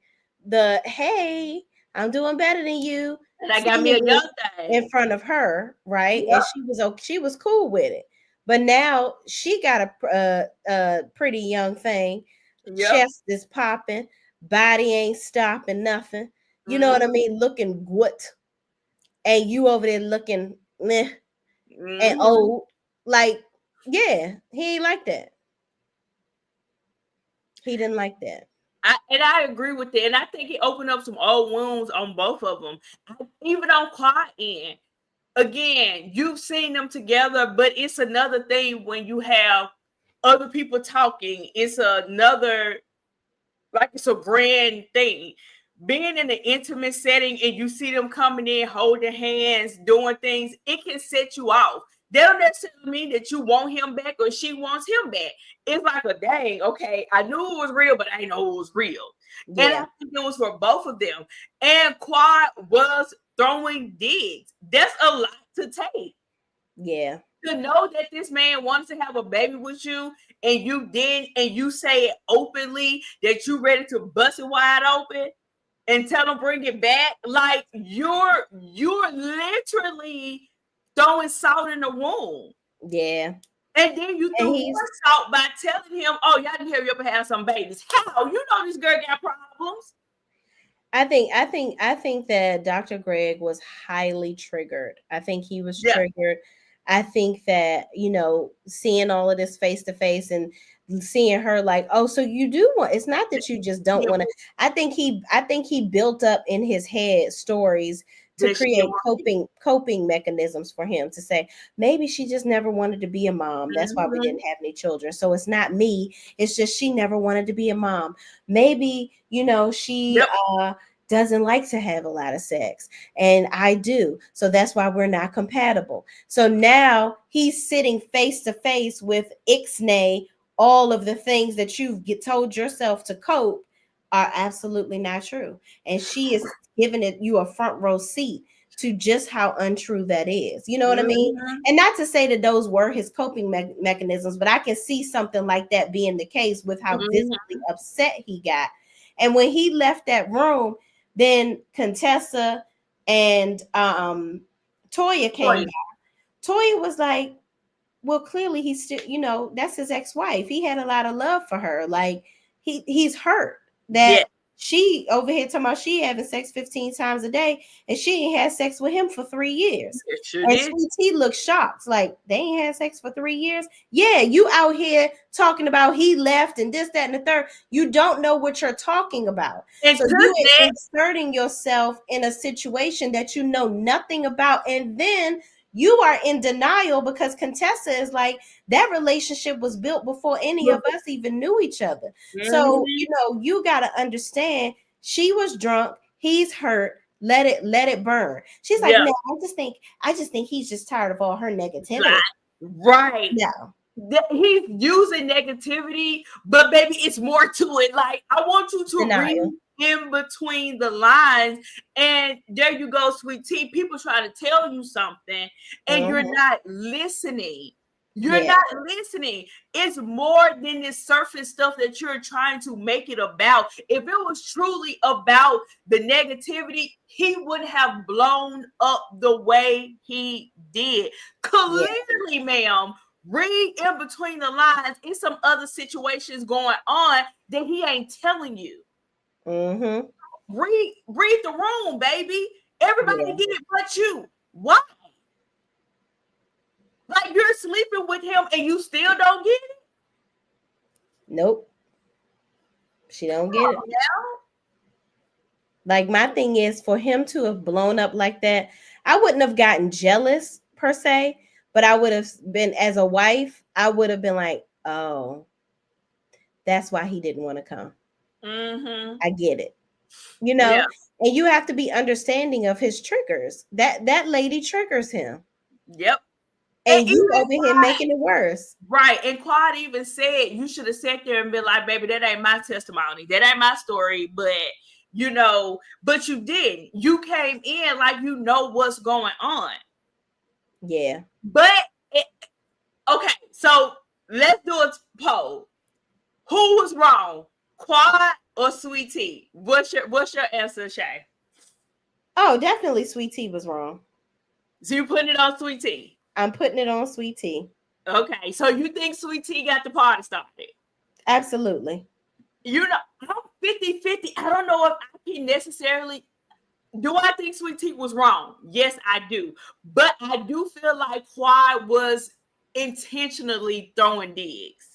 the, hey, I'm doing better than you. And I got me Saying a it young thing. in front of her, right? And Yep. she was cool with it. But now she got a pretty young thing. Yep. Chest is popping, body ain't stopping nothing. You know what I Mm-hmm. mean? Looking good, and you over there looking meh and Mm-hmm. old. Like, yeah, he ain't like that. He didn't like that. I agree with it, and I think it opened up some old wounds on both of them. Even on Quiet End, again, you've seen them together, but it's another thing when you have other people talking. It's another, like, it's a brand thing. Being in an intimate setting and you see them coming in, holding hands, doing things, it can set you off. That don't necessarily mean that you want him back or she wants him back. It's like a dang, okay, I knew it was real, but I didn't know it was real. And Yeah, I think it was for both of them. And Quad was throwing digs. That's a lot to take. yeah, To know that this man wants to have a baby with you and you did, and you say it openly that you ready to bust it wide open and tell him bring it back, like you're literally throwing salt in the wound. yeah. And then you And threw more he's salt by telling him, oh, y'all didn't hurry up and have some babies. How? You know this girl got problems. I think that Dr. Greg was highly triggered. I think he was Yeah. triggered. I think that, seeing all of this face to face and seeing her like, oh, so you do want, it's not that you just don't Yeah. want to. I think he built up in his head stories to That she create wanted. coping mechanisms for him to say, maybe she just never wanted to be a mom. That's why we Mm-hmm. didn't have any children. So it's not me. It's just she never wanted to be a mom. Maybe, she Yep. doesn't like to have a lot of sex and I do, so that's why we're not compatible. So now he's sitting face to face with ixnay. All of the things that you've told yourself to cope are absolutely not true, and she is giving it you a front row seat to just how untrue that is. You know what I mean? Mm-hmm. And not to say that those were his coping mechanisms, but I can see something like that being the case with how Mm-hmm. visibly upset he got. And when he left that room, then Contessa and Toya came Boy, back. Toya was like, well, clearly he's still, that's his ex-wife. He had a lot of love for her. Like he's hurt yeah, that she over here talking about she having sex 15 times a day and she ain't had sex with him for 3 years. it sure And did. Sweet Tea looked shocked, like they ain't had sex for 3 years. Yeah, you out here talking about he left and this, that, and the third. You don't know what you're talking about. And So took you are that. inserting yourself in a situation that you know nothing about, and then you are in denial because Contessa is like, that relationship was built before any of us even knew each other. So, Mm-hmm. you got to understand she was drunk, he's hurt, let it burn. She's like, Yeah, no, I just think he's just tired of all her negativity. right. No. He's using negativity, but baby, it's more to it. Like, I want you to read Denial. in between the lines, and there you go, Sweet Tea. People try to tell you something, and you're Mhm. not listening. You're Yeah. not listening. It's more than this surface stuff that you're trying to make it about. If it was truly about the negativity, he would have blown up the way he did. Yeah. Clearly, ma'am, read in between the lines. It's some other situations going on that he ain't telling you. Mhm. Read the room, baby. Everybody Yeah. get it but you. Why? Like, you're sleeping with him and you still don't get it? Nope. She don't get it. Oh, Like my thing is for him to have blown up like that, I wouldn't have gotten jealous per se, but I would have been as a wife, I would have been like, oh, that's why he didn't want to come. yeah. Mm-hmm. I get it. Yeah. And you have to be understanding of his triggers. That lady triggers him. Yep. And And you even over here making it worse. right, and Quad even said you should have sat there and been like, baby, that ain't my testimony. That ain't my story. But you didn't. You came in like you know what's going on. Yeah. But it, okay, so let's do a poll. Who was wrong? Quad or Sweet Tea? What's your answer, Shay? Oh, definitely Sweet Tea was wrong. So you're putting it on Sweet Tea. I'm putting it on Sweet Tea. Okay, so you think Sweet Tea got the party started? Absolutely. You know, I'm 50-50. I don't know if I can necessarily. Do I think Sweet Tea was wrong? Yes, I do. But I do feel like Quad was intentionally throwing digs.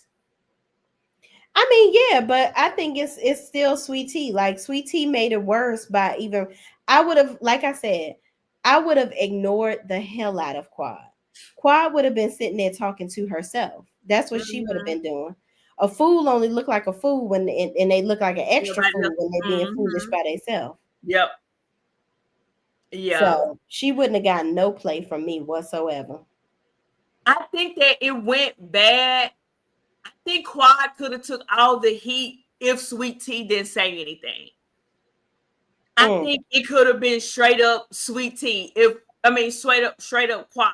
I mean, yeah, but I think it's still Sweet Tea. Like Sweet Tea made it worse by even I would have, like I said, I would have ignored the hell out of Quad. Quad would have been sitting there talking to herself. That's what she would have Mm-hmm. been doing. A fool only look like a fool when and they look like an extra fool when they're being foolish Mm-hmm. by themselves. Yep. Yeah. So she wouldn't have gotten no play from me whatsoever. I think that it went bad. I think Quad could have took all the heat if Sweet Tea didn't say anything. I Mm, think it could have been straight up Sweet Tea. Straight up Quad.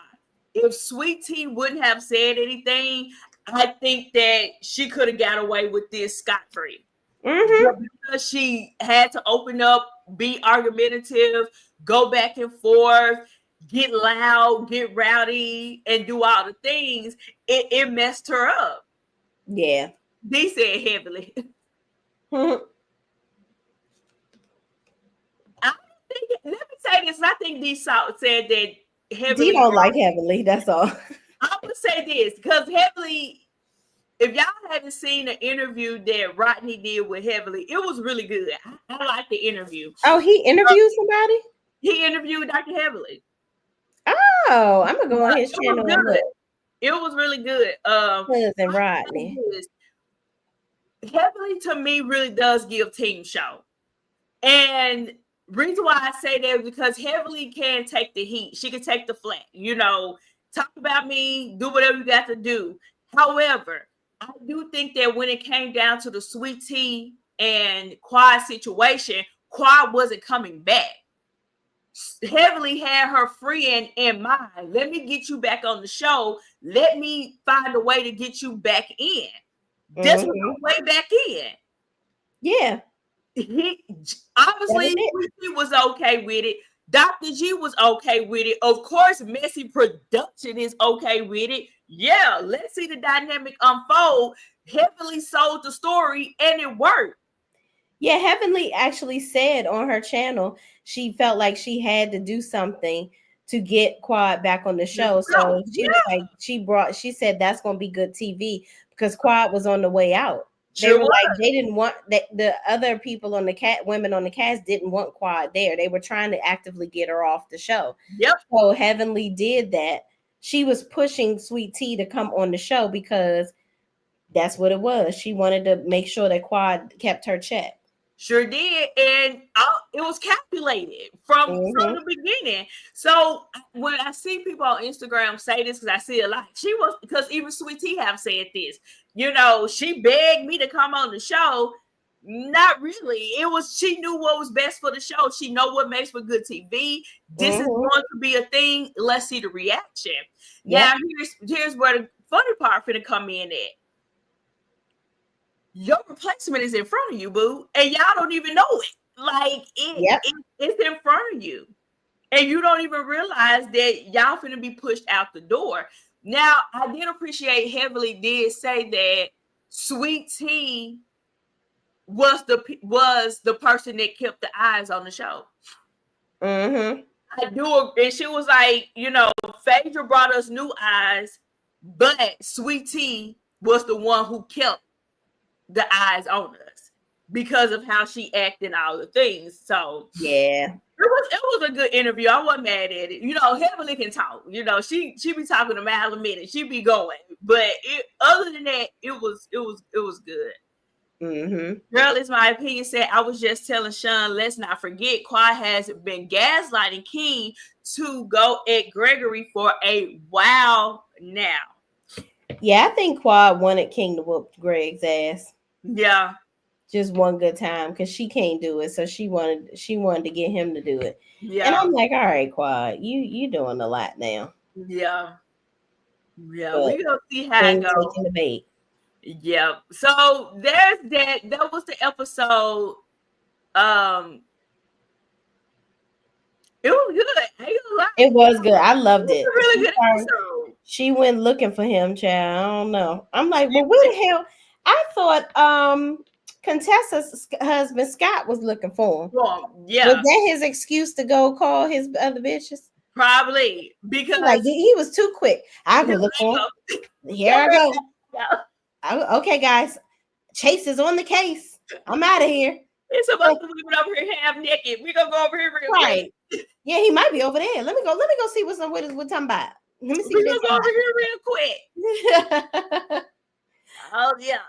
If Sweet Tea wouldn't have said anything, I think that she could have got away with this scot free. But mm-hmm. because she had to open up, be argumentative, go back and forth, get loud, get rowdy, and do all the things, it messed her up. Yeah. They said heavily. I think, let me say this. I think D Salt said that D heavily. don't like Heavenly. That's all. I would say this because heavily. If y'all haven't seen the interview that Rodney did with Heavily, it was really good. I like the interview. Oh, he interviewed somebody. He interviewed Dr. Heavily. Oh, I'm gonna go on his It was channel and good. look. It was really good. Cousin Rodney. Heavily to me really does give team show. And reason why I say that is because Heavily can take the heat. She can take the flat. You know, talk about me, do whatever you got to do. However, I do think that when it came down to the Sweet Tea and Quad situation, Quad wasn't coming back. Heavily had her friend in mind. Let me get you back on the show. Let me find a way to get you back in. This was Mm-hmm. her way back in. Yeah, He that was obviously it. he was okay with it. Dr. G was okay with it. Of course, Messy Production is okay with it. Yeah, let's see the dynamic unfold. Heavily sold the story and it worked. Yeah, Heavenly actually said on her channel she felt like she had to do something to get Quad back on the show. So she was Yeah, like, she said that's gonna be good TV because Quad was on the way out. They sure were like, was. they didn't want that the other people on the women on the cast didn't want Quad there. They were trying to actively get her off the show. Yep, So Heavenly did that. She was pushing Sweet Tea to come on the show because that's what it was. She wanted to make sure that Quad kept her check. sure did, and it was calculated from Mm-hmm. the beginning. So when I see people on Instagram say this, because I see a lot, she was because even Sweet Tea have said this. You know, she begged me to come on the show. Not really. It was she knew what was best for the show. She know what makes for good TV. This is Mm-hmm. going to be a thing. Let's see the reaction. Yep. Now here's where the funny part for to come in at. Your replacement is in front of you, boo, and y'all don't even know it. Like Yep. it's in front of you, and you don't even realize that y'all finna be pushed out the door. Now, I did appreciate Heavily did say that Sweet Tea was the person that kept the eyes on the show. Mm-hmm. I do, and she was like, you know, Phaedra brought us new eyes, but Sweet Tea was the one who kept the eyes on us because of how she acted and all the things. So Yeah. it was a good interview. I wasn't mad at it. You know, Heavenly can talk. You know, she be talking a mile a minute. She be going. But other than that, it was good. Mm-hmm. Girl, it's my opinion. Said I was just telling Sean, let's not forget, Quad has been gaslighting King to go at Gregory for a while now. Yeah, I think Quad wanted King to whoop Greg's ass. Yeah. Just one good time because she can't do it, so she wanted to get him to do it. And Yeah. I'm like, all right, Quad, you doing a lot now. Yeah. Yeah. But We gonna see how it King goes. taking the bait. Yeah. So there's that. That was the episode. Um, It was good. I ain't gonna lie. It was good. I It loved was it. a really good episode. She went looking for him, child. I don't know. I'm like, well, where the hell? I thought Contessa's husband Scott was looking for him. Well, Was yeah, that his excuse to go call his other bitches? probably I'm like, because he was too quick. I'll go here look for him. we Here I go. Okay, guys. Chase is on the case. I'm out of here. It's about the women over here half naked. We gonna go over here real Right. quick. Yeah, he might be over there. Let me go see what's what talking about. Let me see We what gonna go over here real quick. they're talking about. Oh yeah.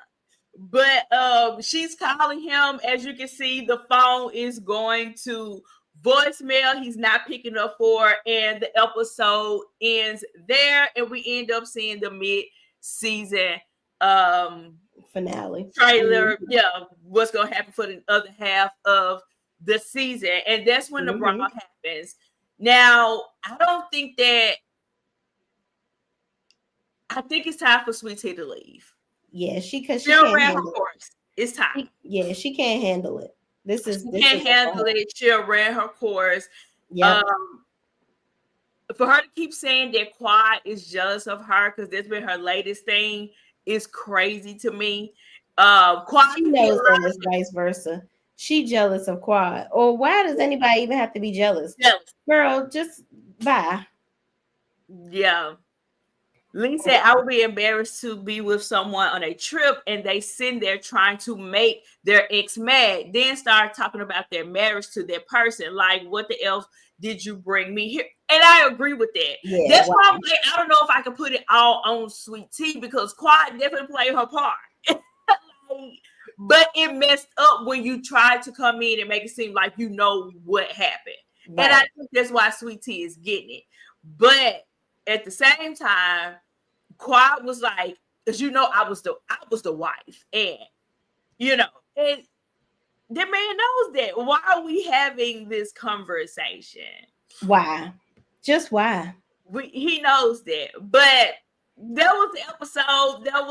But she's calling him. As you can see, the phone is going to voicemail. He's not picking up for her, and the episode ends there, and we end up seeing the mid-season Finale trailer. Yeah, what's gonna happen for the other half of the season, and that's when the brawl happens. Now, I think it's time for Sweet Tea to leave. Yeah, because she She'll can't ran her handle it. course. It's time. She can't handle it. She can't handle it. She'll ran her course. Yeah. For her to keep saying that Quad is jealous of her because that's been her latest thing is crazy to me. Quad She knows that it's vice versa. She jealous of Quad. Or why does anybody even have to be jealous? Girl, just bye. Yeah. Lee said, I would be embarrassed to be with someone on a trip and they sitting there trying to make their ex mad, then start talking about their marriage to that person. Like, what the elf did you bring me here? And I agree with that. Yeah, that's why I'm like, I don't know if I can put it all on Sweet Tea because Quad definitely played her part. But it messed up when you tried to come in and make it seem like you know what happened. Right. And I think that's why Sweet Tea is getting it. But at the same time, Quad was like, because I was the wife, and and the man knows that. Why are we having this conversation? Why? Just why? He knows that. But that was the episode. That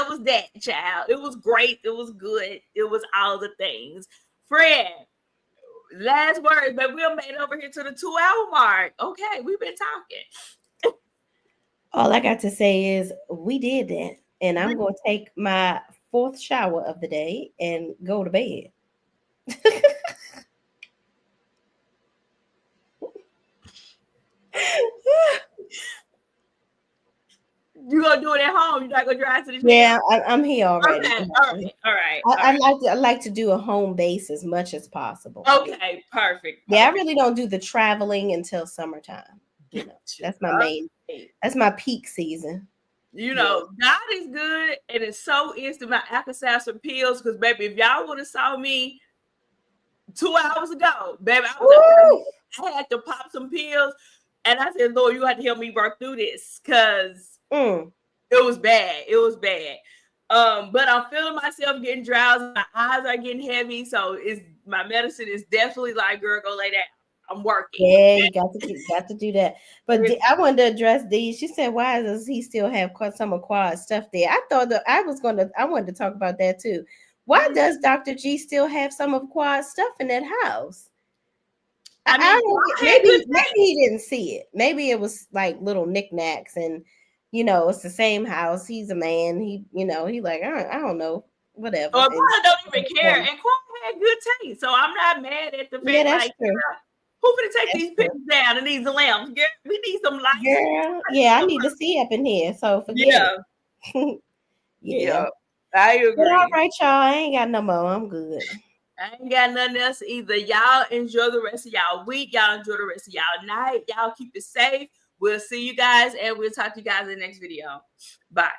was that, child. It was great. It was good. It was all the things. Fred, last word, but we're made over here to the 2-hour mark. Okay, we've been talking. All I got to say is we did that. And I'm going to take my 4th shower of the day and go to bed. You gonna do it at home? You're not gonna drive to the gym? Yeah, I'm here already. Okay, all right. I like to do a home base as much as possible. Okay, perfect. Yeah, I really don't do the traveling until summertime. That's my peak season. God is good, and it's so instant. My accusations pills, because baby, if y'all would have saw me 2 hours ago, baby, I had to pop some pills, and I said, Lord, you have to help me work through this, because it was bad. It was bad. But I'm feeling myself getting drowsy. My eyes are getting heavy, so my medicine is definitely like, girl, go lay down. I'm working. Yeah, you got to do that. But I wanted to address these. She said, "Why does he still have some of Quad stuff there?" I thought that I wanted to talk about that too. Why does Dr. G still have some of Quad stuff in that house? Maybe he didn't see it. Maybe it was like little knickknacks, and it's the same house. He's a man. He like I don't know, whatever. Quad don't even care, and Quad had good taste, so I'm not mad at the fact. Yeah, that's true. Who finna take these pictures down and these lamps? Girl, we need some lights. Girl, yeah, I need to see up in here. So forget it. Yeah, I agree. But all right, y'all. I ain't got no more. I'm good. I ain't got nothing else either. Y'all enjoy the rest of y'all week. Y'all enjoy the rest of y'all night. Y'all keep it safe. We'll see you guys, and we'll talk to you guys in the next video. Bye.